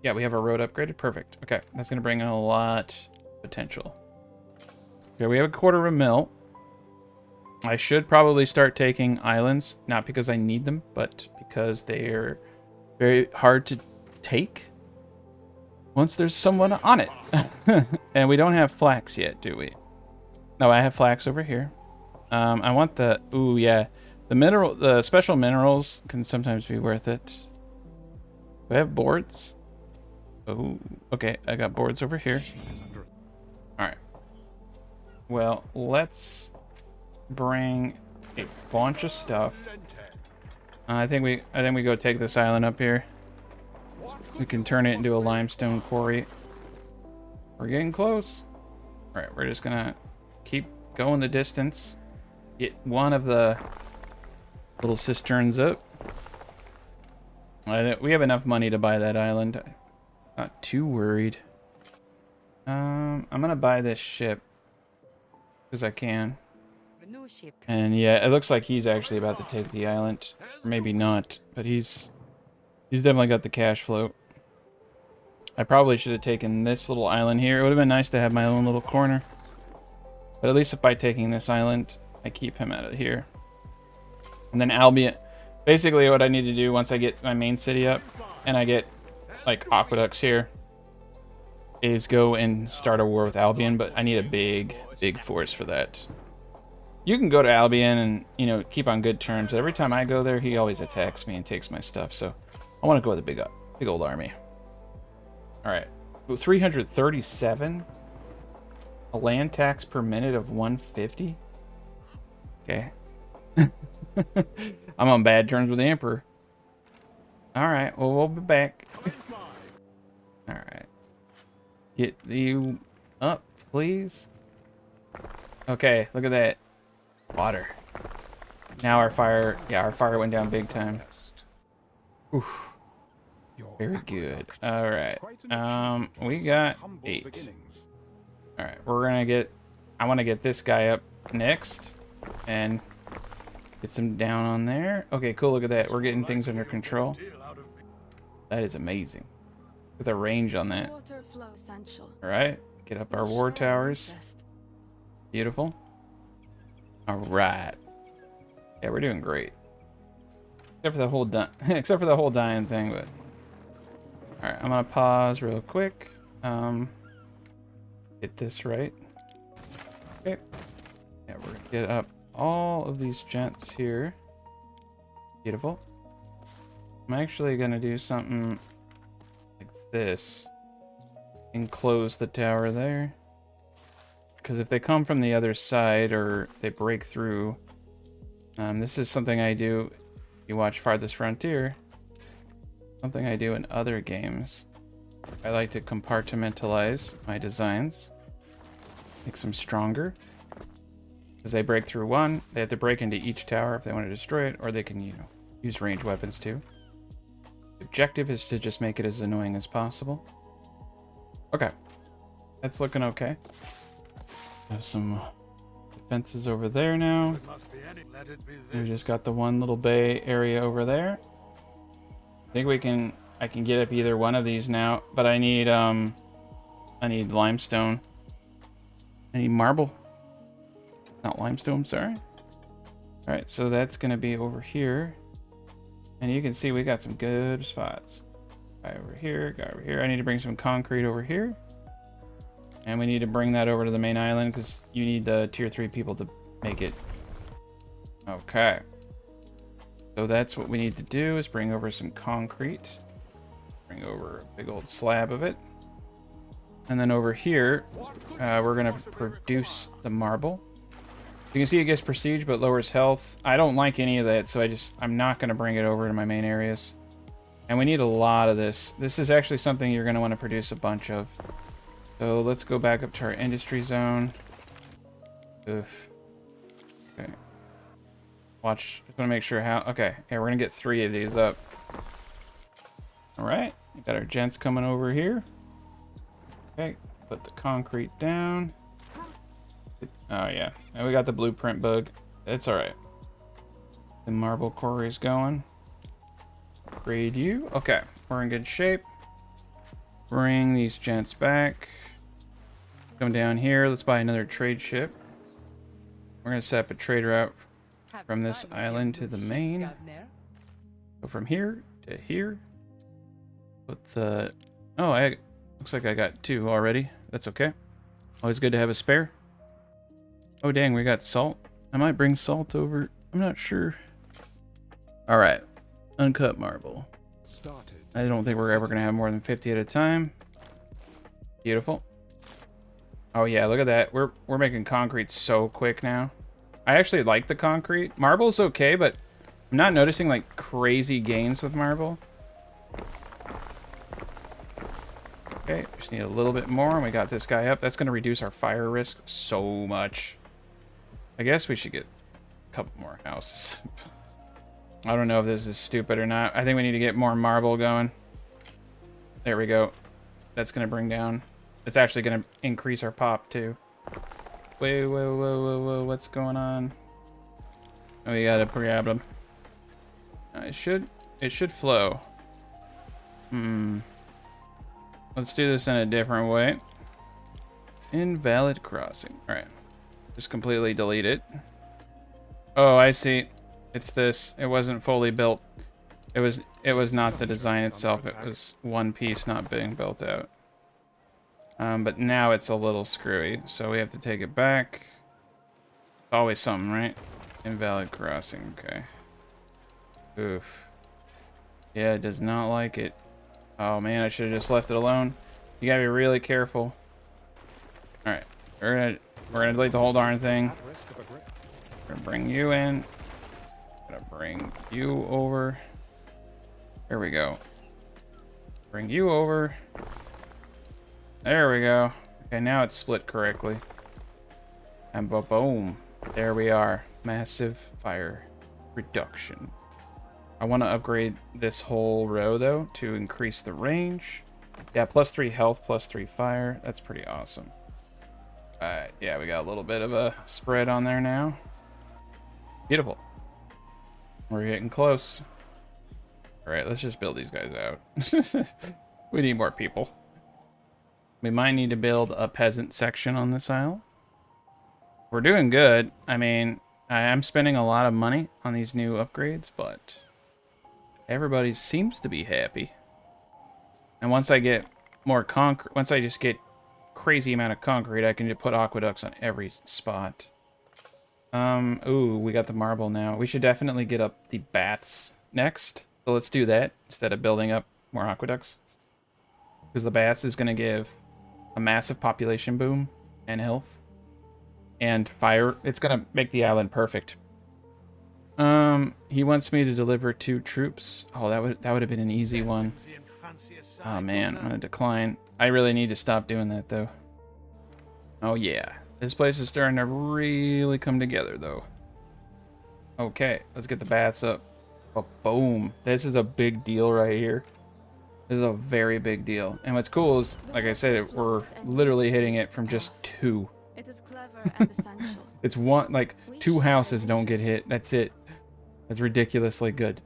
Yeah, we have our road upgraded. Perfect. Okay, that's going to bring in a lot of potential. Okay, we have $250,000. I should probably start taking islands, not because I need them, but because they are very hard to take once there's someone on it. And we don't have flax yet, do we? No, I have flax over here. I want the... Ooh, yeah. The special minerals can sometimes be worth it. Do I have boards? Oh, okay. I got boards over here. Alright. Well, let's bring a bunch of stuff. I think we go take this island up here. We can turn it into a limestone quarry. We're getting close. Alright, we're just gonna keep going the distance. Get one of the little cisterns up. We have enough money to buy that island. Not too worried. I'm gonna buy this ship because I can. And yeah, it looks like he's actually about to take the island. Or maybe not, but he's definitely got the cash flow. I probably should have taken this little island here. It would have been nice to have my own little corner. But at least if by taking this island, I keep him out of here. And then Albion. Basically what I need to do once I get my main city up, and I get like aqueducts here, is go and start a war with Albion, but I need a big force for that. You can go to Albion and, you know, keep on good terms. Every time I go there, he always attacks me and takes my stuff. So I want to go with a big old army. All right, 337. A land tax per minute of 150. Okay. I'm on bad terms with the Emperor. All right, well, we'll be back. All right. Get you up, please. Okay, look at that. Water. Now our fire went down big time. Oof. Very good. All right. We got 8. All right, I want to get this guy up next, and Get some down on there. Okay, cool. Look at that. We're getting things under control. Deal out of me. That is amazing. With the range on that. Water flow essential. All right. Get up our war towers. Beautiful. All right. Yeah, we're doing great. Except for the whole except for the whole dying thing, but all right. I'm gonna pause real quick. Get this right. Okay. Yeah, we're gonna get up all of these gents here. Beautiful. I'm actually gonna do something like this. Enclose the tower there. Because if they come from the other side or they break through, this is something I do. You watch Farthest Frontier. Something I do in other games. I like to compartmentalize my designs. Make them stronger. As they break through one, they have to break into each tower if they want to destroy it, or they can, you know, use ranged weapons too. The objective is to just make it as annoying as possible. Okay. That's looking okay. Have some defenses over there now. It must be any. Let it be We this. just got the one little bay area over there. I think I can get up either one of these now, but I need limestone. I need marble. Not limestone, sorry. Alright, so that's gonna be over here. And you can see we got some good spots. Guy over here, guy over here. I need to bring some concrete over here. And we need to bring that over to the main island because you need the tier 3 people to make it. Okay. So that's what we need to do is bring over some concrete. Bring over a big old slab of it. And then over here, we're going to produce the marble. You can see it gets prestige but lowers health. I don't like any of that, so I'm not going to bring it over to my main areas. And we need a lot of this. This is actually something you're going to want to produce a bunch of. So let's go back up to our industry zone. Oof. Okay. Watch. Just want to make sure how. Okay. Yeah, we're going to get 3 of these up. All right. We got our gents coming over here. Okay. Put the concrete down. Oh, yeah. And we got the blueprint bug. It's all right. The marble quarry's going. Grade you. Okay. We're in good shape. Bring these gents back. Come down here. Let's buy another trade ship. We're going to set up a trade route from this island to the main. Go from here to here. Put the... Oh, looks like I got 2 already. That's okay. Always good to have a spare. Oh, dang, we got salt. I might bring salt over. I'm not sure. All right. Uncut marble. I don't think we're ever going to have more than 50 at a time. Beautiful. Oh yeah, look at that. We're making concrete so quick now. I actually like the concrete. Marble's okay, but I'm not noticing like crazy gains with marble. Okay, just need a little bit more and we got this guy up. That's going to reduce our fire risk so much. I guess we should get a couple more houses. I don't know if this is stupid or not. I think we need to get more marble going. There we go. That's going to bring down... It's actually going to increase our pop, too. Whoa, whoa, whoa, whoa, whoa. What's going on? Oh, we got a problem. It should flow. Let's do this in a different way. Invalid crossing. Alright. Just completely delete it. Oh, I see. It's this. It wasn't fully built. It was not the design itself. It was one piece not being built out. But now it's a little screwy, so we have to take it back. Always something, right? Invalid crossing, okay. Oof. Yeah, it does not like it. Oh man, I should have just left it alone. You gotta be really careful. Alright, we're gonna delete the whole darn thing. We're gonna bring you in. Gonna bring you over. There we go. Bring you over. There we go. Okay, now it's split correctly. And boom. There we are. Massive fire reduction. I want to upgrade this whole row, though, to increase the range. Yeah, +3 health, +3 fire. That's pretty awesome. Alright, yeah, we got a little bit of a spread on there now. Beautiful. We're getting close. All right, let's just build these guys out. We need more people. We might need to build a peasant section on this isle. We're doing good. I mean, I am spending a lot of money on these new upgrades, but everybody seems to be happy. And once I get more concrete, once I just get crazy amount of concrete, I can just put aqueducts on every spot. Ooh, we got the marble now. We should definitely get up the baths next. So let's do that instead of building up more aqueducts. Because the baths is going to give a massive population boom and health. And fire. It's going to make the island perfect. He wants me to deliver 2 troops. Oh, that would have been an easy one. Oh man, I'm gonna decline. I really need to stop doing that though. Oh yeah, this place is starting to really come together though. Okay, let's get the baths up. Oh, boom. This is a big deal right here. This is a very big deal. And what's cool is, like I said, we're literally hitting it from just 2. It is clever and essential. It's one, like 2 houses don't get hit. That's it. That's ridiculously good.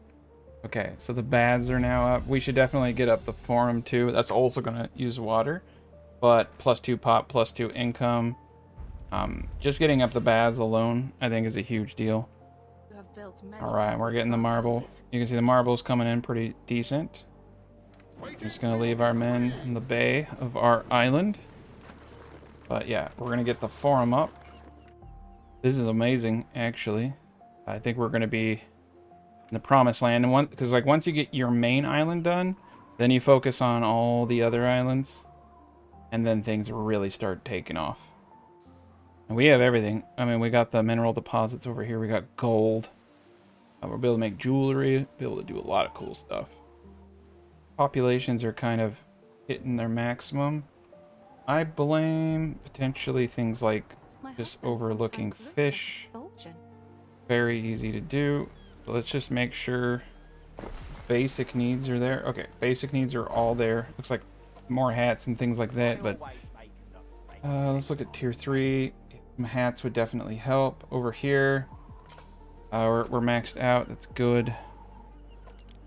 Okay, so the baths are now up. We should definitely get up the forum too. That's also going to use water. But +2 pop, +2 income. Just getting up the baths alone, I think, is a huge deal. You have built many Alright, we're getting the marble. houses. You can see the marble's coming in pretty decent. I'm just going to leave our men in the bay of our island. But yeah, we're going to get the forum up. This is amazing, actually. I think we're going to be in the promised land. And because like once you get your main island done, then you focus on all the other islands. And then things really start taking off. And we have everything. I mean, we got the mineral deposits over here. We got gold. We'll be able to make jewelry. Be able to do a lot of cool stuff. Populations are kind of hitting their maximum. I blame potentially things like just overlooking fish. Very easy to do. So let's just make sure basic needs are there. Okay, basic needs are all there. Looks like more hats and things like that, but let's look at tier 3. Some hats would definitely help. Over here, we're maxed out. That's good.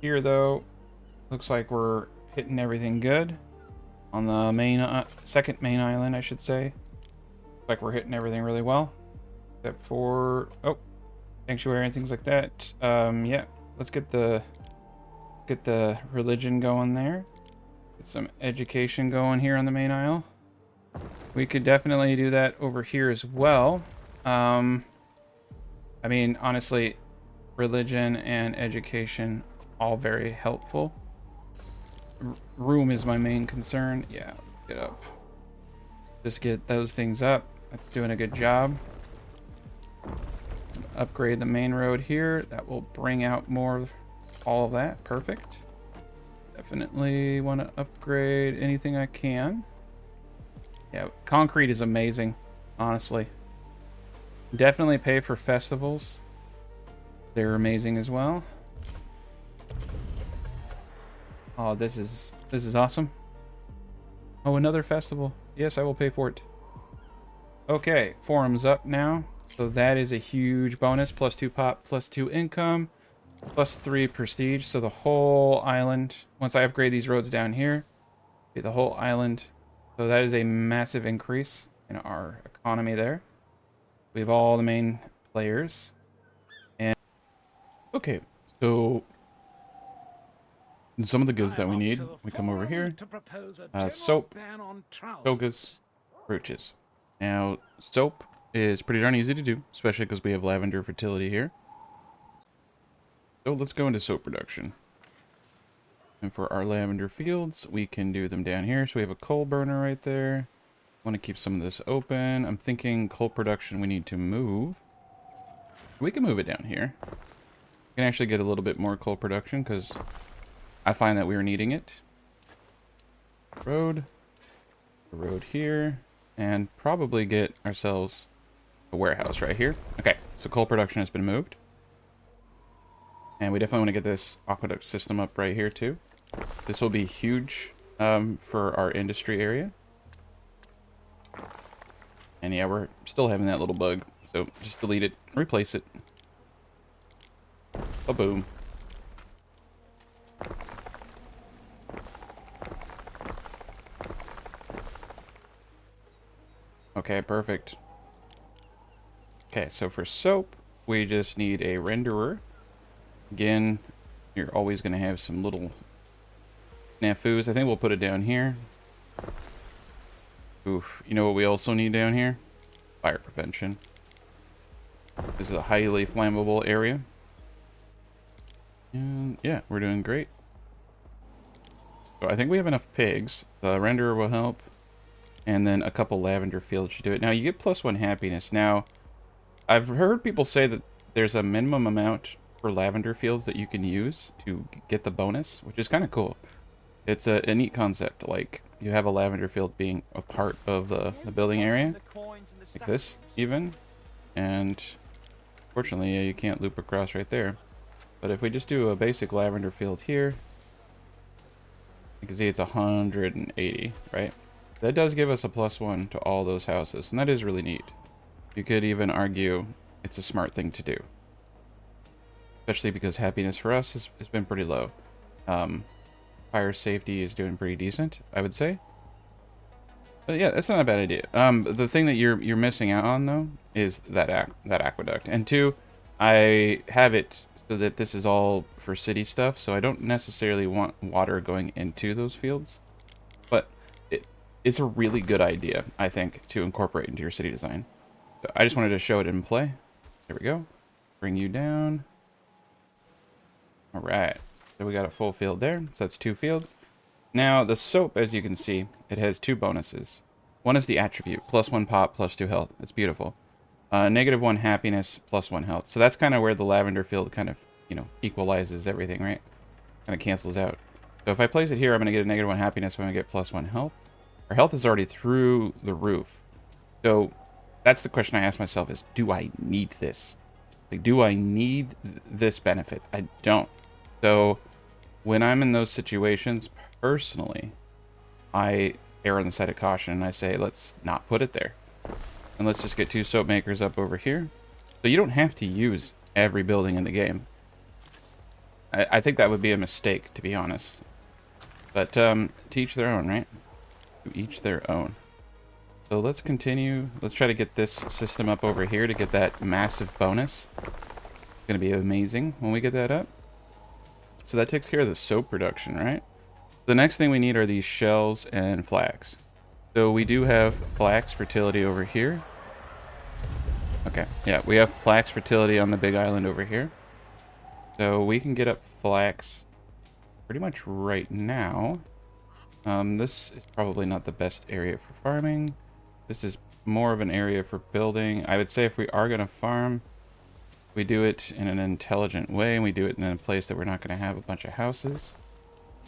Here, though, looks like we're hitting everything good. On the main, second main island, I should say. Looks like we're hitting everything really well. Except for, oh, sanctuary and things like that. Yeah, let's get the religion going there. Get some education going here on the main isle. We could definitely do that over here as well. I mean, honestly, religion and education, all very helpful. Room is my main concern. Yeah, get up. Just get those things up. That's doing a good job. Upgrade the main road here. That will bring out more of all of that. Perfect. Definitely want to upgrade anything I can. Yeah, concrete is amazing, honestly. Definitely pay for festivals. They're amazing as well. Oh, this is awesome. Oh, another festival. Yes, I will pay for it. Okay, forum's up now. So that is a huge bonus. +2 pop, +2 income, +3 prestige. So the whole island, once I upgrade these roads down here, be the whole island. So that is a massive increase in our economy there. We have all the main players. And okay, so some of the goods that we need, we come over here. Soap, togas, brooches. Now, soap is pretty darn easy to do, especially because we have lavender fertility here. So let's go into soap production. And for our lavender fields, we can do them down here. So we have a coal burner right there. Want to keep some of this open. I'm thinking coal production we need to move. We can move it down here. We can actually get a little bit more coal production because I find that we are needing it. Road. A road here. And probably get ourselves a warehouse right here. Okay, so coal production has been moved. And we definitely want to get this aqueduct system up right here too. This will be huge for our industry area. And yeah, we're still having that little bug. So just delete it, replace it. Ba-boom. Okay, perfect. Okay, so for soap, we just need a renderer. Again, you're always going to have some little snafus. I think we'll put it down here. Oof. You know what we also need down here? Fire prevention. This is a highly flammable area. And yeah, we're doing great. So I think we have enough pigs. The renderer will help. And then a couple lavender fields should do it. Now, you get +1 happiness. Now, I've heard people say that there's a minimum amount for lavender fields that you can use to get the bonus, which is kind of cool. It's a neat concept. Like, you have a lavender field being a part of the building area. Like this, even. And fortunately, yeah, you can't loop across right there. But if we just do a basic lavender field here, you can see it's 180, right? That does give us a +1 to all those houses, and that is really neat. You could even argue it's a smart thing to do. Especially because happiness for us has been pretty low. Fire safety is doing pretty decent, I would say. But yeah, that's not a bad idea. The thing that you're missing out on, though, is that aqueduct. And two, I have it so that this is all for city stuff, so I don't necessarily want water going into those fields. But it's a really good idea, I think, to incorporate into your city design. So I just wanted to show it in play. There we go. Bring you down. All right. So we got a full field there. So that's 2 fields. Now, the soap, as you can see, it has 2 bonuses. One is the attribute, +1 pop, +2 health. It's beautiful. -1 happiness, +1 health. So that's kind of where the lavender field kind of, equalizes everything, right? Kind of cancels out. So if I place it here, I'm going to get a -1 happiness. I'm going to get +1 health. Our health is already through the roof. So that's the question I ask myself is, do I need this? Like, do I need this benefit? I don't. So when I'm in those situations, personally, I err on the side of caution and I say, let's not put it there. And let's just get 2 soap makers up over here. So you don't have to use every building in the game. I think that would be a mistake, to be honest. But to each their own, right? To each their own. So let's continue. Let's try to get this system up over here to get that massive bonus. It's going to be amazing when we get that up. So that takes care of the soap production, right? The next thing we need are these shells and flax. So we do have flax fertility over here. Okay, yeah, we have flax fertility on the big island over here. So we can get up flax pretty much right now. This is probably not the best area for farming. This is more of an area for building. I would say if we are going to farm, we do it in an intelligent way, and we do it in a place that we're not going to have a bunch of houses.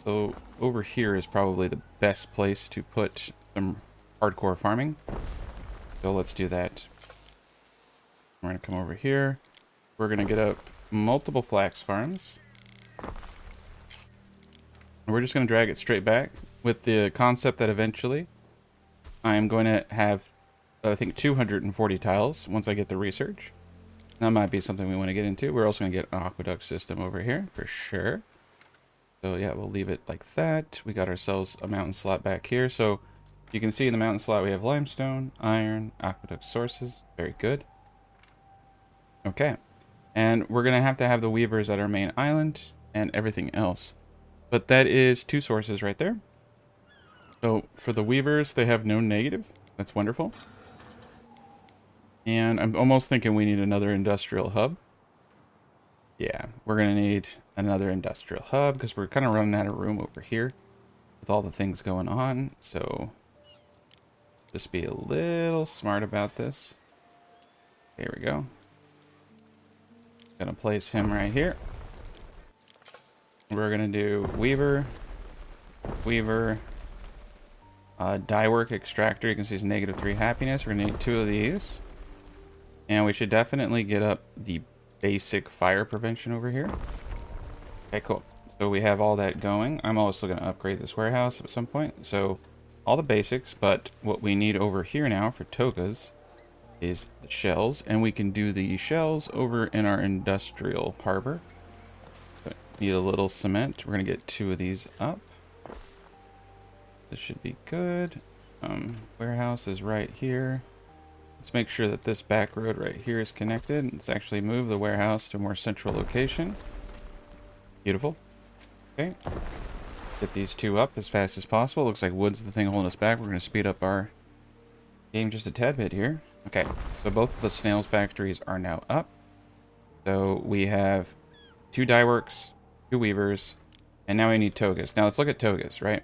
So over here is probably the best place to put some hardcore farming. So let's do that. We're going to come over here. We're going to get up multiple flax farms. And we're just going to drag it straight back with the concept that eventually I am going to have, I think, 240 tiles once I get the research. That might be something we want to get into. We're also going to get an aqueduct system over here for sure. So yeah, we'll leave it like that. We got ourselves a mountain slot back here. So you can see in the mountain slot we have limestone, iron, aqueduct sources. Very good. Okay. And we're going to have the weavers at our main island and everything else. But that is 2 sources right there. So for the weavers, they have no negative. That's wonderful. And I'm almost thinking we need another industrial hub. Yeah, we're going to need another industrial hub because we're kind of running out of room over here with all the things going on. So just be a little smart about this. There we go. Gonna place him right here. We're gonna do weaver, dye work extractor. You can see it's -3 happiness. We're gonna need 2 of these. And we should definitely get up the basic fire prevention over here. Okay, cool. So we have all that going. I'm also going to upgrade this warehouse at some point. So all the basics, but what we need over here now for togas is the shells. And we can do the shells over in our industrial harbor. Need a little cement. We're gonna get 2 of these up. This should be good. Warehouse is right here. Let's make sure that this back road right here is connected. Let's actually move the warehouse to a more central location. Beautiful. Okay. Get these 2 up as fast as possible. Looks like wood's the thing holding us back. We're going to speed up our game just a tad bit here. Okay, so both of the snails factories are now up. So we have 2 dye works, 2 weavers, and now we need togas. Now let's look at togas, right?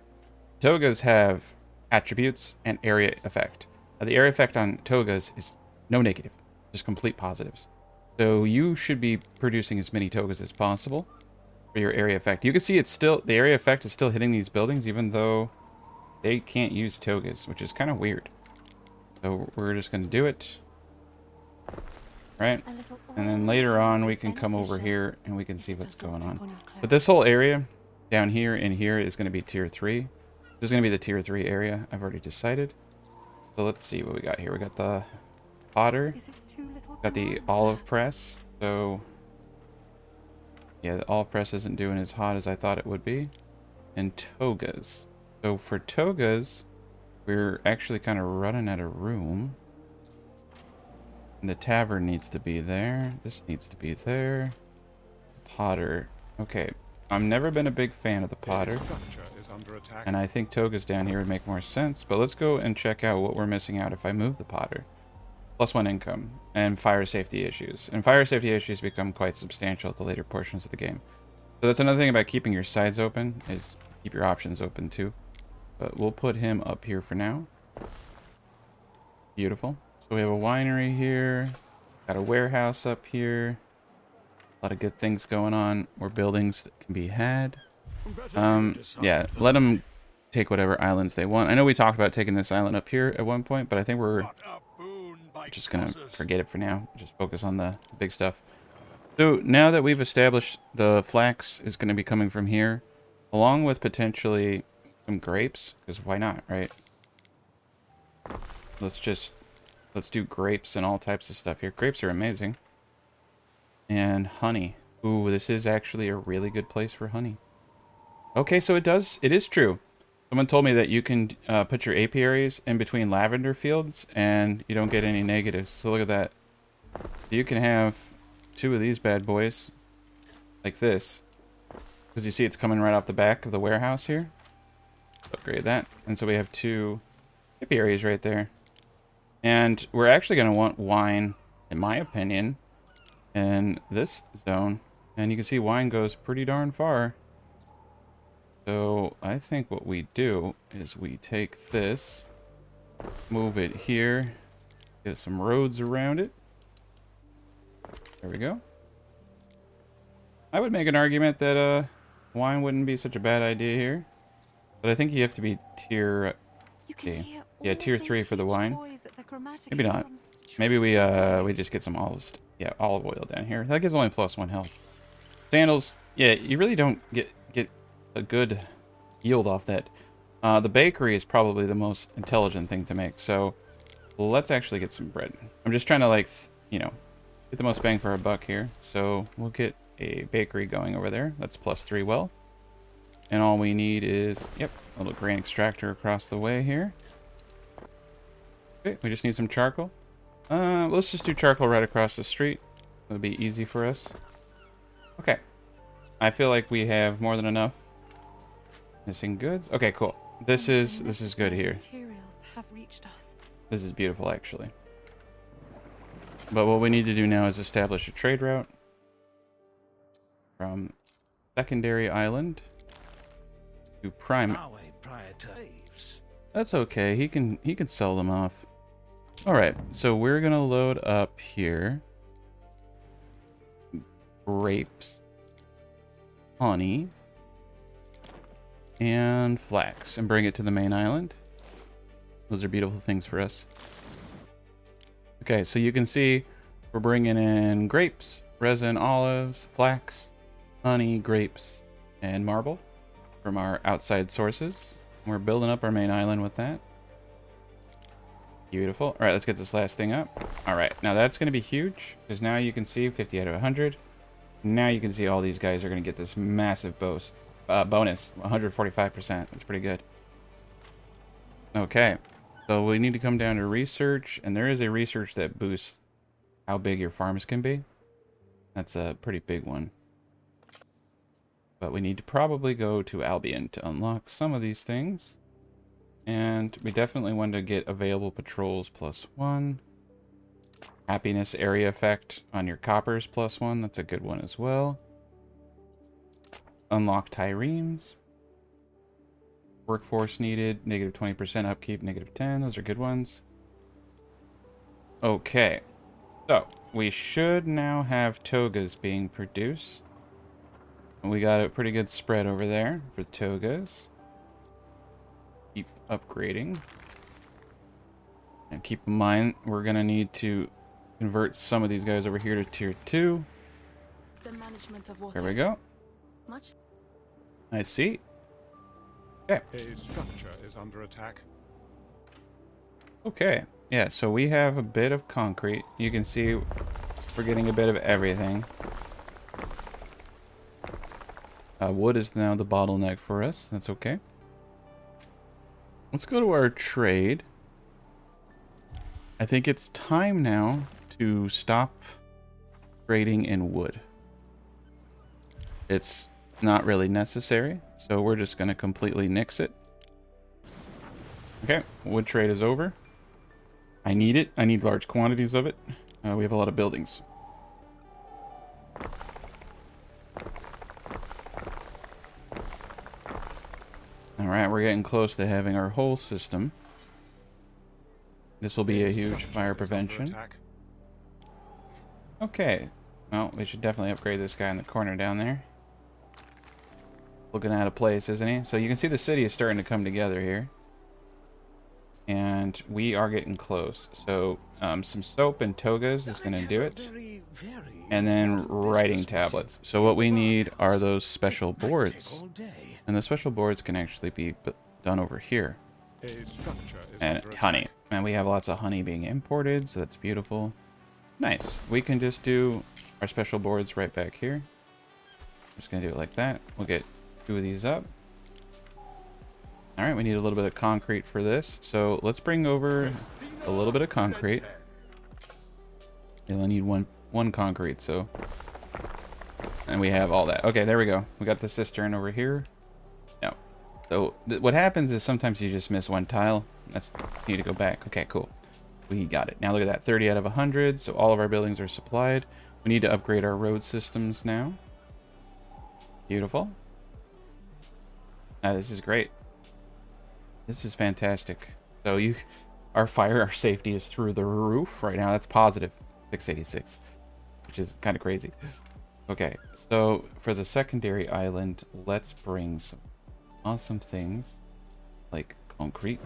Togas have attributes and area effect. Now the area effect on togas is no negative, just complete positives. So you should be producing as many togas as possible for your area effect. You can see it's still, the area effect is still hitting these buildings even though they can't use togas, which is kind of weird. So we're just going to do it. Right? And then later on we can come over here and we can see what's going on. But this whole area down here and here is going to be tier 3. This is going to be the tier 3 area. I've already decided. So let's see what we got here. We got the potter. Got the olive press. So yeah, the olive press isn't doing as hot as I thought it would be. And togas. So for togas, we're actually kind of running out of room. And the tavern needs to be there. This needs to be there. Potter. Okay. I've never been a big fan of the potter. And I think togas down here would make more sense. But let's go and check out what we're missing out if I move the potter. +1 income. And fire safety issues. And fire safety issues become quite substantial at the later portions of the game. So that's another thing about keeping your sides open, is keep your options open too. But we'll put him up here for now. Beautiful. So we have a winery here. Got a warehouse up here. A lot of good things going on. More buildings that can be had. Yeah, let them take whatever islands they want. I know we talked about taking this island up here at one point, but I think we're just gonna forget it for now. Just focus on the big stuff. So now that we've established the flax is going to be coming from here, along with potentially some grapes, because why not, right? Let's do grapes and all types of stuff here. Grapes are amazing. And honey. Ooh, this is actually a really good place for honey. Okay, so it is true. Someone told me that you can put your apiaries in between lavender fields and you don't get any negatives. So look at that. You can have 2 of these bad boys like this. Because you see it's coming right off the back of the warehouse here. Upgrade that. And so we have 2 apiaries right there. And we're actually going to want wine, in my opinion, in this zone. And you can see wine goes pretty darn far. So I think what we do is we take this, move it here, get some roads around it. There we go. I would make an argument that wine wouldn't be such a bad idea here. But I think you have to be tier... Yeah, tier 3 for the wine. Maybe not. Maybe we just get some olives. Yeah, olive oil down here. That gives only +1 health. Sandals. Yeah, you really don't get a good yield off that. The bakery is probably the most intelligent thing to make. So let's actually get some bread. I'm just trying to, like, you know, get the most bang for our buck here. So we'll get a bakery going over there. That's +3 well. And all we need is, yep, a little grain extractor across the way here. Okay, we just need some charcoal. Let's just do charcoal right across the street. It'll be easy for us. Okay. I feel like we have more than enough. Missing goods. Okay, cool. This is good here. This is beautiful, actually. But what we need to do now is establish a trade route from secondary island to prime. That's okay. He can sell them off. All right. So we're gonna load up here. Grapes, honey, and flax, and bring it to the main island. Those are beautiful things for us. Okay, so you can see we're bringing in grapes, resin, olives, flax, honey, grapes, and marble from our outside sources. We're building up our main island with that. Beautiful. All right, let's get this last thing up. All right, now that's going to be huge because now you can see 50 out of 100. Now you can see all these guys are going to get this massive bonus, 145%. That's pretty good. Okay, so we need to come down to research, and there is a research that boosts how big your farms can be. That's a pretty big one. But we need to probably go to Albion to unlock some of these things. And we definitely want to get available patrols +1. Happiness area effect on your coppers +1. That's a good one as well. Unlock triremes. Workforce needed. -20% upkeep, -10. Those are good ones. Okay. So, we should now have togas being produced. And we got a pretty good spread over there for togas. Keep upgrading. And keep in mind, we're going to need to convert some of these guys over here to tier 2. The management of water. There we go. Much I see. Okay. A structure is under attack. Okay. Yeah, so we have a bit of concrete. You can see we're getting a bit of everything. Wood is now the bottleneck for us. That's okay. Let's go to our trade. I think it's time now to stop trading in wood. It's not really necessary, so we're just going to completely nix it. Okay, wood trade is over. I need it. I need large quantities of it. We have a lot of buildings. Alright, we're getting close to having our whole system. This will be a huge fire prevention. Okay. Well, we should definitely upgrade this guy in the corner down there. Looking out of place, isn't he? So you can see the city is starting to come together here. And we are getting close. So some soap and togas is going to do it. And then writing tablets. So what we need are those special boards. And the special boards can actually be done over here. And honey. And we have lots of honey being imported, so that's beautiful. Nice. We can just do our special boards right back here. I'm just going to do it like that. We'll get 2 of these up. Alright, we need a little bit of concrete for this. So let's bring over a little bit of concrete. We only need one concrete, so... And we have all that. Okay, there we go. We got the cistern over here. No. So what happens is sometimes you just miss one tile. That's you need to go back. Okay, cool. We got it. Now look at that. 30 out of 100. So all of our buildings are supplied. We need to upgrade our road systems now. Beautiful. This is great. This is fantastic. So our fire safety is through the roof right now. That's positive 686, which is kind of crazy. Okay, so for the secondary island, let's bring some awesome things like concrete.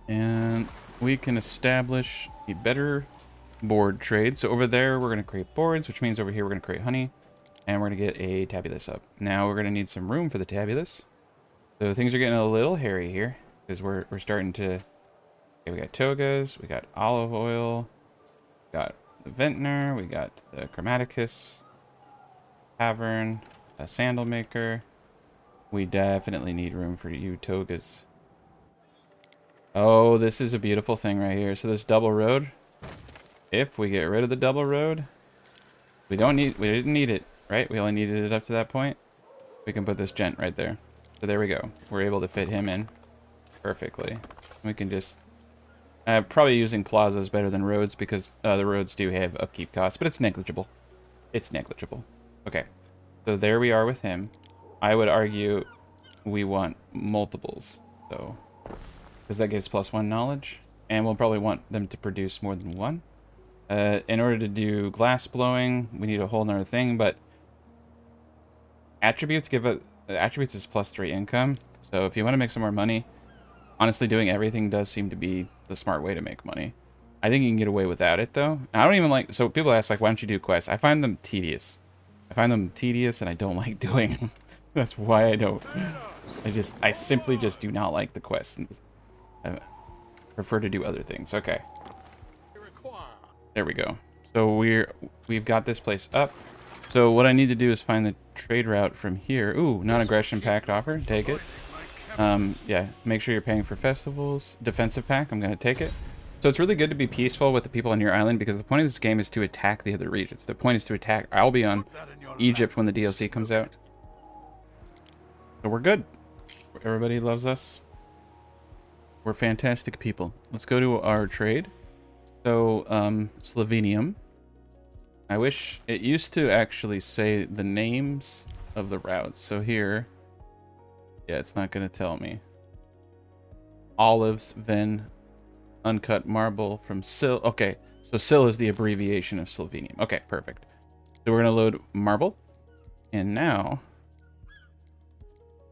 And we can establish a better board trade. So over there, we're going to create boards, which means over here we're going to create honey. And we're going to get a tabulus up. Now we're going to need some room for the tabulus. So things are getting a little hairy here. Because we're starting to... Okay, we got togas, we got olive oil, we got the vintner, we got the chromaticus, tavern, a sandal maker. We definitely need room for you togas. Oh, this is a beautiful thing right here. So this double road, if we get rid of the double road, we didn't need it, right? We only needed it up to that point. We can put this gent right there. So there we go. We're able to fit him in perfectly. We can just... probably using plaza is better than roads because the roads do have upkeep costs, but it's negligible. It's negligible. Okay, so there we are with him. I would argue we want multiples, so... Because that gives +1 knowledge, and we'll probably want them to produce more than one. In order to do glass blowing, we need a whole nother thing, but attributes attributes is +3 income. So if you want to make some more money, honestly, doing everything does seem to be the smart way to make money. I think you can get away without it, though. I don't even like... So people ask, like, why don't you do quests? I find them tedious. And I don't like doing them. That's why I don't. I simply just do not like the quests. I prefer to do other things. Okay. There we go. So we've got this place up. So what I need to do is find the trade route from here. Ooh, non-aggression pact offer. Take it. Yeah, make sure you're paying for festivals. Defensive pack. I'm going to take it. So it's really good to be peaceful with the people on your island because the point of this game is to attack the other regions. The point is to attack Albion, Egypt when the DLC comes out. So we're good. Everybody loves us. We're fantastic people. Let's go to our trade. So, Slovenium. I wish it used to actually say the names of the routes. So here, yeah, it's not going to tell me. Olives, Ven, uncut marble from Sil. Okay, so Sil is the abbreviation of Slovenium. Okay, perfect. So we're going to load marble. And now,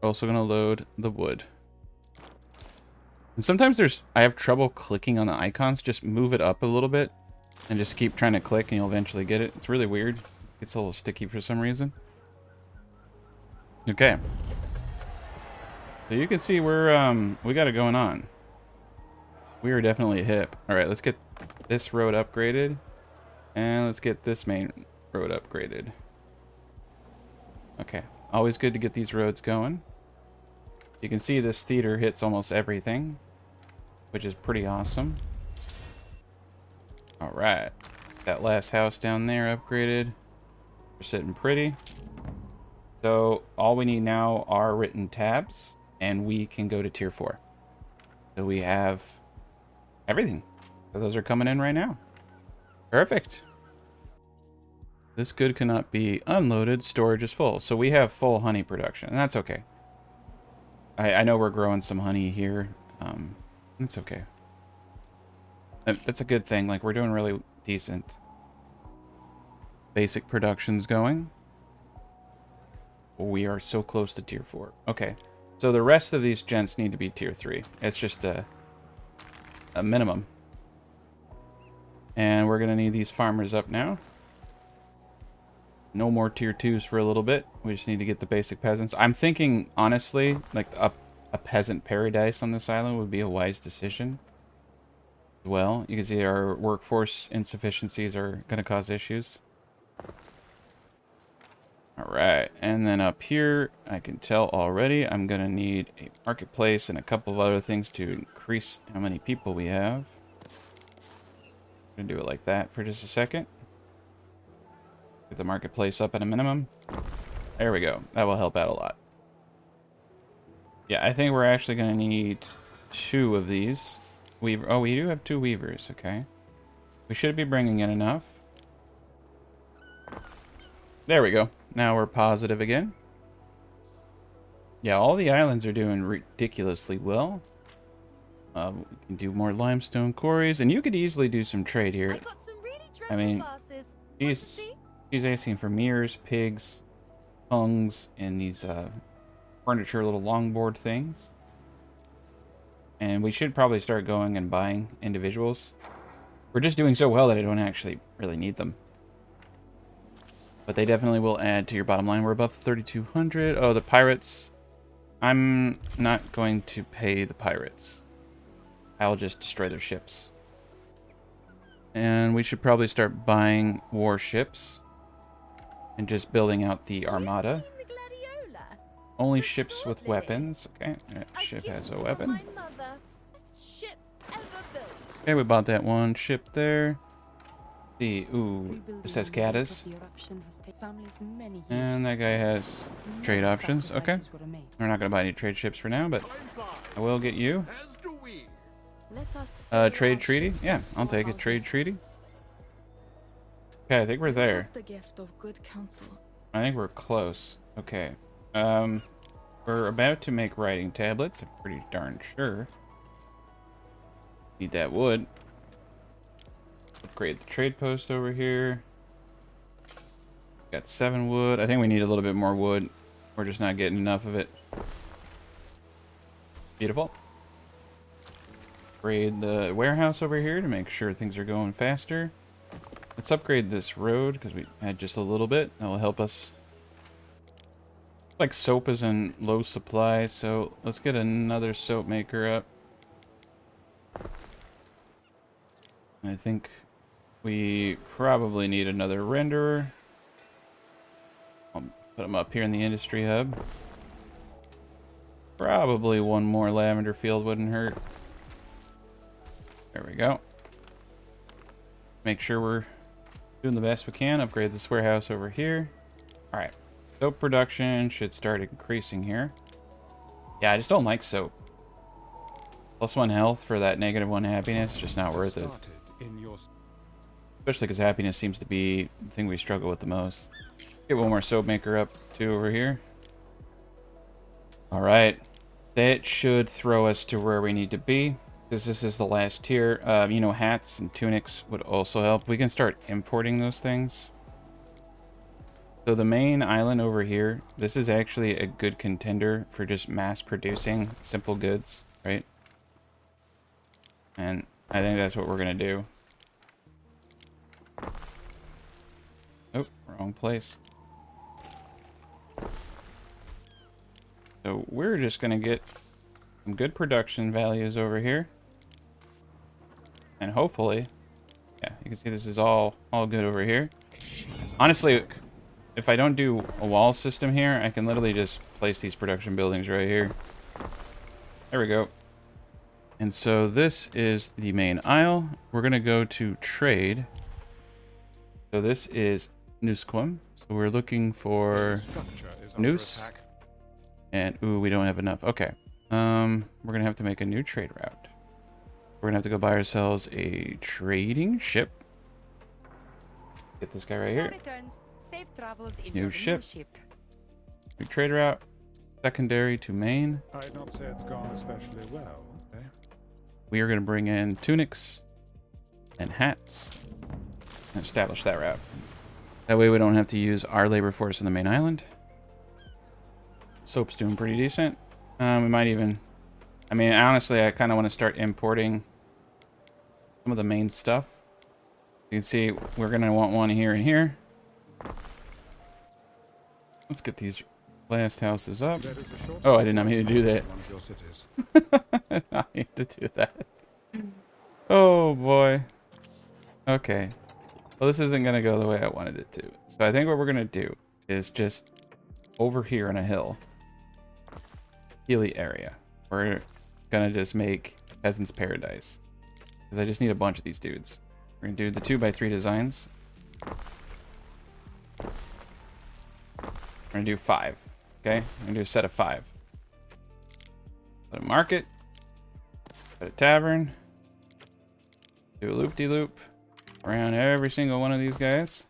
we're also going to load the wood. And sometimes I have trouble clicking on the icons. Just move it up a little bit and just keep trying to click and you'll eventually get it. It's really weird. It's a little sticky for some reason. Okay. So you can see we got it going on. We are definitely hip. All right, let's get this road upgraded. And let's get this main road upgraded. Okay. Always good to get these roads going. You can see this theater hits almost everything, which is pretty awesome. All right. That last house down there upgraded. We're sitting pretty. So all we need now are written tabs, and we can go to tier 4. So we have everything. So those are coming in right now. Perfect. This good cannot be unloaded. Storage is full. So we have full honey production, and that's okay. I know we're growing some honey here. That's okay. That's a good thing. Like, we're doing really decent. Basic production's going. We are so close to tier 4. Okay. So the rest of these gents need to be tier 3. It's just a minimum. And we're going to need these farmers up now. No more tier 2s for a little bit. We just need to get the basic peasants. I'm thinking, honestly, like a peasant paradise on this island would be a wise decision. Well, you can see our workforce insufficiencies are going to cause issues. Alright, and then up here, I can tell already I'm going to need a marketplace and a couple of other things to increase how many people we have. I'm going to do it like that for just a second. Get the marketplace up at a minimum. There we go. That will help out a lot. Yeah, I think we're actually going to need 2 of these. Oh, we do have 2 weavers, okay. We should be bringing in enough. There we go. Now we're positive again. Yeah, all the islands are doing ridiculously well. We can do more limestone quarries, and you could easily do some trade here. I mean, she's asking for mirrors, pigs, tongues, and these furniture little longboard things. And we should probably start going and buying individuals. We're just doing so well that I don't actually really need them. But they definitely will add to your bottom line. We're above 3,200. Oh, the pirates. I'm not going to pay the pirates. I'll just destroy their ships. And we should probably start buying warships. And just building out the armada. Only ships with weapons. Okay, that ship has a weapon. Okay, we bought that one ship there. Ooh, this has caddis. And that guy has trade options. Okay. We're not going to buy any trade ships for now, but I will get you. Trade treaty? Yeah, I'll take it. Trade treaty. Okay, I think we're there. I think we're close. Okay. We're about to make writing tablets. I'm pretty darn sure. Need that wood. Upgrade the trade post over here. Got 7 wood. I think we need a little bit more wood. We're just not getting enough of it. Beautiful. Upgrade the warehouse over here to make sure things are going faster. Let's upgrade this road because we had just a little bit. That will help us. Like soap is in low supply, so let's get another soap maker up. I think We probably need another renderer. I'll put them up here in the industry hub. Probably one more lavender field wouldn't hurt. There we go. Make sure we're doing the best we can. Upgrade this warehouse over here. Alright. Soap production should start increasing here. Yeah, I just don't like soap. +1 health for that -1 happiness. Just not worth it. Especially because happiness seems to be the thing we struggle with the most. Get one more soap maker up too over here. Alright. That should throw us to where we need to be. Because this is the last tier. You know, hats and tunics would also help. We can start importing those things. So the main island over here, this is actually a good contender for just mass producing simple goods, right? And I think that's what we're going to do. Oh, wrong place. So we're just going to get some good production values over here. And hopefully, yeah, you can see this is all good over here. Honestly, if I don't do a wall system here, I can literally just place these production buildings right here. There we go. And so this is the main aisle. We're going to go to trade. So this is Nusquam. So we're looking for Noose. And, ooh, we don't have enough. Okay. We're going to have to make a new trade route. We're going to have to go buy ourselves a trading ship. Get this guy right here. Safe travels in New your ship. new ship. New trade route. Secondary to main. I'd not say it's gone especially well, eh? We are going to bring in tunics and hats and establish that route. That way we don't have to use our labor force in the main island. Soap's doing pretty decent. We might even... I mean, honestly, I kind of want to start importing some of the main stuff. You can see we're going to want one here and here. Let's get these last houses up. Oh, I did not mean to do that. I did not mean to do that. Oh, boy. Okay. Well, this isn't going to go the way I wanted it to. So I think what we're going to do is just over here on a hill. Hilly area. We're going to just make Peasant's Paradise. Because I just need a bunch of these dudes. We're going to do the 2x3 designs. We're going to do 5. Okay? We're going to do a set of 5. Put a market. Put a tavern. Do a loop-de-loop around every single one of these guys.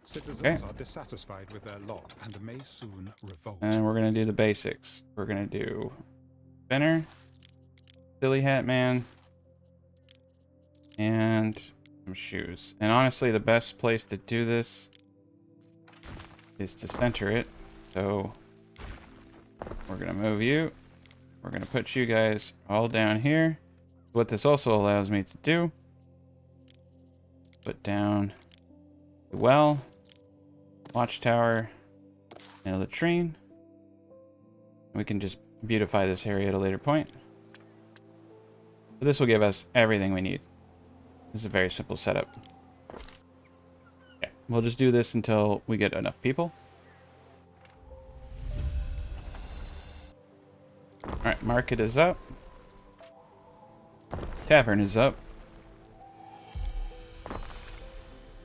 Citizens are dissatisfied with their lot and may soon revolt. And we're going to do the basics. We're going to do spinner, silly hat man, and some shoes. And honestly, the best place to do this is to center it. So we're going to move you. We're going to put you guys all down here. What this also allows me to do, put down the well, watchtower, and a latrine. We can just beautify this area at a later point. But this will give us everything we need. This is a very simple setup. Okay, we'll just do this until we get enough people. Alright, market is up. Tavern is up.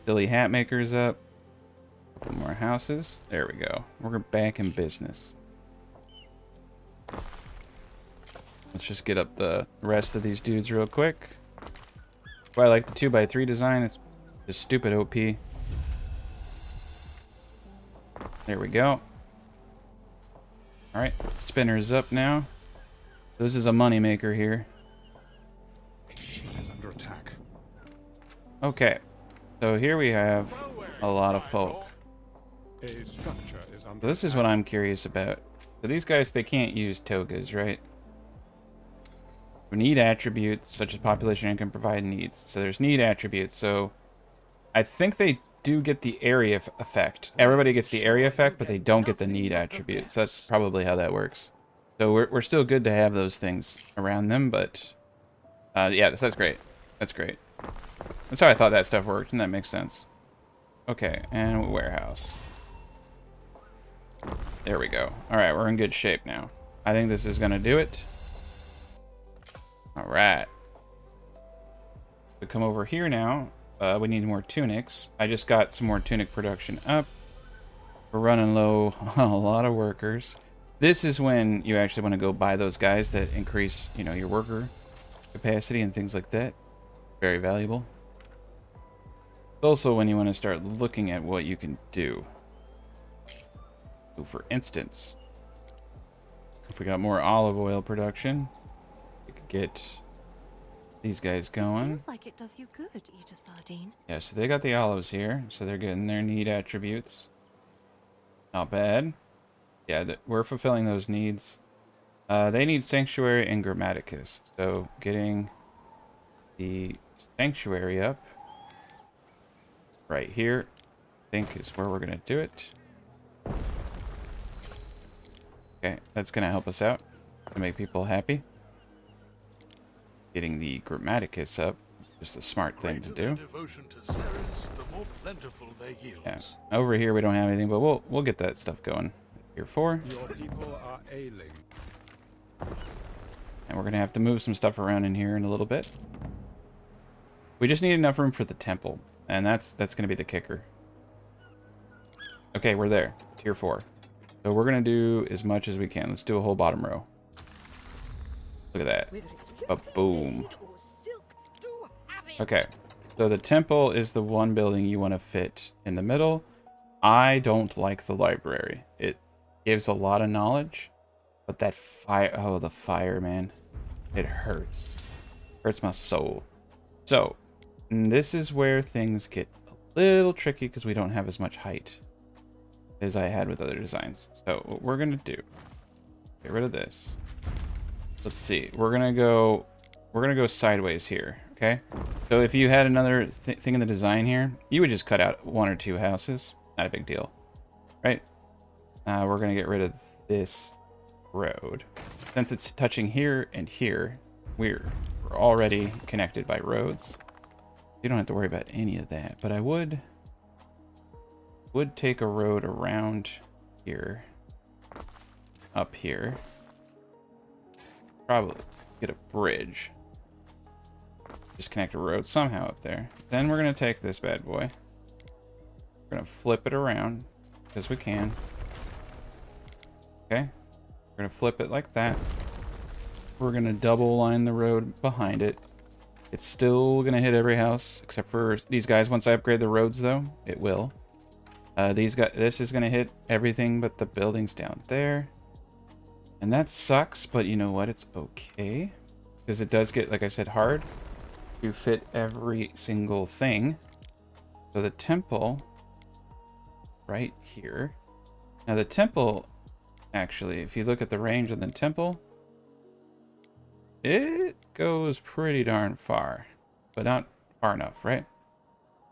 Silly hat maker is up. Couple more houses. There we go. We're back in business. Let's just get up the rest of these dudes real quick. Well, I like the 2x3 design. It's just stupid OP. There we go. Alright, spinner's up now. This is a money maker here. A ship is under attack. Okay, so here we have a lot of folk. A structure is under So this is what I'm curious about. So these guys, they can't use togas, right? We need attributes such as population and can provide needs. So there's need attributes. So I think they do get the area effect. Everybody gets the area effect, but they don't get the need attribute. So that's probably how that works. So we're still good to have those things around them, but yeah, that's great. That's great. That's how I thought that stuff worked, and that makes sense. Okay, and warehouse. There we go. All right, we're in good shape now. I think this is gonna do it. All right. We come over here now. We need more tunics. I just got some more tunic production up. We're running low on a lot of workers. This is when you actually want to go buy those guys that increase, you know, your worker capacity and things like that. Very valuable. Also when you want to start looking at what you can do. So for instance, if we got more olive oil production, we could get these guys going. Feels like it does you good, eat a sardine. Yeah, so they got the olives here, so they're getting their need attributes. Not bad. Yeah, we're fulfilling those needs. They need Sanctuary and Grammaticus. So getting the Sanctuary up right here, I think is where we're going to do it. Okay, that's going to help us out to make people happy. Getting the Grammaticus up is just a smart thing to do. Yeah, over here we don't have anything, but we'll get that stuff going. Here 4. Your people are ailing. And we're gonna have to move some stuff around in here in a little bit. We just need enough room for the temple, and that's gonna be the kicker. Okay, we're there. Tier 4. So we're gonna do as much as we can. Let's do a whole bottom row. Look at that. A boom. Okay. So the temple is the one building you want to fit in the middle. I don't like the library. It gives a lot of knowledge, but that fire, oh, the fire, man. It hurts. Hurts my soul. So, this is where things get a little tricky because we don't have as much height as I had with other designs. So, what we're going to do, get rid of this. Let's see. We're going to go sideways here, okay? So, if you had another thing in the design here, you would just cut out 1 or 2 houses. Not a big deal, right? We're going to get rid of this road. Since it's touching here and here, we're already connected by roads. You don't have to worry about any of that, but I would take a road around here, up here. Probably get a bridge. Just connect a road somehow up there. Then we're going to take this bad boy. We're going to flip it around because we can. Okay. We're going to flip it like that. We're going to double line the road behind it. It's still going to hit every house except for these guys. Once I upgrade the roads, though, it will. These guys, this is going to hit everything but the buildings down there. And that sucks, but you know what? It's okay. Because it does get, like I said, hard to fit every single thing. So the temple, right here. Now the temple, actually, if you look at the range of the temple, it goes pretty darn far, but not far enough, right?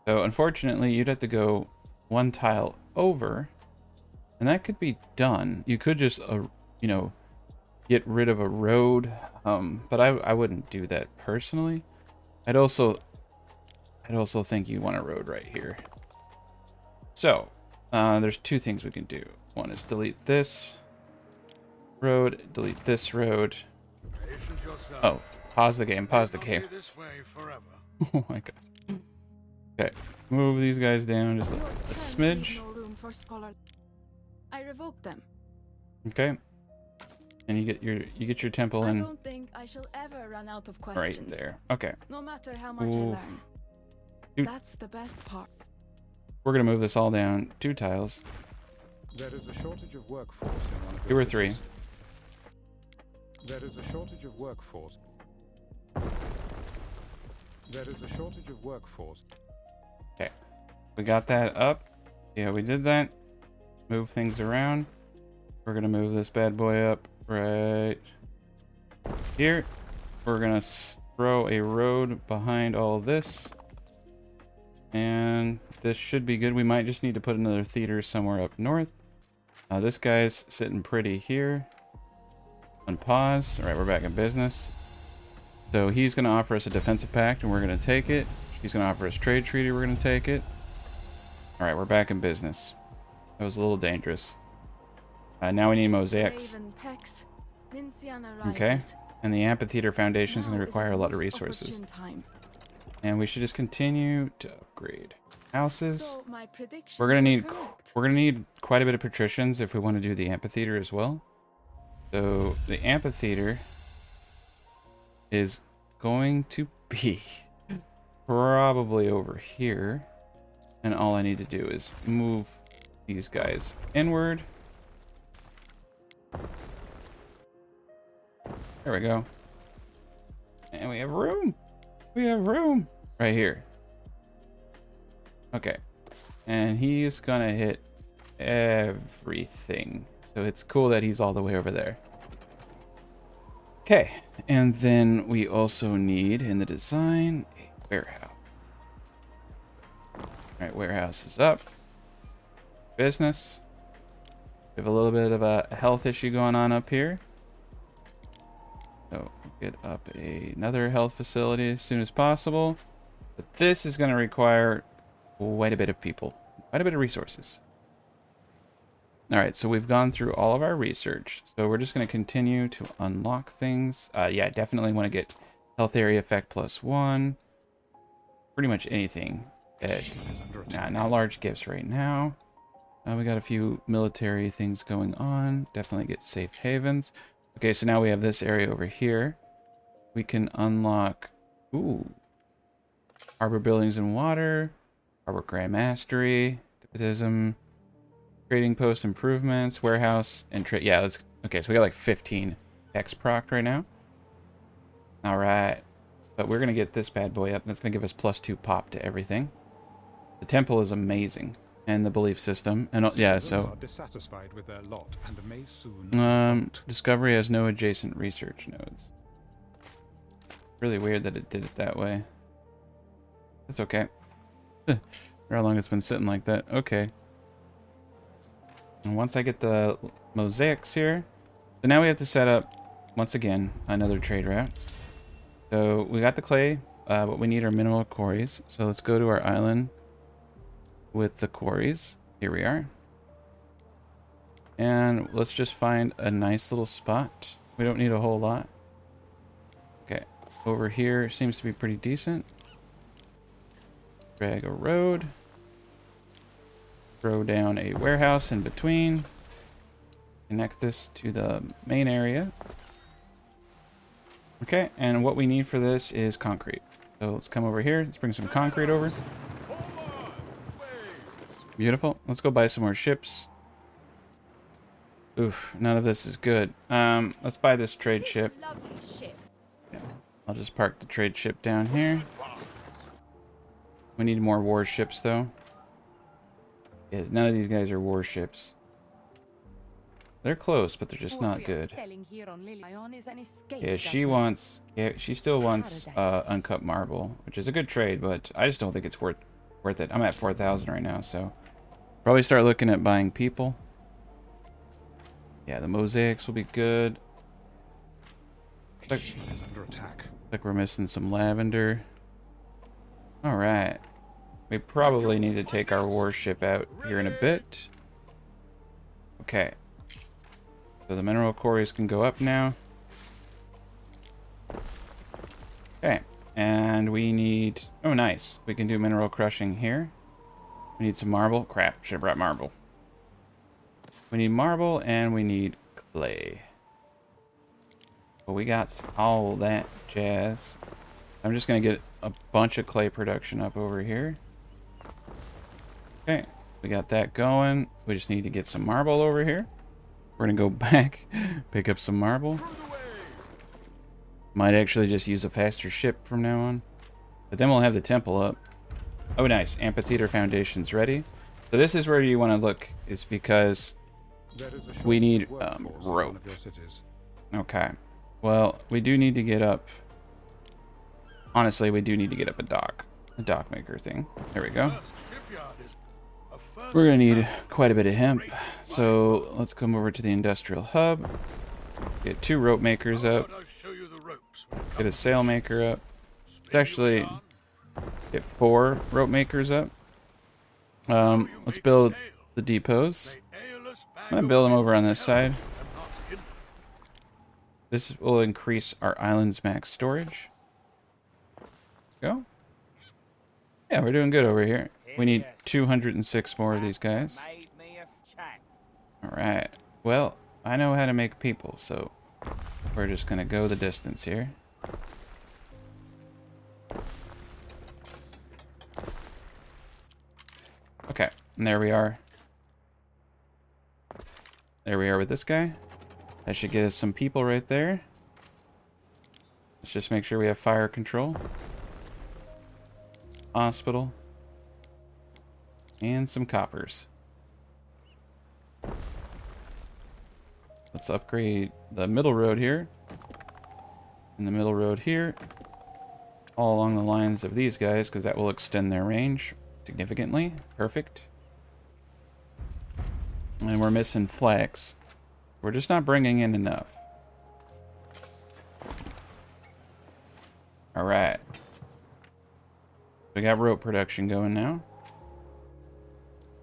So unfortunately, you'd have to go 1 tile over, and that could be done. You could just, you know, get rid of a road, but I wouldn't do that personally. I'd also think you want a road right here. So there's 2 things we can do. One is delete this road, delete this road. Oh, pause the game, pause the game. Oh my god. Okay, move these guys down just a smidge. No room for scholar. I revoked them. Okay. And you get your temple I in don't think I shall ever run out of questions. right there. Okay. No matter how much I Ooh. learn. Dude. That's the best part. We're gonna move this all down 2 tiles. There is a shortage of workforce in one of 2 or your 3. cities. There is a shortage of workforce. There is a shortage of workforce. Okay. We got that up. Yeah, we did that. Move things around. We're gonna move this bad boy up right here. We're gonna throw a road behind all of this. And this should be good. We might just need to put another theater somewhere up north. This guy's sitting pretty here. Unpause. All right, we're back in business. So he's going to offer us a defensive pact, and we're going to take it. He's going to offer us trade treaty. We're going to take it. All right, we're back in business. That was a little dangerous. Now we need mosaics. Raven pecks, Minciana Okay. rises. And the amphitheater foundation is going to Now require a lot of most resources. opportune time. And we should just continue to upgrade houses. So my predictions We're gonna were need correct. quite a bit of patricians if we want to do the amphitheater as well. So the amphitheater is going to be probably over here, and all I need to do is move these guys inward. There we go. And we have room. We have room right here. Okay. And he's gonna hit everything. So it's cool that he's all the way over there. Okay. And then we also need in the design a warehouse. Alright, warehouse is up. Business. We have a little bit of a health issue going on up here. So get up another health facility as soon as possible. But this is going to require quite a bit of people, quite a bit of resources. All right, so we've gone through all of our research. So we're just going to continue to unlock things. Yeah, definitely want to get health area effect +1. Pretty much anything. Not large gifts right now. We got a few military things going on. Definitely get safe havens. Okay, so now we have this area over here. We can unlock, harbor buildings and water, harbor grand mastery, diplomatism, trading post improvements, warehouse, and trade. Yeah, okay, so we got like 15 X proc right now. All right, but we're gonna get this bad boy up. That's gonna give us +2 pop to everything. The temple is amazing, and the belief system, and yeah, so Are dissatisfied with their lot and may soon discovery has no adjacent research nodes. Really weird that it did it that way. It's okay. For how long it's been sitting like that. Okay. And once I get the mosaics here, so now we have to set up once again another trade route. So we got the clay, but we need our mineral quarries. So let's go to our island with the quarries. Here we are. And let's just find a nice little spot. We don't need a whole lot. Okay, over here seems to be pretty decent. Drag a road. Throw down a warehouse in between. Connect this to the main area. Okay, and what we need for this is concrete. So let's come over here. Let's bring some concrete over. Beautiful. Let's go buy some more ships. Oof, none of this is good. Let's buy this trade ship. I'll just park the trade ship down here. We need more warships, though. Yes, none of these guys are warships. They're close, but they're just not good. Yeah, she still wants uncut marble, which is a good trade, but I just don't think it's worth it. I'm at 4,000 right now, so probably start looking at buying people. Yeah, the mosaics will be good. Like we're missing some lavender. All right. We probably need to take our warship out here in a bit. Okay. So the mineral quarries can go up now. Okay. And we need... Oh, nice. We can do mineral crushing here. We need some marble. Crap. Should have brought marble. We need marble and we need clay. But we got all that jazz. I'm just going to get a bunch of clay production up over here. Okay, we got that going. We just need to get some marble over here. We're going to go back, pick up some marble. Might actually just use a faster ship from now on. But then we'll have the temple up. Oh, nice. Amphitheater foundation's ready. So this is where you want to look. It's because we need rope. Okay. Well, we do need to get up. Honestly, we do need to get up a dock maker thing. There we go. We're gonna need quite a bit of hemp. So let's come over to the industrial hub. Get 2 rope makers up. Get a sail maker up. It's actually Get 4 rope makers up. Let's build the depots. I'm gonna build them over on this side. This will increase our island's max storage. Go. Yeah, we're doing good over here. We need 206 more of these guys. Alright. Well, I know how to make people, so we're just gonna go the distance here. Okay, and there we are. There we are with this guy. That should get us some people right there. Let's just make sure we have fire control. Hospital. And some coppers. Let's upgrade the middle road here. And the middle road here. All along the lines of these guys, because that will extend their range significantly. Perfect. And we're missing flags. We're just not bringing in enough. Alright. We got rope production going now.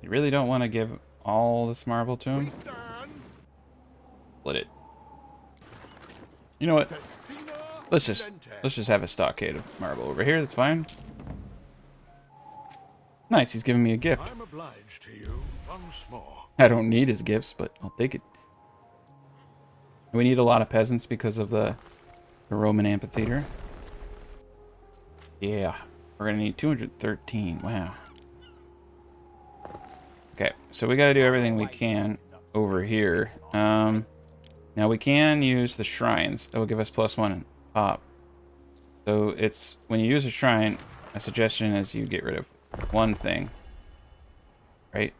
You really don't want to give all this marble to him. Split it. You know what? Let's just have a stockade of marble over here. That's fine. Nice, he's giving me a gift. I'm obliged to you once more. I don't need his gifts, but I'll take it. We need a lot of peasants because of the Roman amphitheater. Yeah, we're gonna need 213. Wow. Okay, so we gotta do everything we can over here. Now we can use the shrines. That will give us +1 pop. So it's when you use a shrine, my suggestion is you get rid of one thing. Right?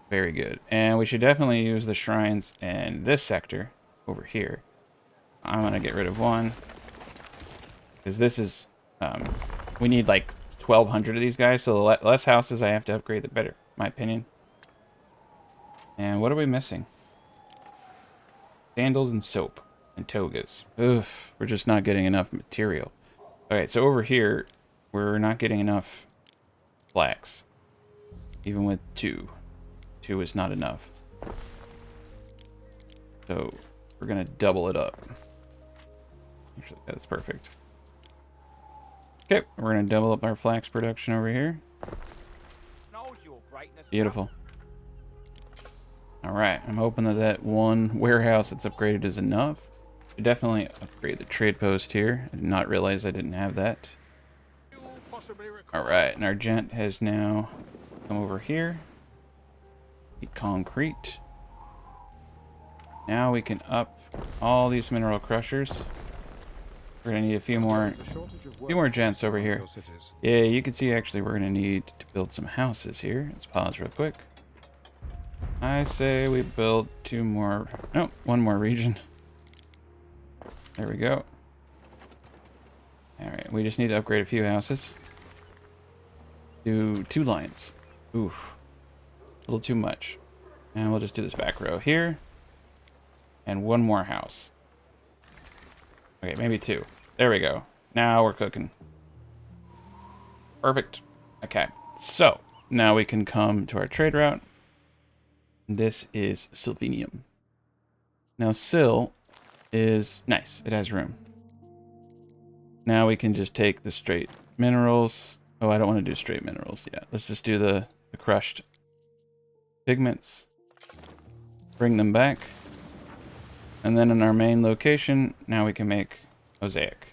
Very good. And we should definitely use the shrines in this sector over here. I'm going to get rid of one. Because this is... we need like 1,200 of these guys. So the less houses I have to upgrade, the better. In my opinion. And what are we missing? Sandals and soap. And togas. Ugh. We're just not getting enough material. Alright, so over here, we're not getting enough flax. Even with 2. 2 is not enough. So we're gonna double it up. Actually, that's perfect. Okay, we're gonna double up our flax production over here. Beautiful. Alright, I'm hoping that that one warehouse that's upgraded is enough. We definitely upgrade the trade post here. I did not realize I didn't have that. Alright, and our gent has now come over here. Concrete. Now we can up all these mineral crushers. We're gonna need a few more gents over here. Yeah, you can see actually we're gonna need to build some houses here. Let's pause real quick. I say we build 2 more. No, 1 more region. There we go. All right, we just need to upgrade a few houses. Do 2 lines. Oof. A little too much. And we'll just do this back row here. And 1 more house. Okay, maybe 2. There we go. Now we're cooking. Perfect. Okay, so now we can come to our trade route. This is Silvinium. Now Sil is nice. It has room. Now we can just take the straight minerals. Oh, I don't want to do straight minerals yet. Let's just do the crushed pigments. Bring them back. And then in our main location, now we can make mosaic.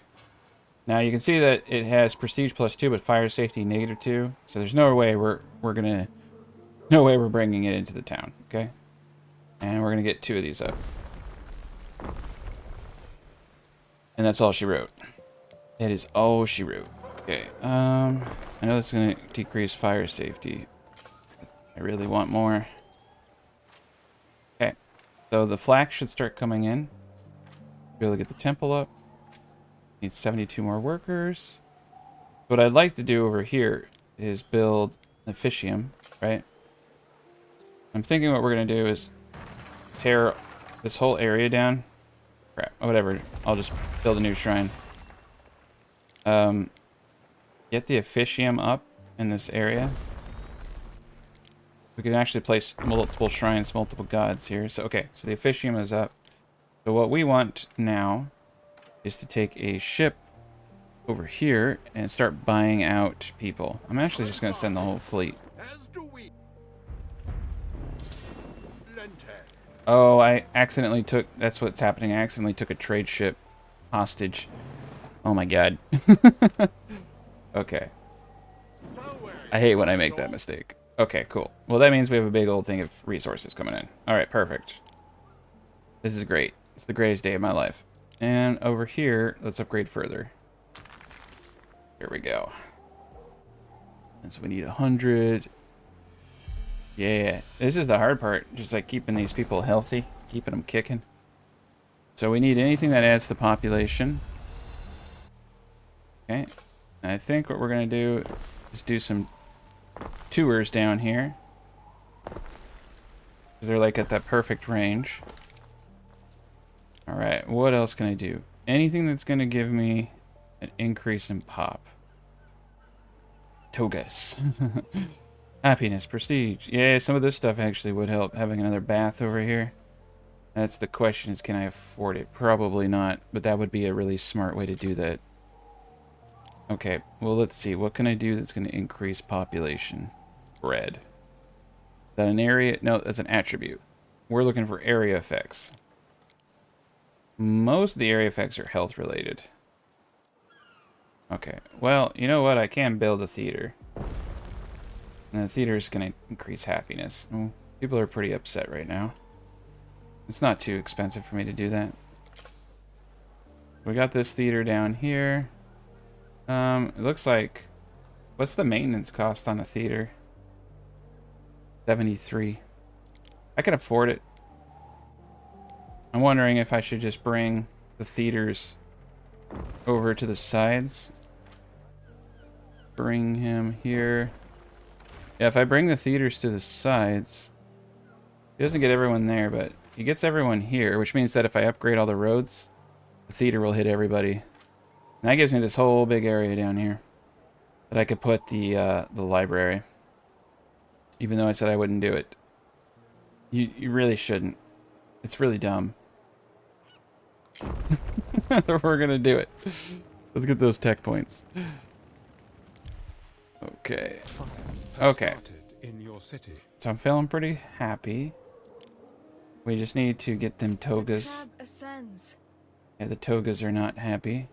Now you can see that it has prestige +2, but fire safety -2. So there's no way we're bringing it into the town. Okay, and we're gonna get 2 of these up. And that's all she wrote. That is all she wrote. Okay. I know that's gonna decrease fire safety. I really want more. Okay. So the flax should start coming in. Be able to get the temple up. Need 72 more workers. What I'd like to do over here is build an officium, right? I'm thinking what we're gonna do is tear this whole area down. Crap, whatever. I'll just build a new shrine. get the officium up in this area. We can actually place multiple shrines, multiple gods here. So, okay, so the officium is up. So what we want now is to take a ship over here and start buying out people. I'm actually just going to send the whole fleet. Oh, I accidentally took... That's what's happening. I accidentally took a trade ship hostage. Oh my god. Okay. I hate when I make that mistake. Okay, cool. Well, that means we have a big old thing of resources coming in. Alright, perfect. This is great. It's the greatest day of my life. And over here, let's upgrade further. Here we go. And so we need 100. Yeah, this is the hard part. Just like keeping these people healthy, keeping them kicking. So we need anything that adds to population. Okay. And I think what we're going to do is do some tours down here. Because they're like at that perfect range. Alright, what else can I do? Anything that's going to give me an increase in pop. Togas. Happiness, prestige. Yeah, some of this stuff actually would help. Having another bath over here. That's the question, is can I afford it? Probably not, but that would be a really smart way to do that. Okay, well let's see. What can I do that's going to increase population? Bread. Is that an area? No, that's an attribute. We're looking for area effects. Most of the area effects are health related. Okay, well, you know what? I can build a theater. And the theater is going to increase happiness. Well, people are pretty upset right now. It's not too expensive for me to do that. We got this theater down here. It looks like... What's the maintenance cost on a theater? 73. I can afford it. I'm wondering if I should just bring the theaters over to the sides. Bring him here. Yeah, if I bring the theaters to the sides, he doesn't get everyone there, but he gets everyone here, which means that if I upgrade all the roads, the theater will hit everybody. And that gives me this whole big area down here that I could put the library. Even though I said I wouldn't do it. You really shouldn't. It's really dumb. We're gonna do it. Let's get those tech points. Okay. Okay. So I'm feeling pretty happy. We just need to get them togas. Yeah, the togas are not happy.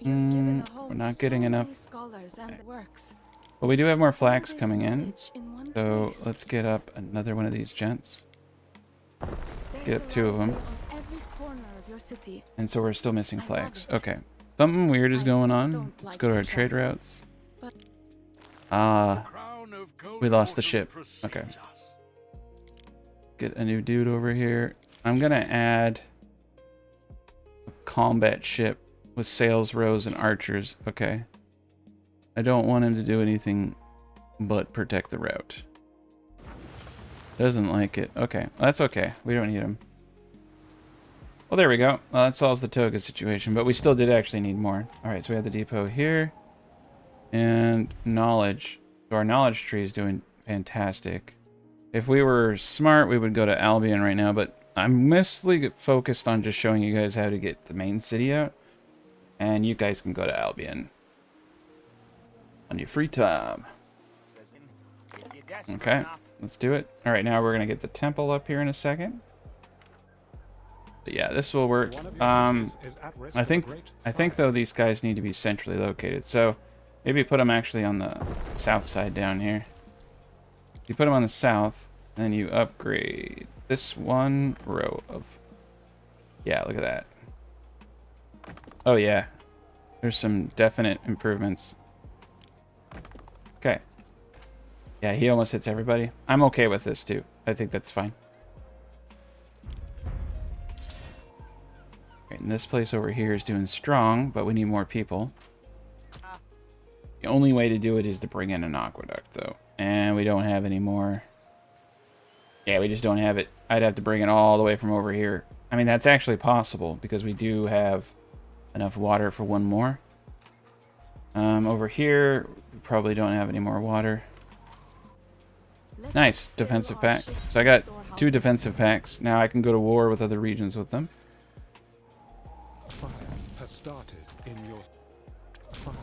We're not getting enough. Okay. Well, we do have more flax coming in. So let's get up another one of these gents. Get up 2 of them. And so we're still missing flags. Okay. Something weird is going on. Let's go to our trade routes. We lost the ship. Okay. Get a new dude over here. I'm going to add a combat ship with sails, rows, and archers. Okay. I don't want him to do anything but protect the route. Doesn't like it. Okay. That's okay. We don't need him. Well, there we go. Well, that solves the toga situation, but we still did actually need more. Alright, so we have the depot here. And knowledge. So our knowledge tree is doing fantastic. If we were smart, we would go to Albion right now, but I'm mostly focused on just showing you guys how to get the main city out. And you guys can go to Albion on your free time. Okay, let's do it. Alright, now we're going to get the temple up here in a second. But yeah, this will work. I think though these guys need to be centrally located. So maybe put them actually on the south side down here. You put them on the south, then you upgrade this one row of... Yeah, look at that. Oh yeah, there's some definite improvements. Okay. Yeah, he almost hits everybody. I'm okay with this too. I think that's fine. And this place over here is doing strong, but we need more people. The only way to do it is to bring in an aqueduct, though. And we don't have any more. Yeah, we just don't have it. I'd have to bring it all the way from over here. I mean, that's actually possible, because we do have enough water for one more. Over here, we probably don't have any more water. Let Nice us fill defensive our pack. ships So I with got 2 storehouses. defensive packs. Now I can go to war with other regions with them. Fire has started in your. Fire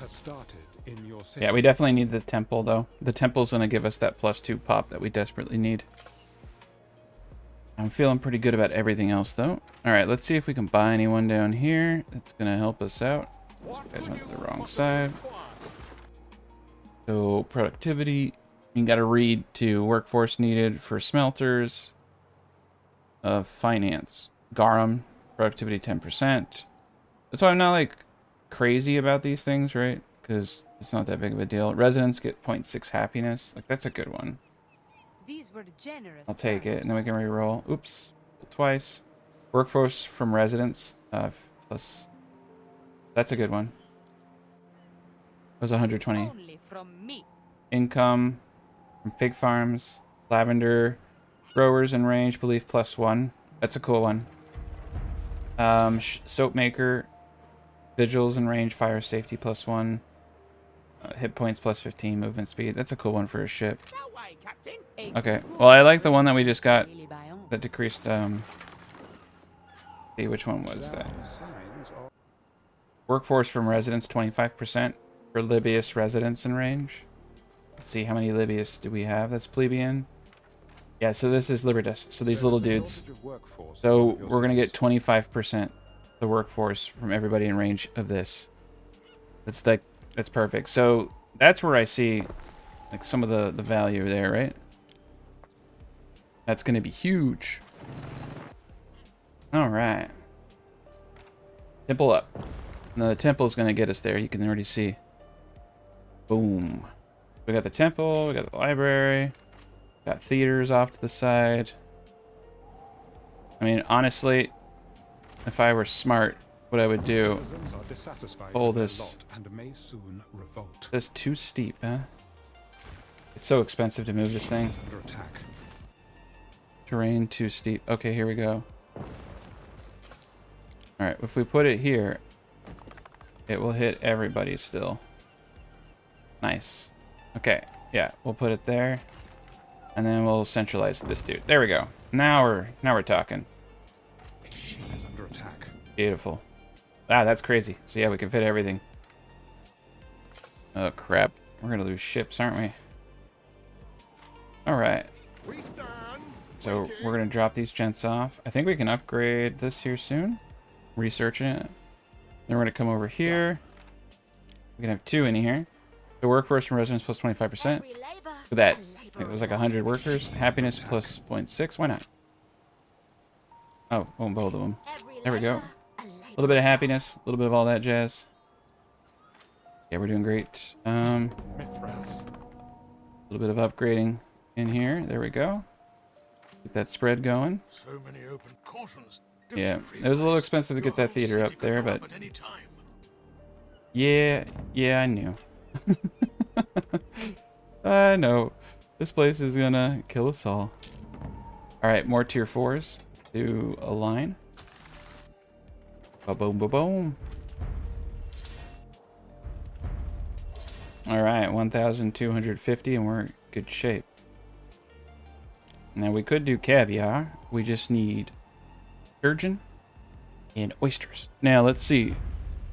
has started in your city. Yeah, we definitely need the temple, though. The temple's going to give us that +2 pop that we desperately need. I'm feeling pretty good about everything else, though. All right, let's see if we can buy anyone down here. That's going to help us out. Guys went to the wrong side. So, productivity. You got to read to workforce needed for smelters. Finance. Garum. Productivity 10%. That's why I'm not, like, crazy about these things, right? Because it's not that big of a deal. Residents get 0.6 happiness. Like, that's a good one. These were generous. I'll take it, and then we terms. can re-roll. Oops, twice. Workforce from residents, plus. That's a good one. It was 120. Only from me. Income from pig farms, lavender, growers in range, belief +1. That's a cool one. Soap maker, vigils in range, fire safety +1. Hit points +15, movement speed. That's a cool one for a ship. Okay, well, I like the one that we just got that decreased, see, which one was that? Signs of Workforce from residents, 25% for Libius residents in range. Let's see, how many Libius do we have? That's plebeian. Yeah, so this is Libertas. So these little dudes. shortage of workforce So in one of your we're going to get cities. 25% the workforce from everybody in range of this. That's like, that's perfect. So that's where I see like some of the value there, right? That's going to be huge. All right. Temple up. Now the temple's going to get us there. You can already see. Boom. We got the temple. We got the library. Got theaters off to the side. I mean, honestly, if I were smart, what I would do... Citizens are dissatisfied Pull with their this. lot and may soon revolt. That's too steep, huh? It's so expensive to move this thing. Is under attack. Terrain too steep. Okay, here we go. Alright, if we put it here, it will hit everybody still. Nice. Okay, yeah, we'll put it there. And then we'll centralize this dude. There we go. Now we're talking. A ship is under attack. Beautiful. Ah, that's crazy. So yeah, we can fit everything. Oh crap. We're gonna lose ships, aren't we? Alright. So we're gonna drop these gents off. I think we can upgrade this here soon. Researching it. Then we're gonna come over here. We can have 2 in here. The workforce from residents plus 25%. Look at that. It was like 100 workers. Happiness plus 0.6. Why not? Oh, both of them. There we go. A little bit of happiness. A little bit of all that jazz. Yeah, we're doing great. Mithras. A little bit of upgrading in here. There we go. Get that spread going. So many open cautions. Yeah, it was a little expensive to get that theater up there, but yeah, I knew. I know. This place is gonna kill us all. Alright, more tier 4s to align. Ba-boom, ba-boom. Alright, 1,250 and we're in good shape. Now we could do caviar. We just need sturgeon and oysters. Now let's see.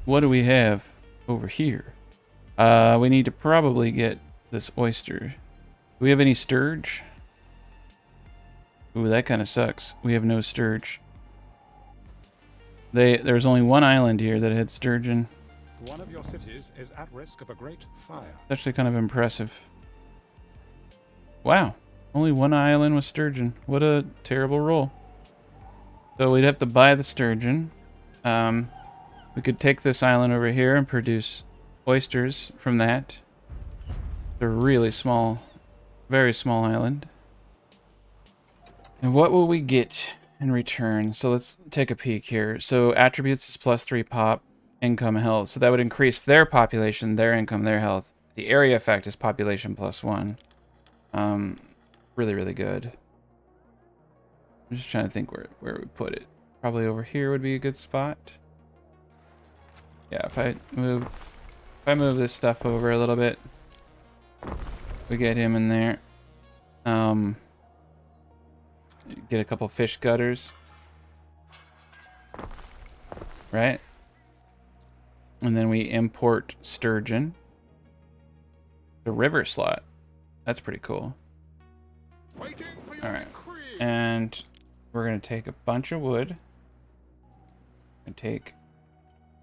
What do we have over here? We need to probably get this oyster. Do we have any sturge? Ooh, that kind of sucks. We have no sturge. There's only one island here that had sturgeon. One of your cities is at risk of a great fire. It's actually kind of impressive. Wow. Only one island with sturgeon. What a terrible roll. So we'd have to buy the sturgeon. We could take this island over here and produce oysters from that. They're really small. Very small island. And what will we get in return? So let's take a peek here. So attributes is +3 pop, income, health. So that would increase their population, their income, their health. The area effect is population +1. Really, really good. I'm just trying to think where we put it. Probably over here would be a good spot. Yeah, if I move If I move this stuff over a little bit, we get him in there. Get a couple fish gutters. Right? And then we import sturgeon. The river slot. That's pretty cool. Alright. And we're going to take a bunch of wood. And take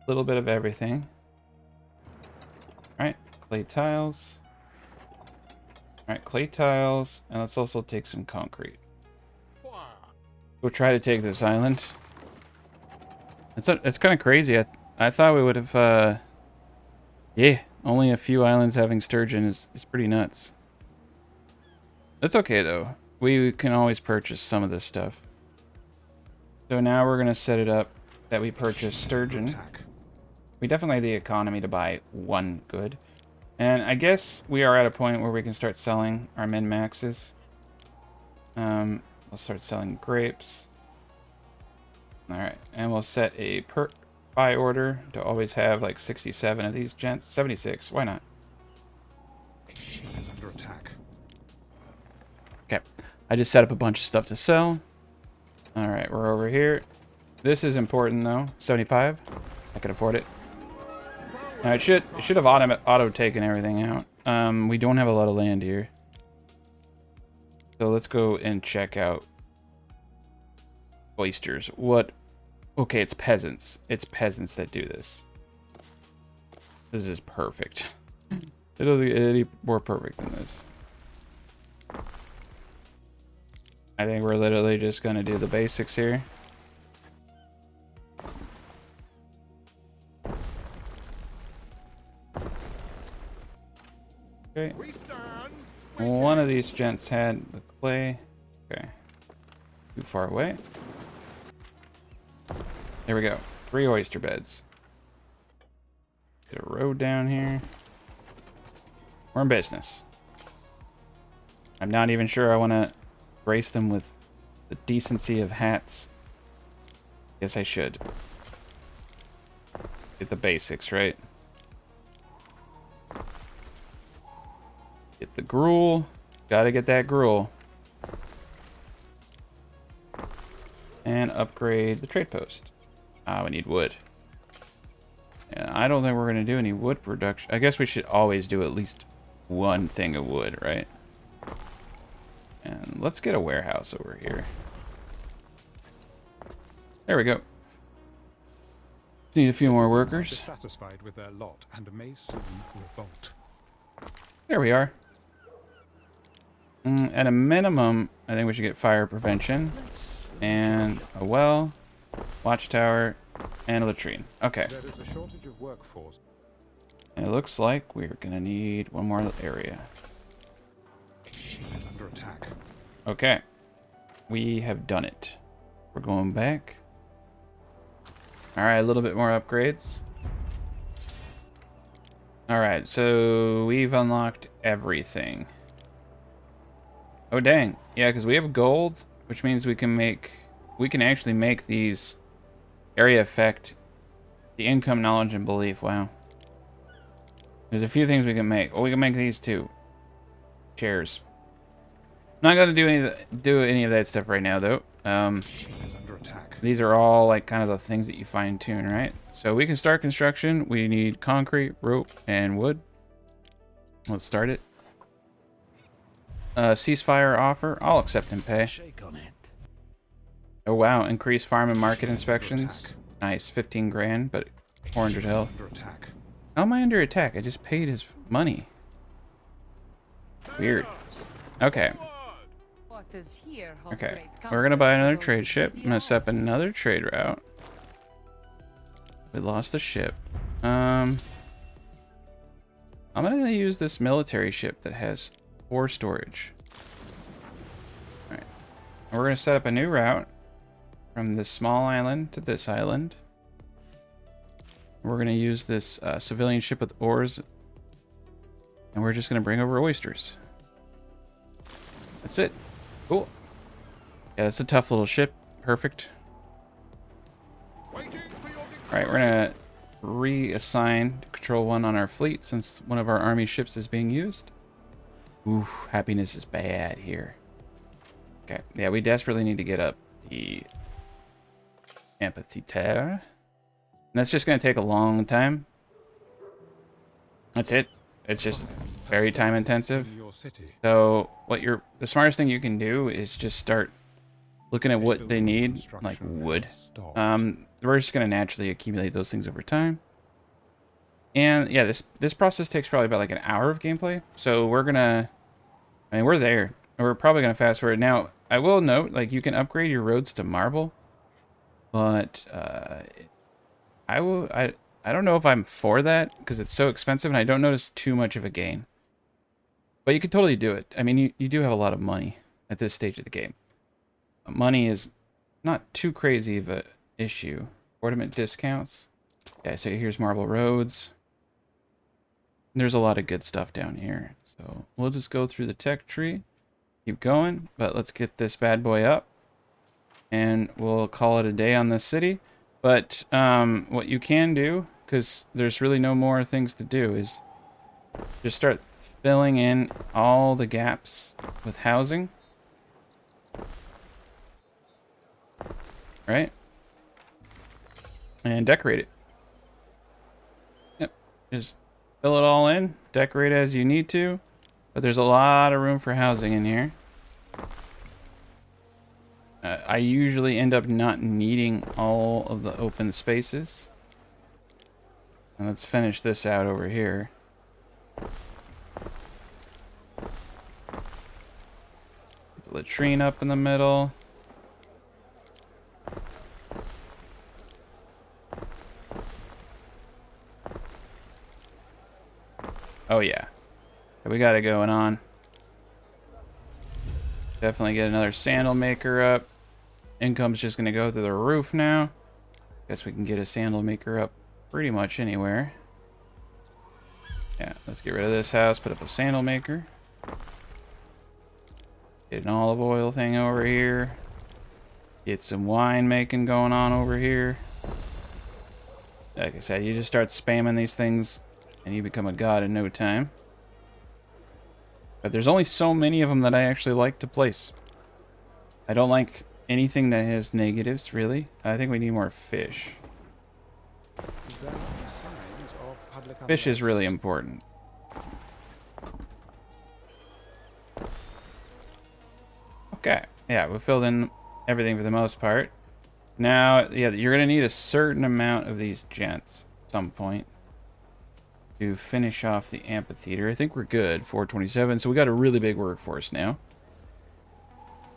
a little bit of everything. Alright. Clay tiles. Alright, clay tiles. And let's also take some concrete. We'll try to take this island. It's kind of crazy. I thought we would have, yeah, only a few islands having sturgeon is pretty nuts. That's okay, though. We can always purchase some of this stuff. So now we're going to set it up that we purchase sturgeon. We definitely have the economy to buy one good. And I guess we are at a point where we can start selling our min-maxes. We'll start selling grapes. Alright, and we'll set a buy order to always have like 67 of these gents. 76, why not? A ship is under attack. Okay, I just set up a bunch of stuff to sell. Alright, we're over here. This is important though. 75. I can afford it. Now it should have auto taken everything out. We don't have a lot of land here. So let's go and check out oysters. What? Okay, it's peasants. It's peasants that do this. This is perfect. It doesn't get any more perfect than this. I think we're literally just gonna do the basics here. Okay. One of these gents had the clay. Okay. Too far away. There we go. 3 oyster beds. Get a road down here. We're in business. I'm not even sure I want to grace them with the decency of hats. Guess I should. Get the basics, right? Get the gruel. Gotta get that gruel. And upgrade the trade post. Ah, we need wood. And I don't think we're going to do any wood production. I guess we should always do at least one thing of wood, right? And let's get a warehouse over here. There we go. Need a few more workers. Dissatisfied with their lot and may soon revolt. There we are. At a minimum, I think we should get fire prevention. And a well, watchtower, and a latrine. Okay. There is a shortage of workforce. And it looks like we're gonna need one more area. A ship is under attack. Okay. We have done it. We're going back. Alright, a little bit more upgrades. Alright, so we've unlocked everything. Oh dang. Yeah, because we have gold, which means we can actually make these area effect, the income, knowledge, and belief. Wow. There's a few things we can make. Oh, we can make these too. Chairs. Not gonna do any of that stuff right now though. These are all like kind of the things that you fine tune, right? So we can start construction. We need concrete, rope, and wood. Let's start it. Ceasefire offer. I'll accept and pay. Shake on it. Oh wow, increase farm and market inspections. Nice, 15 grand, but 400 health. How am I under attack? I just paid his money. Weird. Okay. What is here of Okay. great We're gonna comfort buy to another those trade ship. I'm gonna set up enthusiasts? another trade route. We lost the ship. I'm gonna use this military ship that has 4 storage. Alright. We're gonna set up a new route from this small island to this island. We're gonna use this civilian ship with oars, and we're just gonna bring over oysters. That's it. Cool. Yeah, that's a tough little ship. Perfect. Alright, we're gonna reassign Control 1 on our fleet since one of our army ships is being used. Ooh, happiness is bad here. Okay, yeah, we desperately need to get up the amphitheater. And that's just going to take a long time. That's it. It's just very time intensive. So the smartest thing you can do is just start looking at what they need, like wood. We're just going to naturally accumulate those things over time. And yeah, this process takes probably about like an hour of gameplay. So we're there. We're probably going to fast forward. Now, I will note, like, you can upgrade your roads to marble, but I don't know if I'm for that because it's so expensive and I don't notice too much of a gain. But you can totally do it. I mean, you do have a lot of money at this stage of the game. Money is not too crazy of a issue. Ornament discounts. Yeah, so here's marble roads. There's a lot of good stuff down here. So we'll just go through the tech tree. Keep going, but let's get this bad boy up. And we'll call it a day on this city. But what you can do, because there's really no more things to do, is just start filling in all the gaps with housing. Right? And decorate it. Yep. Just fill it all in. Decorate as you need to. But there's a lot of room for housing in here. I usually end up not needing all of the open spaces. And let's finish this out over here. Put the latrine up in the middle. Oh yeah. We got it going on. Definitely get another sandal maker up. Income's just going to go through the roof now. Guess we can get a sandal maker up pretty much anywhere. Yeah, let's get rid of this house, put up a sandal maker. Get an olive oil thing over here. Get some wine making going on over here. Like I said, you just start spamming these things and you become a god in no time. But there's only so many of them that I actually like to place. I don't like anything that has negatives, really. I think we need more fish. Fish is really important. Okay. Yeah, we filled in everything for the most part. Now, yeah, you're going to need a certain amount of these gents at some point to finish off the amphitheater. I think we're good. 427. So we got a really big workforce now.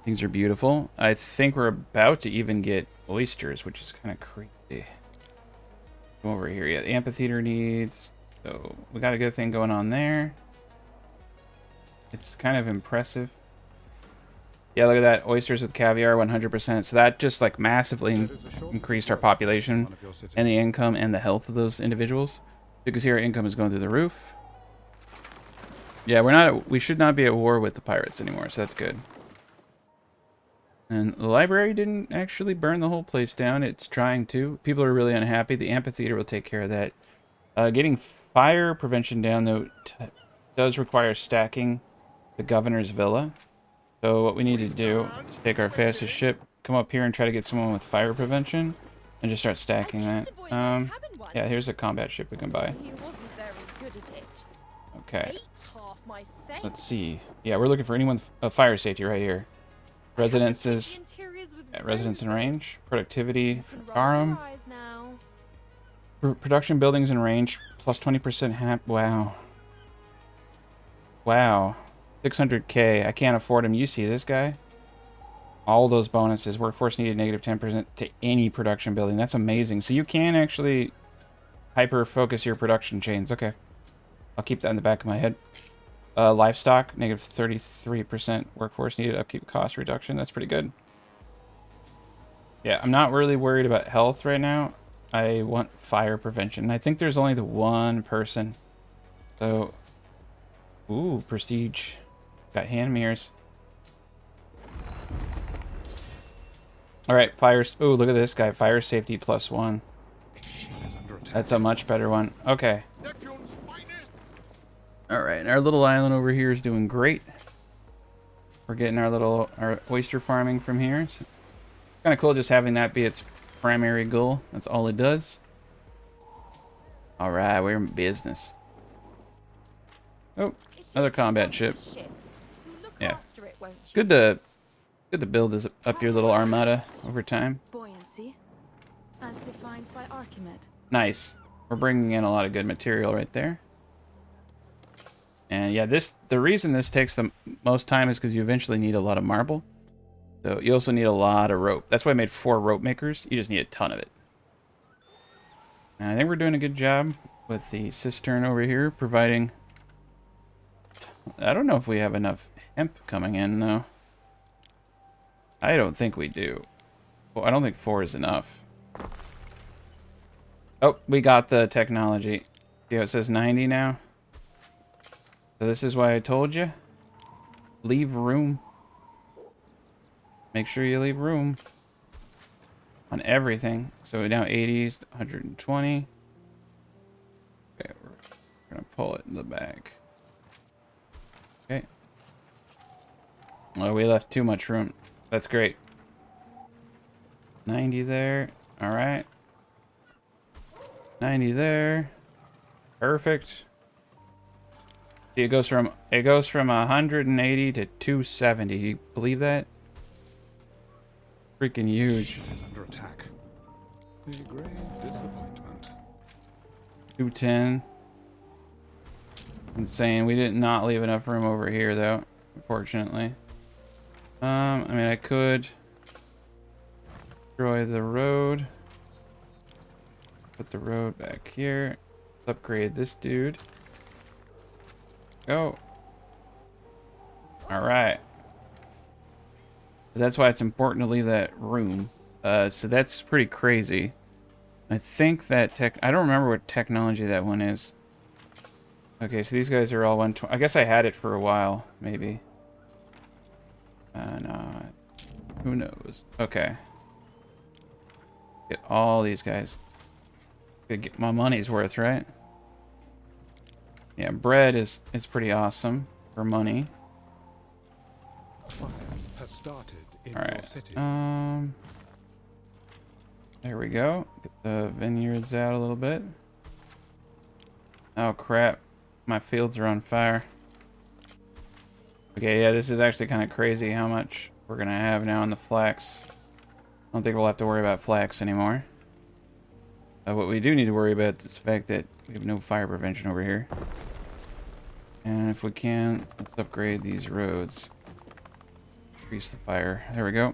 Things are beautiful. I think we're about to even get oysters, which is kind of crazy. Come over here. Yeah, the amphitheater needs. So we got a good thing going on there. It's kind of impressive. Yeah, look at that. Oysters with caviar, 100%. So that just like massively increased our population and the income and the health of those individuals. You can see our income is going through the roof. Yeah, we should not be at war with the pirates anymore, so that's good. And the library didn't actually burn the whole place down. It's trying to. People are really unhappy. The amphitheater will take care of that. Getting fire prevention down, though, does require stacking the governor's villa. So what we need to do is take our fastest ship, come up here and try to get someone with fire prevention, and just start stacking that. Yeah, here's a combat ship we can buy. Okay. Let's see. Yeah, we're looking for anyone with fire safety right here. Residences. Yeah, residence in range. Productivity for Garum. Production buildings in range. Plus 20% Wow. Wow. 600k. I can't afford him. You see this guy? All those bonuses. Workforce needed negative 10% to any production building. That's amazing. So you can actually hyper-focus your production chains. Okay. I'll keep that in the back of my head. Livestock, negative 33% workforce needed, upkeep cost reduction. That's pretty good. Yeah, I'm not really worried about health right now. I want fire prevention. I think there's only the one person. So, ooh, prestige. Got hand mirrors. All right, fires. Ooh, look at this guy. Fire safety +1. That's a much better one. Okay. Neptune's finest. All right. Our little island over here is doing great. We're getting our oyster farming from here. It's kind of cool just having that be its primary goal. That's all it does. All right, we're in business. Oh, another combat ship. Yeah, good to build this up your little armada over time. Buoyancy, as defined by Archimedes. Nice. We're bringing in a lot of good material right there. And yeah, the reason this takes the most time is because you eventually need a lot of marble. So you also need a lot of rope. That's why I made 4 rope makers. You just need a ton of it. And I think we're doing a good job with the cistern over here, providing... I don't know if we have enough hemp coming in, though. I don't think we do. Well, I don't think 4 is enough. Oh, we got the technology. See how it says 90 now? So this is why I told you. Leave room. Make sure you leave room on everything. So we're now 80s, 120. Okay, we're gonna pull it in the back. Okay. Oh, we left too much room. That's great. 90 there. All right. 90 there. Perfect. See, it goes from 180 to 270. Do you believe that? Freaking huge. Ship is under attack. A grave disappointment. 210. Insane. We did not leave enough room over here, though, unfortunately. I mean, I could destroy the road. Put the road back here. Let's upgrade this dude. Go. All right. That's why it's important to leave that room. So that's pretty crazy. I think that I don't remember what technology that one is. Okay, so these guys are all 120. I guess I had it for a while, maybe. No. Who knows? Okay. Get all these guys. Gotta get my money's worth, right? Yeah, bread is pretty awesome for money. Fire has started in All your right. city. There we go. Get the vineyards out a little bit. Oh crap. My fields are on fire. Okay, yeah, this is actually kind of crazy how much we're gonna have now in the flax. I don't think we'll have to worry about flax anymore. What we do need to worry about is the fact that we have no fire prevention over here. And if we can, let's upgrade these roads. Increase the fire. There we go.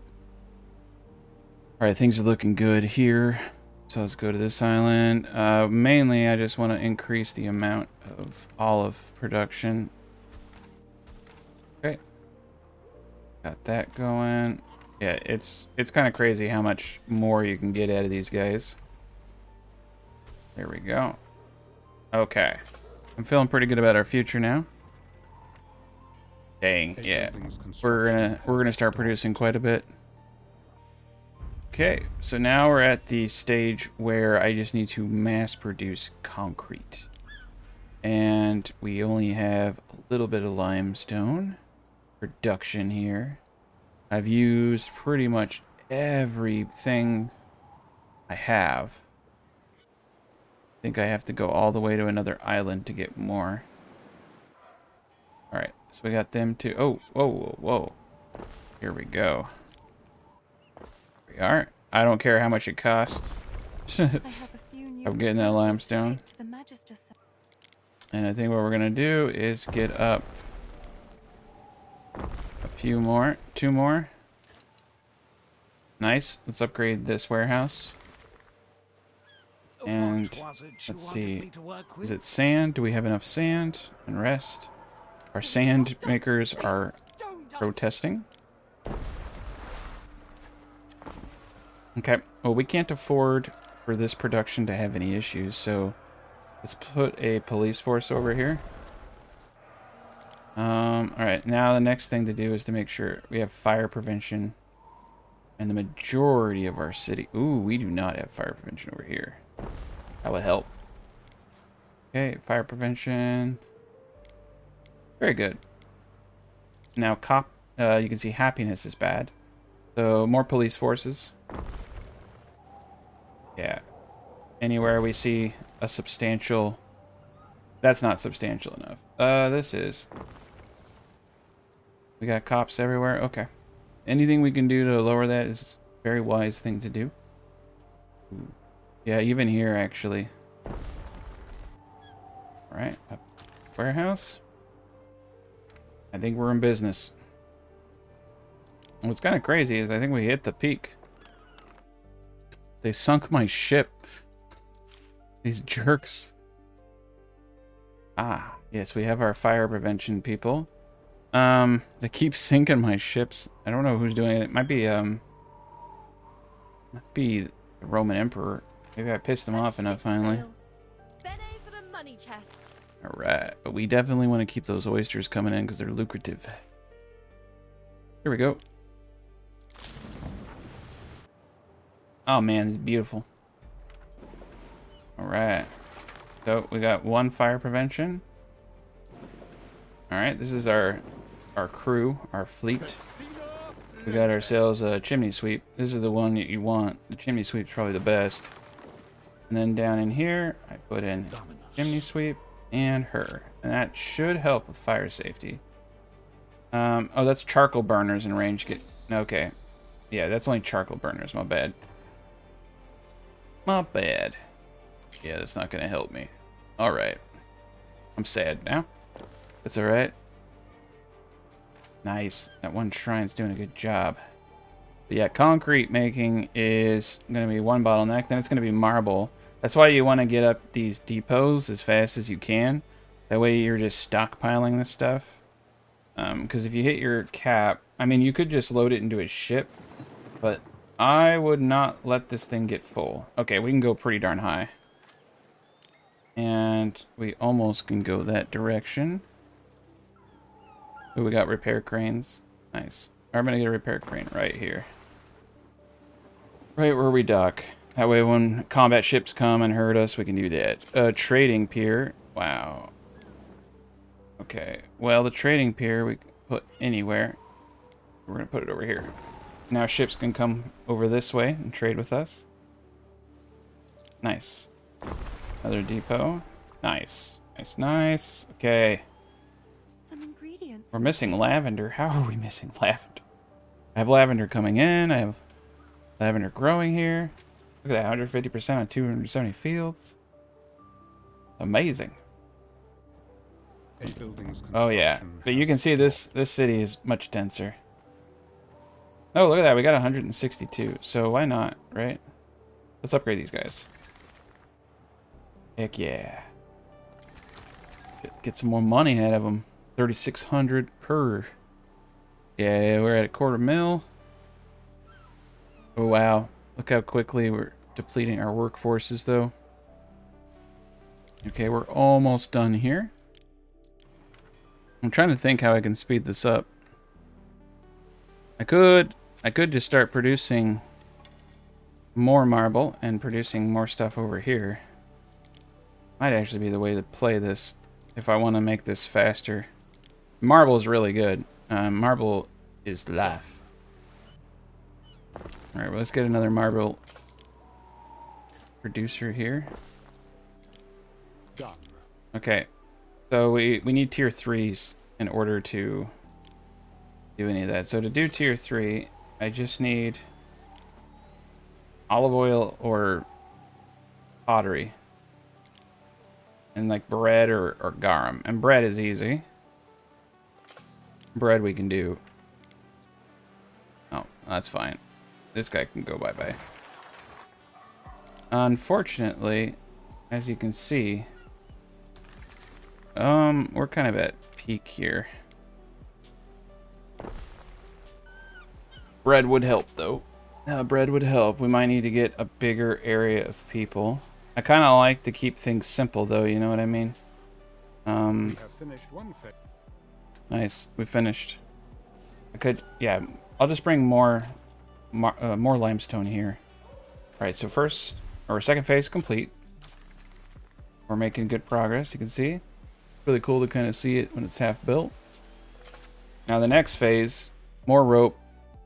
Alright, things are looking good here. So let's go to this island. Mainly, I just want to increase the amount of olive production. Okay. Got that going. Yeah, it's kind of crazy how much more you can get out of these guys. There we go. Okay. I'm feeling pretty good about our future now. Dang, yeah. We're gonna start producing quite a bit. Okay, so now we're at the stage where I just need to mass produce concrete. And we only have a little bit of limestone production here. I've used pretty much everything I have. I think I have to go all the way to another island to get more. Alright, so we got them too. Oh, whoa, whoa, whoa. Here we go. We are. I don't care how much it costs. I'm getting that limestone. And I think what we're going to do is get up a few more. 2 more. Nice. Let's upgrade this warehouse. And let's see. Is it sand? Do we have enough sand? And rest. Our sand makers are protesting. Okay. Well, we can't afford for this production to have any issues, so let's put a police force over here. Alright, now the next thing to do is to make sure we have fire prevention in the majority of our city. Ooh, we do not have fire prevention over here. That would help. Okay, fire prevention. Very good. Now, you can see happiness is bad. So, more police forces. Yeah. Anywhere we see a substantial... That's not substantial enough. This is. We got cops everywhere. Okay. Anything we can do to lower that is a very wise thing to do. Ooh. Yeah, even here, actually. Alright. Warehouse. I think we're in business. What's kind of crazy is I think we hit the peak. They sunk my ship. These jerks. Ah, yes, we have our fire prevention people. They keep sinking my ships. I don't know who's doing it. It might be the Roman Emperor. Maybe I pissed him off enough finally. For the money chest. Alright, but we definitely want to keep those oysters coming in because they're lucrative. Here we go. Oh man, it's beautiful. Alright. So we got one fire prevention. Alright, this is our crew, our fleet. We got ourselves a chimney sweep. This is the one that you want. The chimney sweep's probably the best. And then down in here, I put in chimney sweep and her. And that should help with fire safety. Oh, that's charcoal burners in range. Okay. Yeah, that's only charcoal burners. My bad. My bad. Yeah, that's not going to help me. Alright. I'm sad now. That's alright. Nice. That one shrine's doing a good job. But yeah, concrete making is going to be one bottleneck. Then it's going to be marble. That's why you want to get up these depots as fast as you can. That way you're just stockpiling this stuff. Because if you hit your cap... I mean, you could just load it into a ship. But I would not let this thing get full. Okay, we can go pretty darn high. And we almost can go that direction. Ooh, we got repair cranes. Nice. I'm going to get a repair crane right here. Right where we dock. That way when combat ships come and hurt us, we can do that. Trading pier. Wow. Okay. Well, the trading pier we can put anywhere. We're going to put it over here. Now ships can come over this way and trade with us. Nice. Another depot. Nice. Nice, nice. Okay. Some ingredients. We're missing lavender. How are we missing lavender? I have lavender coming in. I have lavender growing here. Look at that, 150% on 270 fields. Amazing. Oh yeah, but you can see this city is much denser. Oh, look at that, we got 162. So why not, right? Let's upgrade these guys. Heck yeah. Get some more money out of them. 3,600 per. Yeah, we're at a 250,000. Oh wow, look how quickly we're depleting our workforces though. Okay, we're almost done here. I'm trying to think how I can speed this up. I could just start producing more marble and producing more stuff over here. Might actually be the way to play this if I want to make this faster. Marble is really good. Marble is life. Alright, well, let's get another marble producer here. Done. Okay, so we need tier 3s in order to do any of that. So to do tier 3, I just need olive oil or pottery. And like bread or garum. And bread is easy. Bread we can do. Oh, that's fine. This guy can go bye-bye. Unfortunately, as you can see, we're kind of at peak here. Bread would help, though. Bread would help. We might need to get a bigger area of people. I kind of like to keep things simple, though, you know what I mean? We have finished one phase. Nice. We finished. Yeah, I'll just bring more limestone here. Alright, so second phase complete. We're making good progress, you can see. Really cool to kind of see it when it's half built. Now the next phase, more rope.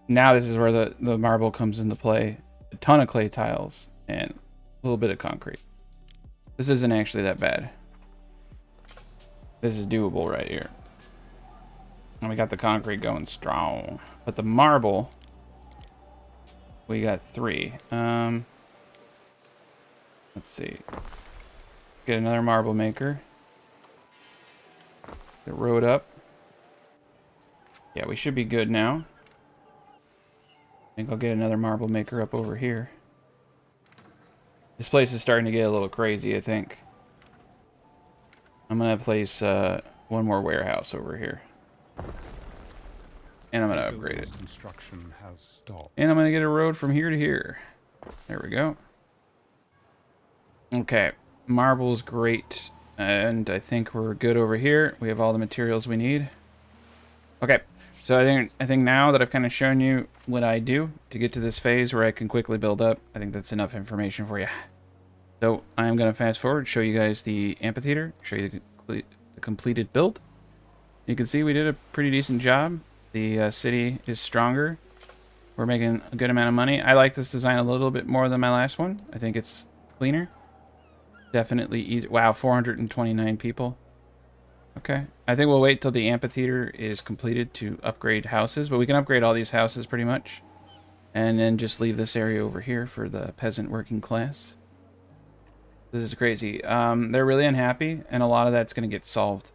Now this is where the marble comes into play. A ton of clay tiles and a little bit of concrete. This isn't actually that bad. This is doable right here. And we got the concrete going strong. But the marble, we got 3. Let's see. Get another marble maker. The road up. Yeah, we should be good now. I think I'll get another marble maker up over here. This place is starting to get a little crazy, I think. I'm going to place one more warehouse over here. And I'm going to upgrade it. Construction has stopped. And I'm going to get a road from here to here. There we go. Okay. Marble's great. And I think we're good over here. We have all the materials we need. Okay. So I think now that I've kind of shown you what I do to get to this phase where I can quickly build up, I think that's enough information for you. So I'm going to fast forward, show you guys the amphitheater, show you the completed build. You can see we did a pretty decent job. The city is stronger. We're making a good amount of money. I like this design a little bit more than my last one. I think it's cleaner. Definitely easy. Wow, 429 people. Okay. I think we'll wait till the amphitheater is completed to upgrade houses, but we can upgrade all these houses pretty much. And then just leave this area over here for the peasant working class. This is crazy. They're really unhappy, and a lot of that's going to get solved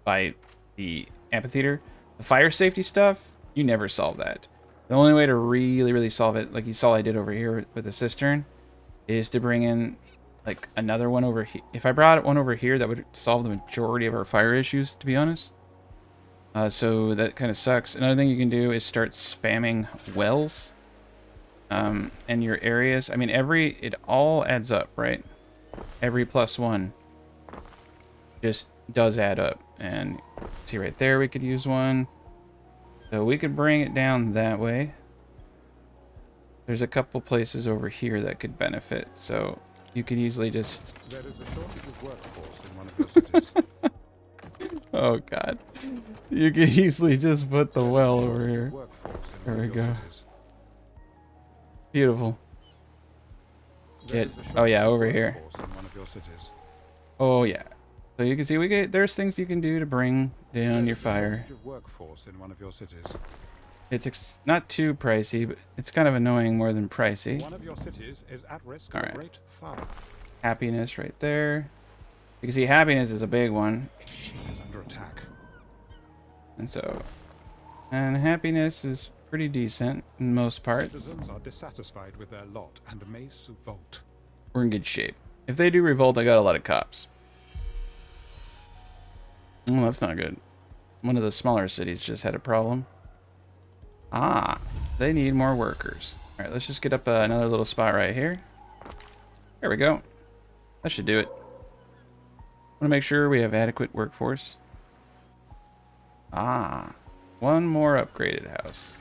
by the amphitheater. The fire safety stuff, you never solve that. The only way to really solve it, like you saw I did over here with the cistern, is to bring in like another one over here. If I brought one over here, that would solve the majority of our fire issues, to be honest. So that kind of sucks. Another thing you can do is start spamming wells in your areas. I mean, it all adds up, right? Every +1 just does add up. And see right there, we could use one. So we could bring it down that way. There's a couple places over here that could benefit. So you could easily just... There is a shortage of workforce in one of your cities. Oh, God. You could easily just put the well over here. Workforce in There one we of your go. cities. Beautiful. There It, is a oh, yeah, shortage of over here. workforce in one of your cities. Oh, yeah. So you can see there's things you can do to bring down your fire. Shortage of workforce in one of your cities. It's not too pricey, but it's kind of annoying more than pricey. One of your cities is at risk All of right. a great fire. Happiness right there. You can see happiness is a big one. Its ship is under attack. And happiness is pretty decent in most parts. Citizens are dissatisfied with their lot and may revolt. We're in good shape. If they do revolt, I got a lot of cops. Oh, that's not good. One of the smaller cities just had a problem. Ah, they need more workers. All right, let's just get up another little spot right here. There we go. That should do it. Want to make sure we have adequate workforce. Ah, one more upgraded house.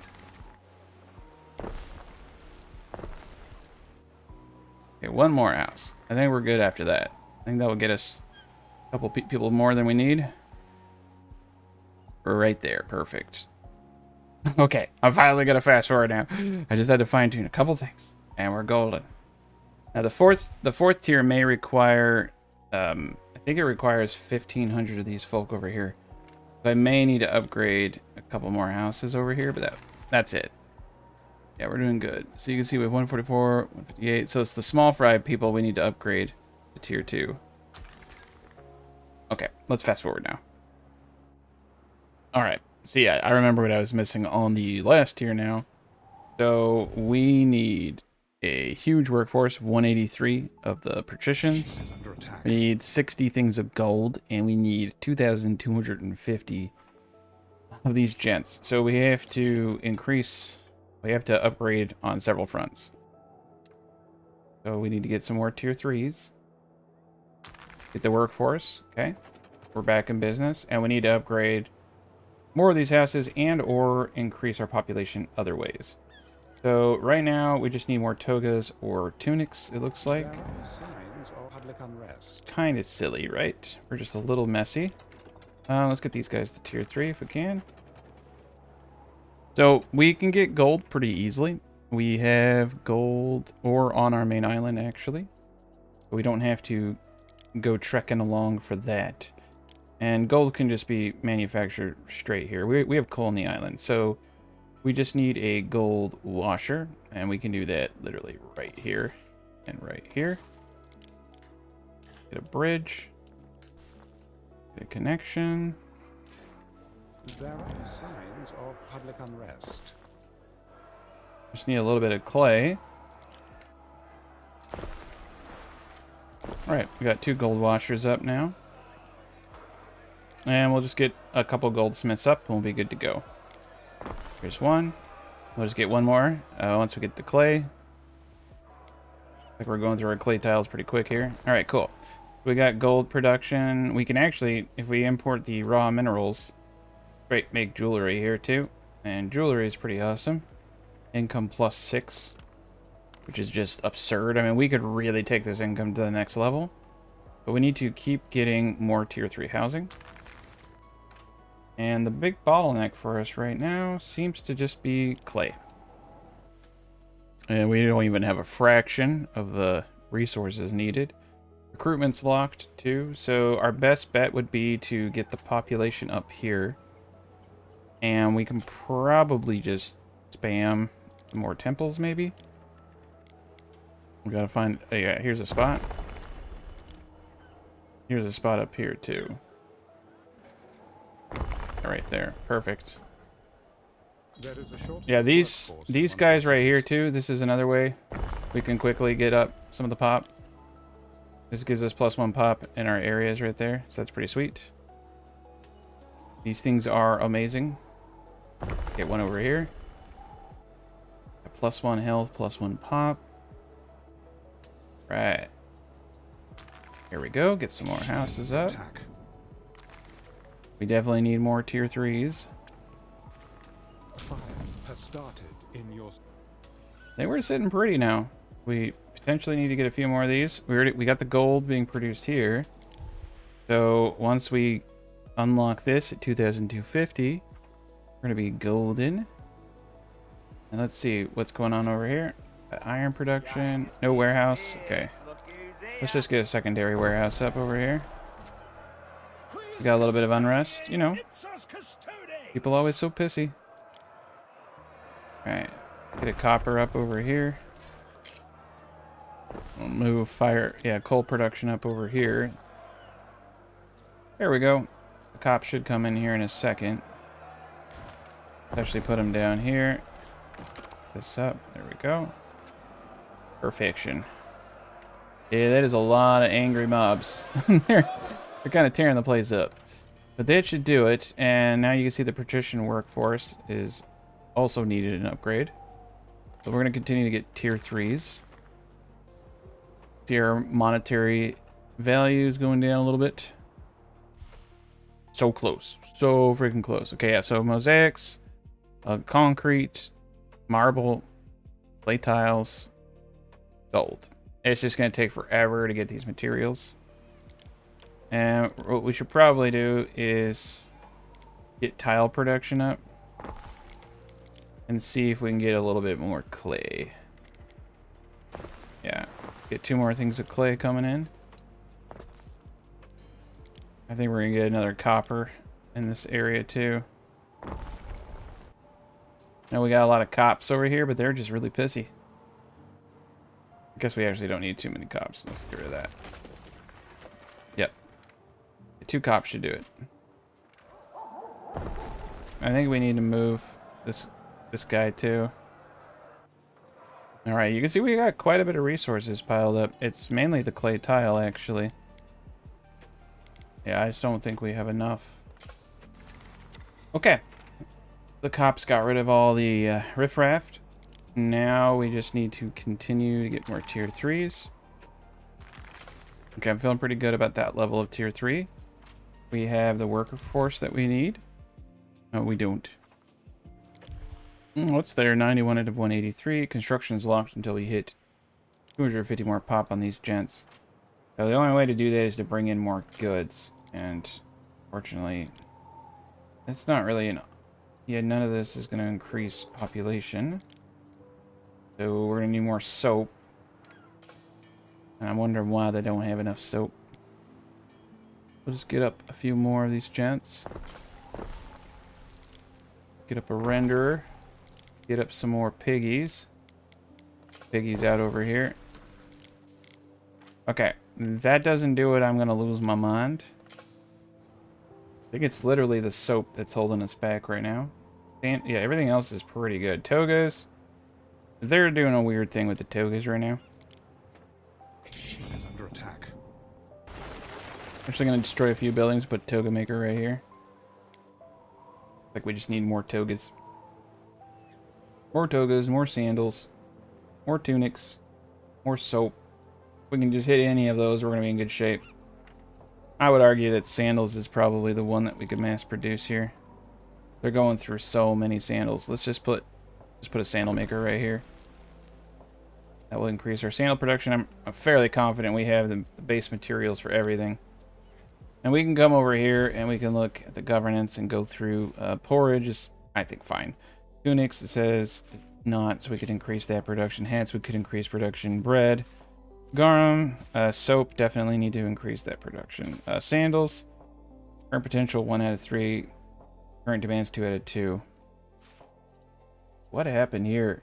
Okay, one more house. I think we're good after that. I think that will get us a couple people more than we need. We're right there. Perfect. Okay, I'm finally going to fast forward now. I just had to fine tune a couple things, and we're golden. Now the fourth tier may require, I think it requires 1,500 of these folk over here. So I may need to upgrade a couple more houses over here, but that's it. Yeah, we're doing good. So you can see we have 144, 158. So it's the small fry people we need to upgrade to tier 2. Okay, let's fast forward now. All right. So yeah, I remember what I was missing on the last tier now. So we need a huge workforce of 183 of the patricians. Is under attack. We need 60 things of gold, and we need 2,250 of these gents. So we have to upgrade on several fronts. So we need to get some more tier 3s. Get the workforce, okay. We're back in business, and we need to upgrade more of these houses and or increase our population other ways. So right now we just need more togas or tunics, it looks like. There are signs of public unrest. Kind of silly, right? We're just a little messy. Let's get these guys to tier 3 if we can. So we can get gold pretty easily. We have gold ore on our main island, actually. We don't have to go trekking along for that. And gold can just be manufactured straight here. We have coal on the island, so we just need a gold washer, and we can do that literally right here and right here. Get a bridge. Get a connection. There are signs of public unrest. Just need a little bit of clay. Alright, we got 2 gold washers up now. And we'll just get a couple goldsmiths up and we'll be good to go. Here's one. We'll just get one more once we get the clay. Like we're going through our clay tiles pretty quick here. Alright, cool. We got gold production. We can actually, if we import the raw minerals, right, make jewelry here too. And jewelry is pretty awesome. Income +6, which is just absurd. I mean, we could really take this income to the next level. But we need to keep getting more tier 3 housing. And the big bottleneck for us right now seems to just be clay. And we don't even have a fraction of the resources needed. Recruitment's locked too, so our best bet would be to get the population up here. And we can probably just spam some more temples, maybe. We gotta find... Oh yeah, here's a spot. Here's a spot up here too. Right there. Perfect. There is a short Yeah, these guys right here too. This is another way we can quickly get up some of the pop. This gives us +1 pop in our areas right there, so that's pretty sweet. These things are amazing. Get one over here. +1 health, +1 pop. Right. Here we go. Get some more houses up. attack. We definitely need more tier 3s. Fire has started in your... They were sitting pretty now. We potentially need to get a few more of these. We got the gold being produced here. So once we unlock this at 2,250, we're going to be golden. And let's see what's going on over here. Iron production. No warehouse. Okay. Let's just get a secondary warehouse up over here. We got a little bit of unrest. You know, people always so pissy. Alright. Get a copper up over here. We'll move coal production up over here. There we go. The cop should come in here in a second. Actually put him down here. This up. There we go. Perfection. Yeah, that is a lot of angry mobs. They're kind of tearing the place up. But that should do it. And now you can see the patrician workforce is also needed an upgrade. So we're going to continue to get tier 3s. See our monetary values going down a little bit. So close. So freaking close. Okay, yeah, so mosaics, concrete, marble, clay tiles, gold. It's just going to take forever to get these materials. And what we should probably do is get tile production up and see if we can get a little bit more clay. Yeah, get 2 more things of clay coming in. I think we're going to get another copper in this area too. Now we got a lot of cops over here, but they're just really pissy. I guess we actually don't need too many cops. Let's get rid of that. Yep. 2 cops should do it. I think we need to move this guy too. Alright, you can see we got quite a bit of resources piled up. It's mainly the clay tile, actually. Yeah, I just don't think we have enough. Okay. The cops got rid of all the riffraff. Now we just need to continue to get more tier 3s. Okay, I'm feeling pretty good about that level of tier 3. We have the worker force that we need. No, we don't. What's there? 91 out of 183. Construction's locked until we hit 250 more pop on these gents. So the only way to do that is to bring in more goods. And fortunately, it's not really an... Yeah, none of this is going to increase population. So we're going to need more soap. And I'm wondering why they don't have enough soap. We'll just get up a few more of these gents. Get up a renderer. Get up some more piggies. Piggies out over here. Okay, that doesn't do it. I'm going to lose my mind. I think it's literally the soap that's holding us back right now. And, yeah, everything else is pretty good. Togas. They're doing a weird thing with the togas right now. A ship is under attack. Actually going to destroy a few buildings, put toga maker right here. Like we just need more togas. More togas, more sandals, more tunics, more soap. If we can just hit any of those, we're going to be in good shape. I would argue that sandals is probably the one that we could mass produce here. They're going through so many sandals. Let's just put a sandal maker right here. That will increase our sandal production. I'm fairly confident we have the base materials for everything. And we can come over here and we can look at the governance and go through porridge is, I think, fine. Tunics, it says not, so we could increase that production. Hats, we could increase production. Bread. Garum, soap, definitely need to increase that production. Sandals, current potential 1 out of 3. Current demands 2 out of 2. What happened here?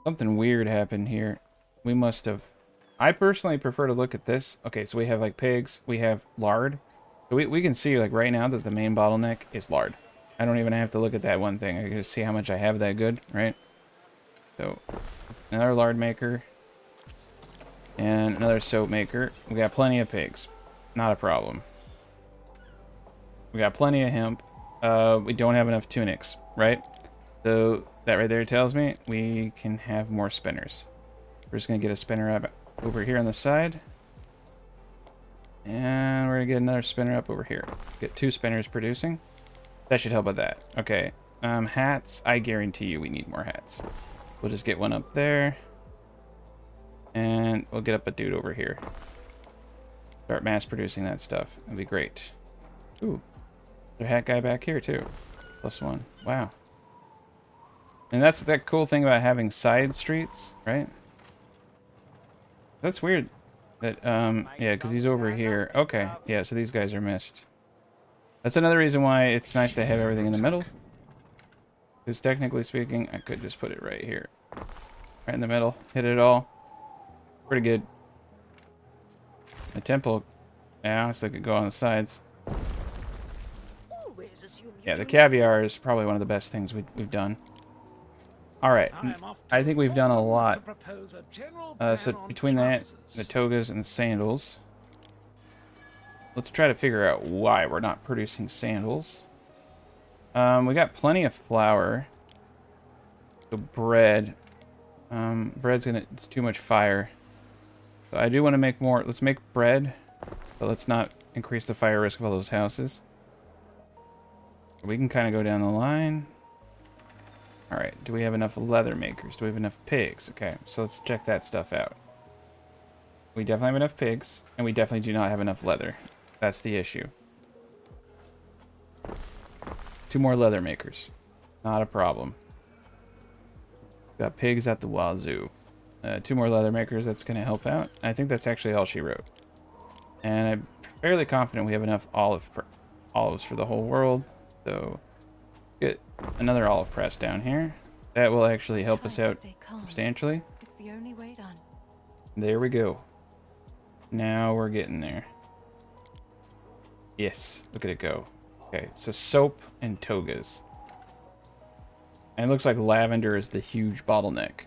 Something weird happened here. We must have... I personally prefer to look at this. Okay, so we have like pigs, we have lard. So we can see like right now that the main bottleneck is lard. I don't even have to look at that one thing. I can just see how much I have that good, right? So another lard maker. And another soap maker. We got plenty of pigs. Not a problem. We got plenty of hemp. We don't have enough tunics, right? So that right there tells me we can have more spinners. We're just going to get a spinner up over here on the side. And we're going to get another spinner up over here. Get 2 spinners producing. That should help with that. Okay. Hats. I guarantee you we need more hats. We'll just get one up there. And we'll get up a dude over here. Start mass producing that stuff. That'd be great. Ooh. There's a hat guy back here too. +1. Wow. And that's that cool thing about having side streets, right? That's weird. That yeah, because he's over here. Okay, yeah, so these guys are missed. That's another reason why it's nice to have everything in the middle. Because technically speaking, I could just put it right here. Right in the middle. Hit it all. Pretty good. The temple, yeah, so it could go on the sides. Yeah, the caviar is probably one of the best things we've done. Alright, I think we've done a lot. So between that, the togas, and the sandals, let's try to figure out why we're not producing sandals. We got plenty of flour. So bread. Bread's it's too much fire. So I do want to make more. Let's make bread, but let's not increase the fire risk of all those houses. We can kind of go down the line. Alright, do we have enough leather makers? Do we have enough pigs? Okay, so let's check that stuff out. We definitely have enough pigs, and we definitely do not have enough leather. That's the issue. 2 more leather makers. Not a problem. Got pigs at the wazoo. 2 more leather makers, that's going to help out. I think that's actually all she wrote. And I'm fairly confident we have enough olives for the whole world. So, get another olive press down here. That will actually help us out substantially. It's the only way done. There we go. Now we're getting there. Yes, look at it go. Okay, so soap and togas. And it looks like lavender is the huge bottleneck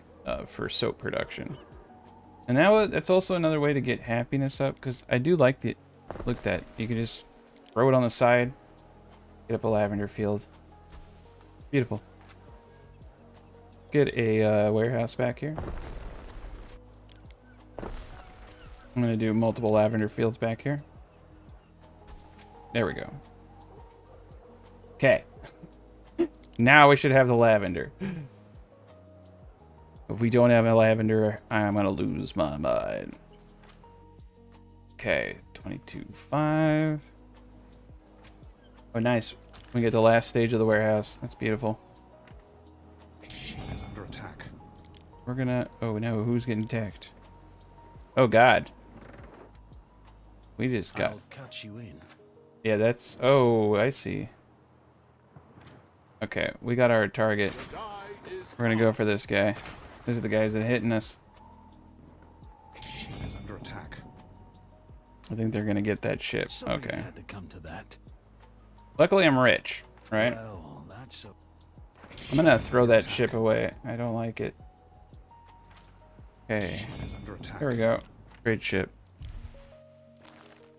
for soap production. And now that's also another way to get happiness up, because I do like the look that you can just throw it on the side, get up a lavender field. Beautiful. Get a warehouse back here. I'm going to do multiple lavender fields back here. There we go. Okay. Now we should have the lavender. If we don't have a lavender, I'm gonna lose my mind. Okay, 22.5. Oh, nice. We get the last stage of the warehouse. That's beautiful. A ship is under attack. We're gonna... Oh, no. Who's getting attacked? Oh, God. We just got... I'll catch you in. Yeah, that's... Oh, I see. Okay, we got our target. We're gonna go for this guy. These are the guys that are hitting us. A ship is under attack. I think they're gonna get that ship. Sorry Okay. it had to come to that. Luckily, I'm rich, right? Well, that's a... I'm gonna throw that ship away. I don't like it. Okay. Ship is under attack. There we go. Great ship.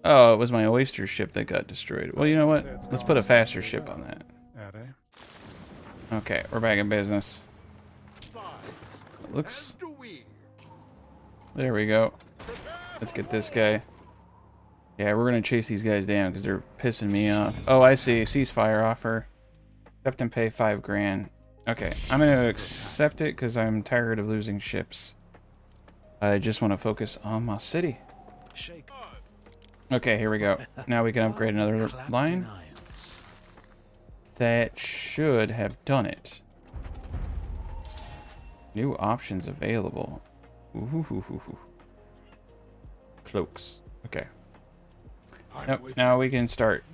Oh, it was my oyster ship that got destroyed. Well, you know what? Let's put a faster ship on that. Okay, we're back in business. It looks... There we go. Let's get this guy. Yeah, we're gonna chase these guys down because they're pissing me off. Oh, I see. Ceasefire offer. Accept and pay 5 grand. Okay, I'm gonna accept it because I'm tired of losing ships. I just want to focus on my city. Shake. Okay, here we go. Now we can upgrade another line. That should have done it. New options available. Ooh. Cloaks. Okay. Nope, now we can start.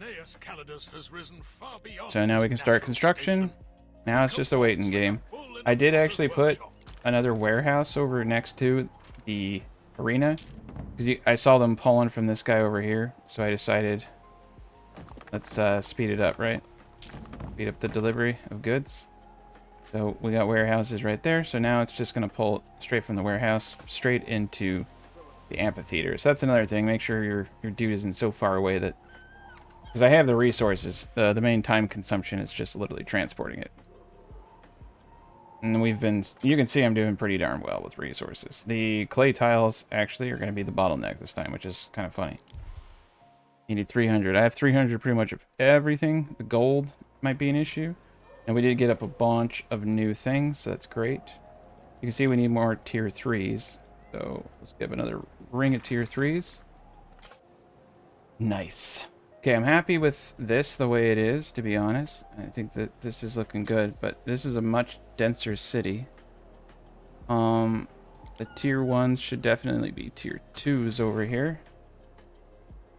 So now we can start construction. Now it's just a waiting game. I did actually put another warehouse over next to the arena. Because I saw them pulling from this guy over here. So I decided, let's speed it up, right? Speed up the delivery of goods. So we got warehouses right there. So now it's just going to pull straight from the warehouse straight into the amphitheater. So that's another thing. Make sure your dude isn't so far away that... Because I have the resources. The main time consumption is just literally transporting it. And we've been... You can see I'm doing pretty darn well with resources. The clay tiles actually are going to be the bottleneck this time, which is kind of funny. You need 300. I have 300 pretty much of everything. The gold might be an issue. And we did get up a bunch of new things, so that's great. You can see we need more tier 3s. So let's give another ring of tier 3s. Nice. Okay, I'm happy with this the way it is, to be honest. I think that this is looking good, but this is a much denser city. The tier 1s should definitely be tier 2s over here.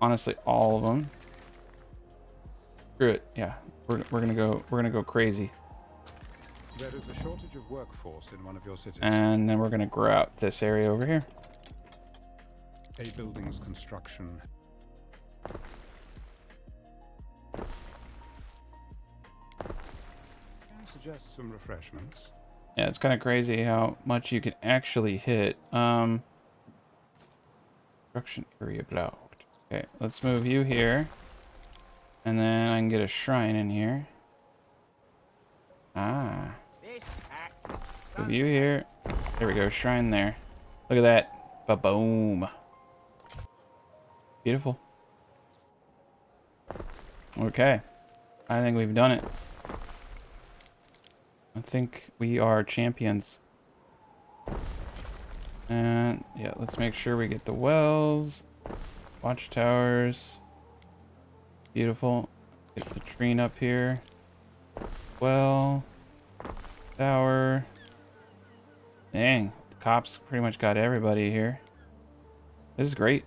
Honestly, all of them. Screw it. Yeah, we're gonna go crazy. There is a shortage of workforce in one of your cities. And then we're gonna grow out this area over here. A building's construction. Can I suggest some refreshments? Yeah, it's kind of crazy how much you can actually hit. Construction area blocked. Okay, let's move you here. And then I can get a shrine in here. Ah. Move you here. There we go, shrine there. Look at that. Ba-boom. Beautiful. Okay. I think we've done it. I think we are champions. And yeah, let's make sure we get the wells, watchtowers. Beautiful. Get the latrine up here. Well, tower. Dang, the cops pretty much got everybody here. This is great.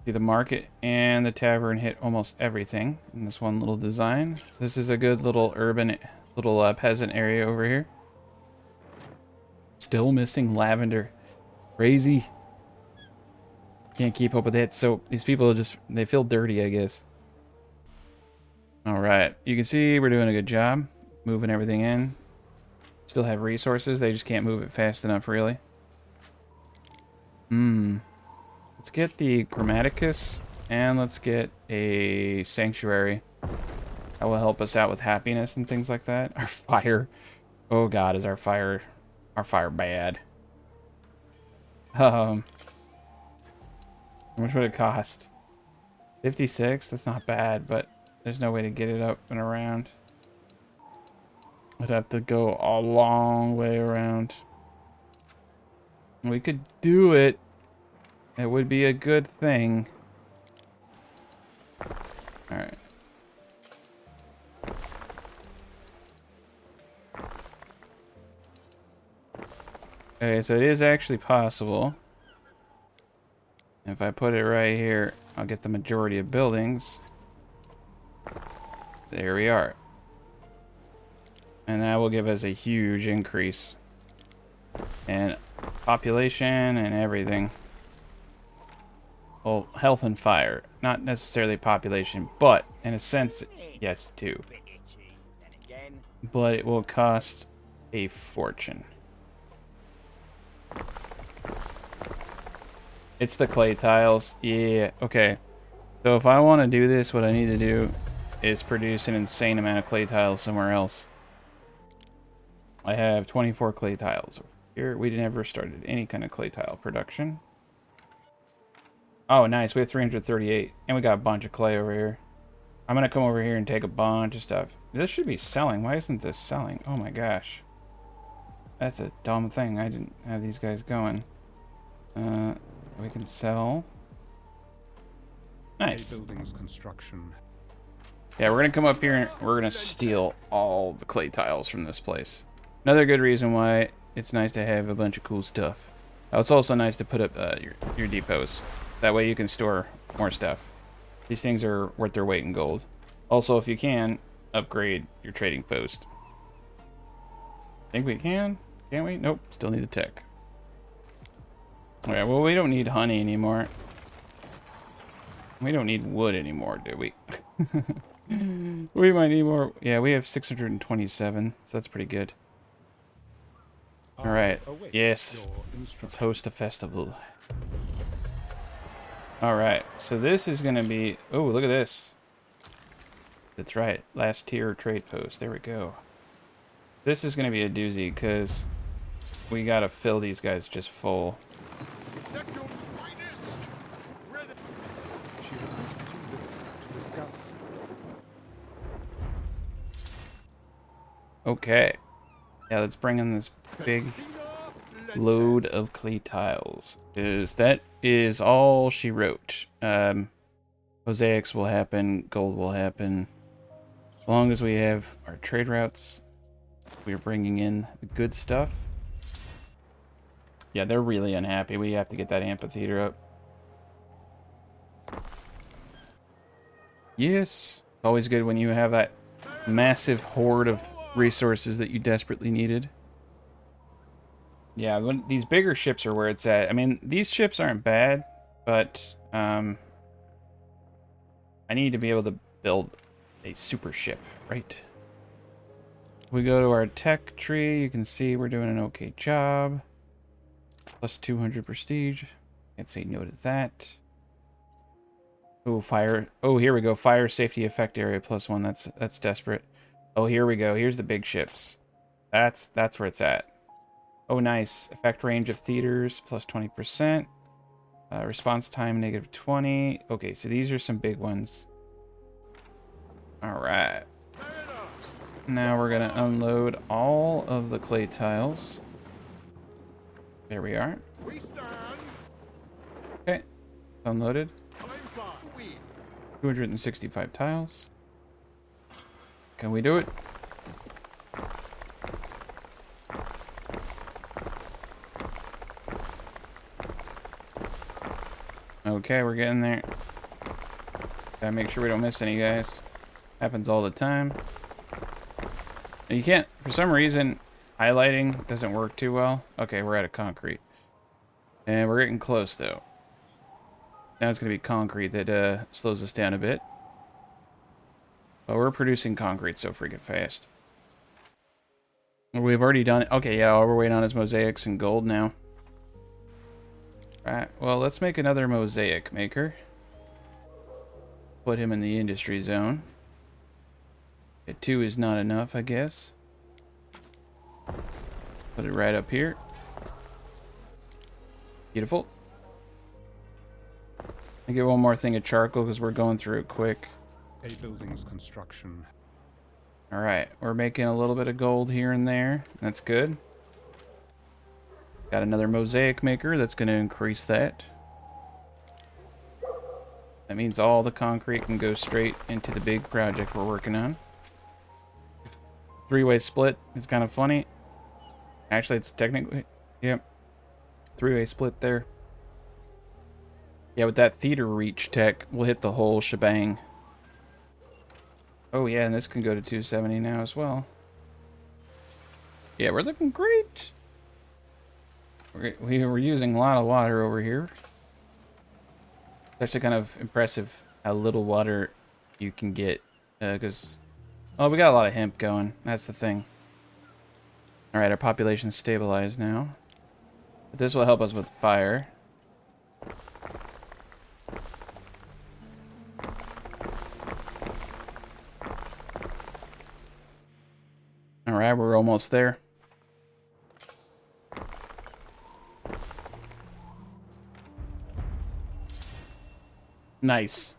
See, the market and the tavern hit almost everything in this one little design. This is a good little urban, little peasant area over here. Still missing lavender. Crazy. Can't keep up with it. So these people are just, they feel dirty, I guess. All right. You can see we're doing a good job moving everything in. Still have resources. They just can't move it fast enough, really. Let's get the Grammaticus and let's get a sanctuary. That will help us out with happiness and things like that. Our fire. Oh God, is our fire bad? How much would it cost? 56? That's not bad, but There's no way to get it up and around. I'd have to go a long way around. We could do it. It would be a good thing. Alright. Okay, so it is actually possible. If I put it right here, I'll get the majority of buildings. There we are. And that will give us a huge increase in population and everything. Well, health and fire. Not necessarily population, but in a sense, yes, too. But it will cost a fortune. It's the clay tiles. Yeah, okay. So if I want to do this, what I need to do is produce an insane amount of clay tiles somewhere else. I have 24 clay tiles over here. We never started any kind of clay tile production. Oh, nice. We have 338. And we got a bunch of clay over here. I'm going to come over here and take a bunch of stuff. This should be selling. Why isn't this selling? Oh my gosh. That's a dumb thing. I didn't have these guys going. We can sell. Nice. Buildings construction. Yeah, we're going to come up here and we're going to steal all the clay tiles from this place. Another good reason why it's nice to have a bunch of cool stuff. It's also nice to put up your depots. That way you can store more stuff. These things are worth their weight in gold. Also, if you can, upgrade your trading post. Think we can? Can't we? Nope. Still need the tech. Alright, well, we don't need honey anymore. We don't need wood anymore, do we? We might need more. Yeah, we have 627, so that's pretty good. Alright, yes. Let's host a festival. Alright, so this is going to be... Oh, look at this. That's right. Last tier trade post. There we go. This is going to be a doozy, because we got to fill these guys just full. She requests you visit to discuss. Okay. Yeah, let's bring in this big load of clay tiles. That is all she wrote. Mosaics will happen, gold will happen. As long as we have our trade routes, we're bringing in the good stuff. Yeah, they're really unhappy. We have to get that amphitheater up. Yes. Always good when you have that massive horde of resources that you desperately needed. Yeah, these bigger ships are where it's at. I mean, these ships aren't bad, but I need to be able to build a super ship, right? We go to our tech tree. You can see we're doing an okay job. Plus 200 prestige. Can't say no to that. Oh, fire. Oh, here we go. Fire safety effect area +1. That's desperate. Oh, here we go. Here's the big ships. That's where it's at. Oh, nice. Effect range of theaters plus 20%. Response time -20. Okay, so these are some big ones. All right. Now we're going to unload all of the clay tiles. There we are. Okay. Unloaded. 265 tiles. Can we do it? Okay, we're getting there. Gotta make sure we don't miss any guys. Happens all the time. You can't, for some reason, highlighting doesn't work too well. Okay, we're out of concrete. And we're getting close, though. Now it's going to be concrete that slows us down a bit. But we're producing concrete so freaking fast. We've already done it. Okay, yeah, all we're waiting on is mosaics and gold now. Alright, well, let's make another mosaic maker. Put him in the industry zone. Okay, 2 is not enough, I guess. Put it right up here. Beautiful. I get one more thing of charcoal because we're going through it quick. A building's construction. All right, we're making a little bit of gold here and there. That's good. Got another mosaic maker that's going to increase that. That means all the concrete can go straight into the big project we're working on. Three-way split is kind of funny. Actually, it's technically, yep. Three-way split there. Yeah, with that theater reach tech, we'll hit the whole shebang. Oh yeah, and this can go to 270 now as well. Yeah, we're looking great. We're using a lot of water over here. It's actually kind of impressive how little water you can get. Because, oh, we got a lot of hemp going. That's the thing. Alright, our population's stabilized now. But this will help us with fire. Alright, we're almost there. Nice.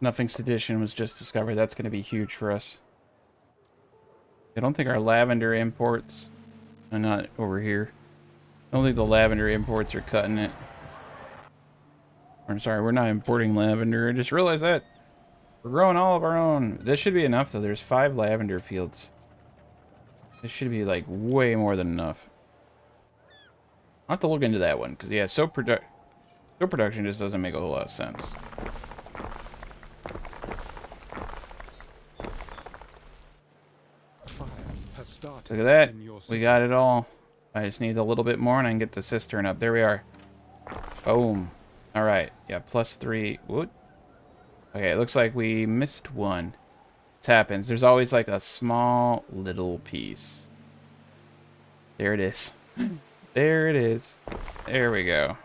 Nothing sedition was just discovered. That's going to be huge for us. I don't think our lavender imports are not over here. I don't think the lavender imports are cutting it. I'm sorry, we're not importing lavender. I just realized that. We're growing all of our own. This should be enough, though. There's 5 lavender fields. This should be, like, way more than enough. I'll have to look into that one, because, yeah, soap production just doesn't make a whole lot of sense. Fire has started. Look at that. In your We city. got it all. I just need a little bit more, and I can get the cistern up. There we are. Boom. All right. Yeah, +3. What? Okay, it looks like we missed one. This happens. There's always like a small little piece. There it is. There it is. There we go.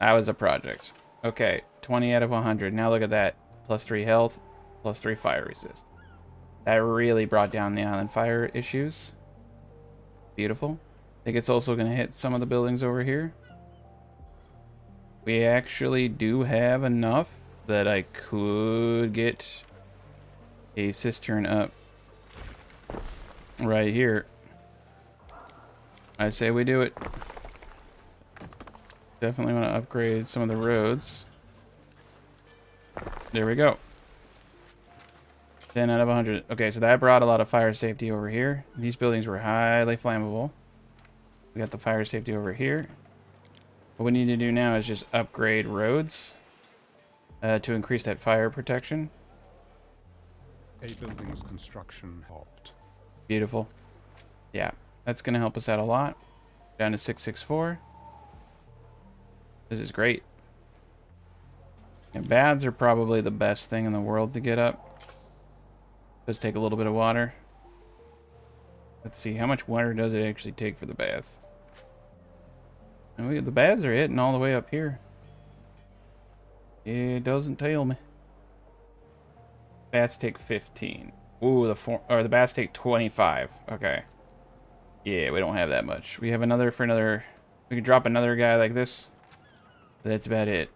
That was a project. Okay, 20 out of 100. Now look at that. +3 health, +3 fire resist. That really brought down the island fire issues. Beautiful. I think it's also going to hit some of the buildings over here. We actually do have enough that I could get a cistern up right here. I say we do it. Definitely want to upgrade some of the roads. There we go. 10 out of 100. Okay, so that brought a lot of fire safety over here. These buildings were highly flammable. We got the fire safety over here. What we need to do now is just upgrade roads to increase that fire protection. A building's construction helped. Beautiful. Yeah, that's going to help us out a lot. Down to 664. This is great. And baths are probably the best thing in the world to get up. Does take a little bit of water. Let's see, how much water does it actually take for the bath? And the baths are hitting all the way up here. It doesn't tell me. Baths take 15. Ooh, the baths take 25. Okay. Yeah, we don't have that much. We have another for another. We can drop another guy like this. But that's about it.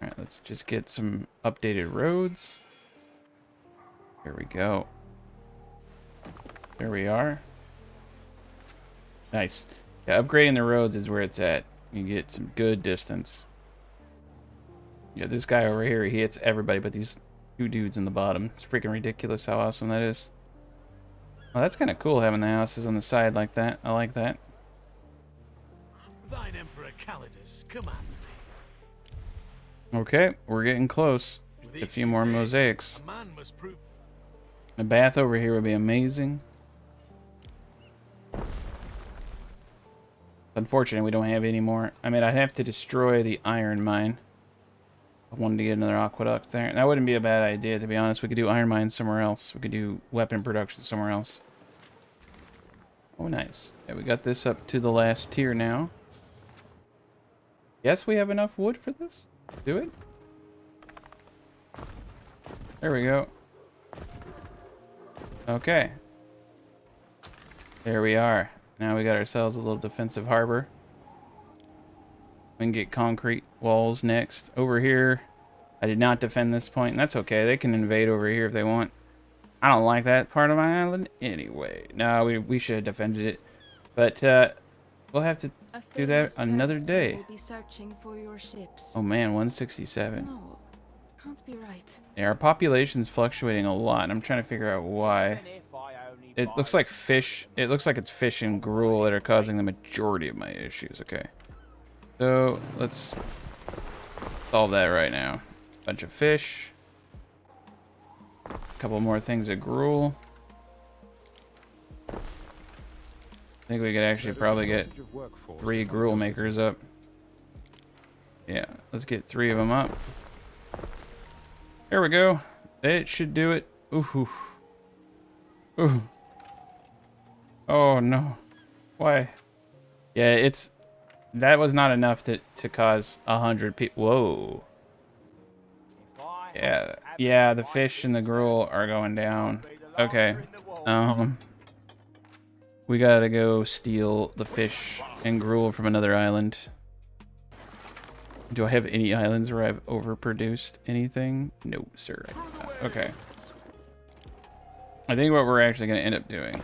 Alright, let's just get some updated roads. Here we go. There we are. Nice. Yeah, upgrading the roads is where it's at. You get some good distance. Yeah, this guy over here, he hits everybody but these 2 dudes in the bottom. It's freaking ridiculous how awesome that is. Well, that's kind of cool having the houses on the side like that. I like that. Thine Emperor Calidus commands thee. Okay, we're getting close. With A each few more day, mosaics. A man must prove. The bath over here would be amazing. Unfortunately, we don't have any more. I mean, I'd have to destroy the iron mine. I wanted to get another aqueduct there. That wouldn't be a bad idea, to be honest. We could do iron mines somewhere else. We could do weapon production somewhere else. Oh, nice. Yeah, we got this up to the last tier now. Yes, we have enough wood for this? Do it? There we go. Okay. There we are. Now we got ourselves a little defensive harbor. We can get concrete walls next. Over here, I did not defend this point, and that's okay. They can invade over here if they want. I don't like that part of my island anyway. No, we should have defended it. But we'll have to A do that famous another person day. will be searching for your ships. Oh man, 167. No, can't be right. Yeah, our population's fluctuating a lot. I'm trying to figure out why. It looks like fish. It looks like it's fish and gruel that are causing the majority of my issues. Okay. So let's solve that right now. Bunch of fish. A couple more things of gruel. I think we could actually probably get 3 gruel makers up. Yeah, let's get 3 of them up. There we go. It should do it. Ooh. Ooh. Oh no. Why? Yeah, that was not enough to cause 100 people. Whoa. Yeah, the fish and the gruel are going down. Okay. We gotta go steal the fish and gruel from another island. Do I have any islands where I've overproduced anything? No, sir. I do not. Okay. I think what we're actually going to end up doing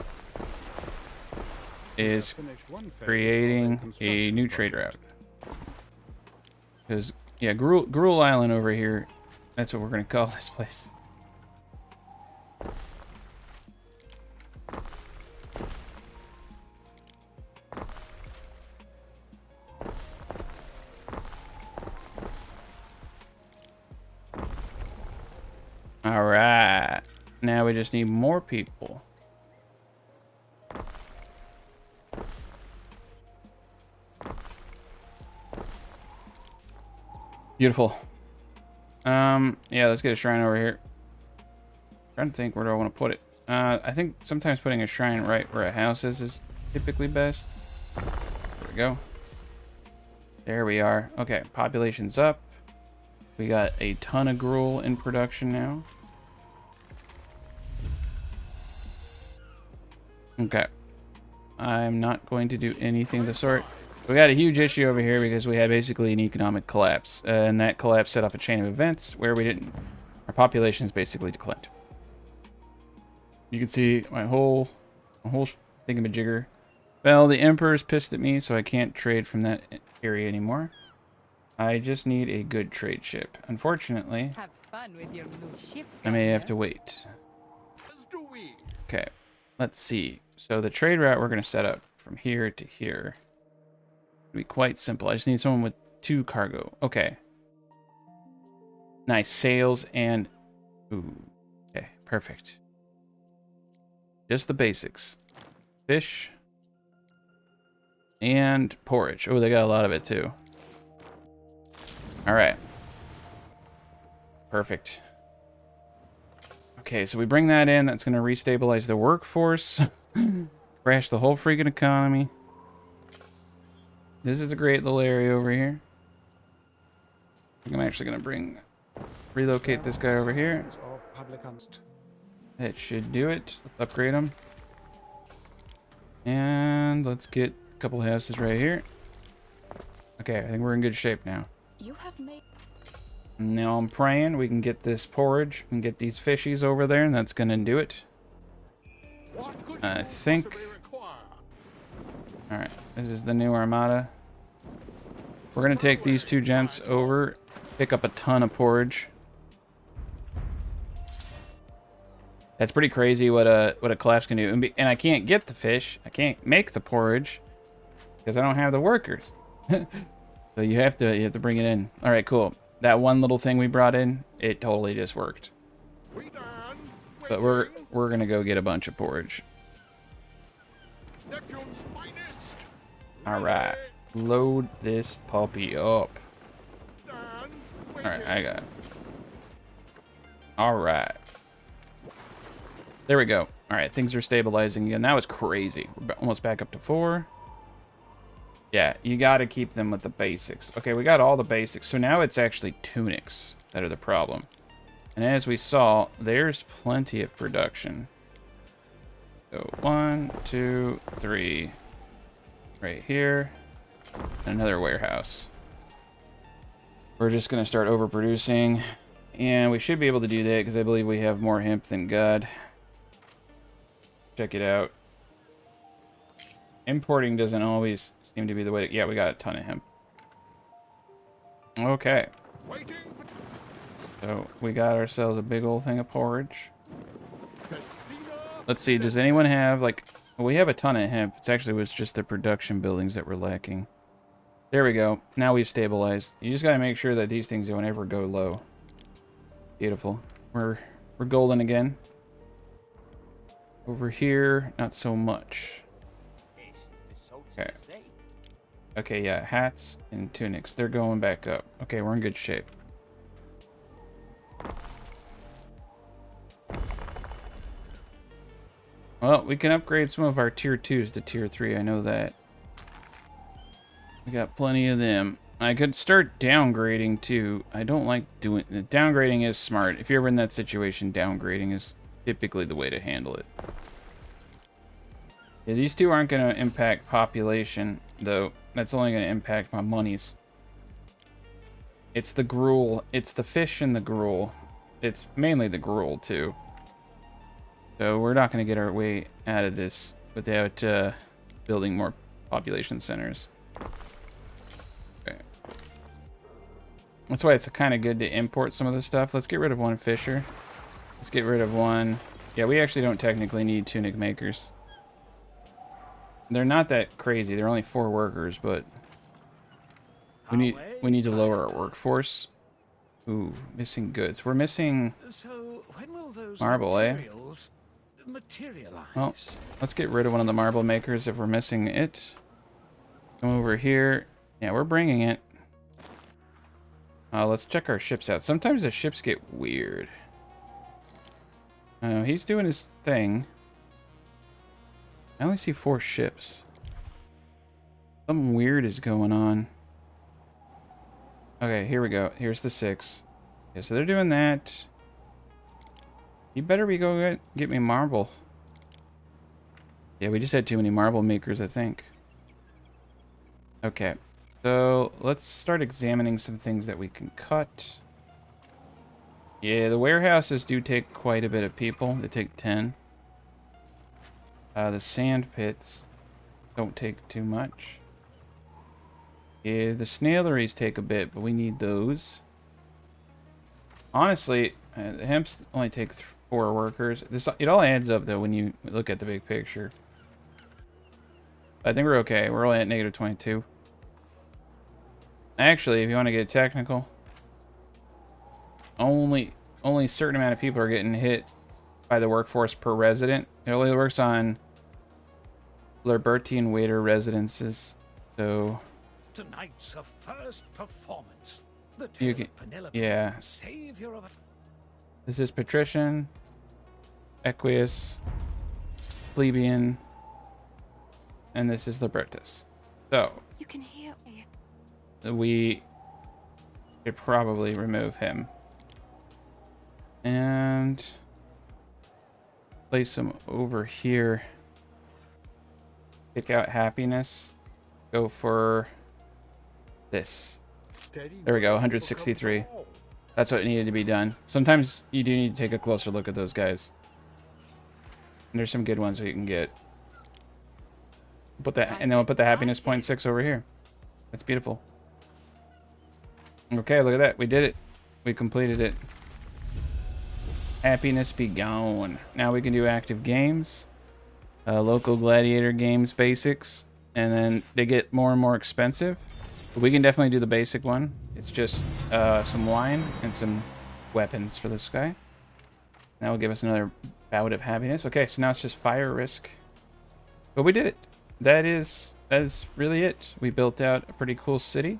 is creating a new trade route. Because, yeah, Gruel Island over here, that's what we're going to call this place. Alright. Now we just need more people. Beautiful. Yeah, let's get a shrine over here. Trying to think where do I want to put it. I think sometimes putting a shrine right where a house is typically best. There we go. There we are. Okay, population's up. We got a ton of gruel in production now. Okay. I'm not going to do anything of the sort. We got a huge issue over here because we had basically an economic collapse. And that collapse set off a chain of events where our populations basically declined. You can see my whole thingamajigger. Well, the Emperor's pissed at me, so I can't trade from that area anymore. I just need a good trade ship. Unfortunately, Have fun with your new ship. I may have to wait. Okay, let's see. So the trade route we're going to set up from here to here will be quite simple. I just need someone with 2 cargo. Okay. Nice. Sails and... Ooh. Okay, perfect. Just the basics. Fish. And porridge. Oh, they got a lot of it too. Alright. Perfect. Okay, so we bring that in. That's going to restabilize the workforce. Crash the whole freaking economy. This is a great little area over here. I think I'm actually going to relocate this guy over here. That should do it. Let's upgrade him. And let's get a couple houses right here. Okay, I think we're in good shape now. You have made... Now I'm praying we can get this porridge and get these fishies over there, and that's going to do it. I think... Alright, this is the new armada. We're going to take these 2 gents over, pick up a ton of porridge. That's pretty crazy what a collapse can do. And I can't get the fish. I can't make the porridge because I don't have the workers. So you have to bring it in. All right, cool. That one little thing we brought in, it totally just worked. But we're gonna go get a bunch of porridge. All right, load this puppy up. All right, I got it. All right. There we go. All right, things are stabilizing again. That was crazy. We're almost back up to 4. Yeah, you got to keep them with the basics. Okay, we got all the basics. So now it's actually tunics that are the problem. And as we saw, there's plenty of production. So 1, 2, 3. Right here. And another warehouse. We're just going to start overproducing. And we should be able to do that because I believe we have more hemp than God. Check it out. Importing doesn't always seem to be the way to... Yeah, we got a ton of hemp. Okay. Waiting for So we got ourselves a big old thing of porridge. Let's see, does anyone have, like... Well, we have a ton of hemp. It actually was just the production buildings that were lacking. There we go. Now we've stabilized. You just gotta make sure that these things don't ever go low. Beautiful. We're golden again. Over here, not so much. Okay. Okay, yeah, hats and tunics. They're going back up. Okay, we're in good shape. Well, we can upgrade some of our tier 2s to tier 3. I know that. We got plenty of them. I could start downgrading too. I don't like doing... Downgrading is smart. If you're ever in that situation, downgrading is typically the way to handle it. Yeah, these two aren't going to impact population, though. That's only going to impact my monies. It's the gruel. It's the fish and the gruel. It's mainly the gruel, too. So we're not going to get our way out of this without building more population centers. Okay. That's why it's kind of good to import some of this stuff. Let's get rid of one fisher. Let's get rid of one. Yeah, we actually don't technically need tunic makers. They're not that crazy. They're only 4 workers, but we need to lower our workforce. Ooh, missing goods. We're missing So when will those marble, materialize? Well, let's get rid of one of the marble makers if we're missing it. Come over here. Yeah, we're bringing it. Let's check our ships out. Sometimes the ships get weird. He's doing his thing. I only see 4 ships. Something weird is going on. Okay, here we go. Here's the 6. Okay, so they're doing that. You better be going get me marble. Yeah, we just had too many marble makers, I think. Okay, so let's start examining some things that we can cut. Yeah, the warehouses do take quite a bit of people. They take 10. The sand pits don't take too much. Yeah, the snaileries take a bit, but we need those. Honestly, the hemps only take 4 workers. It all adds up, though, when you look at the big picture. I think we're okay. We're only at negative 22. Actually, if you want to get technical, only a certain amount of people are getting hit by the workforce per resident. It only works on Libertine waiter residences. So Tonight's a first performance. The you tale can, of Penelope, yeah. savior of a... This is patrician, equius, plebeian, and this is libertus. So You can hear me. we should probably remove him and place him over here. Pick out happiness. Go for this. There we go, 163. That's what needed to be done. Sometimes you do need to take a closer look at those guys. And there's some good ones that you can get. Put that, and then we'll put the happiness 0.6 over here. That's beautiful. Okay, look at that. We did it. We completed it. Happiness be gone. Now we can do active games. Local gladiator games basics. And then they get more and more expensive. But we can definitely do the basic one. It's just some wine and some weapons for this guy. That will give us another bout of happiness. Okay, so now it's just fire risk. But we did it. That is really it. We built out a pretty cool city.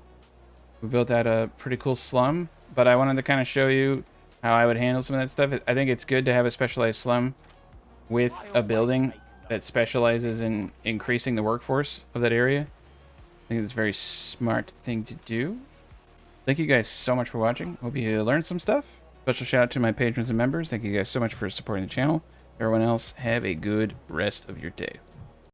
We built out a pretty cool slum. But I wanted to kind of show you how I would handle some of that stuff. I think it's good to have a specialized slum with a building that specializes in increasing the workforce of that area. I think it's a very smart thing to do. Thank you guys so much for watching. Hope you learned some stuff. Special shout out to my patrons and members. Thank you guys so much for supporting the channel. Everyone else, have a good rest of your day.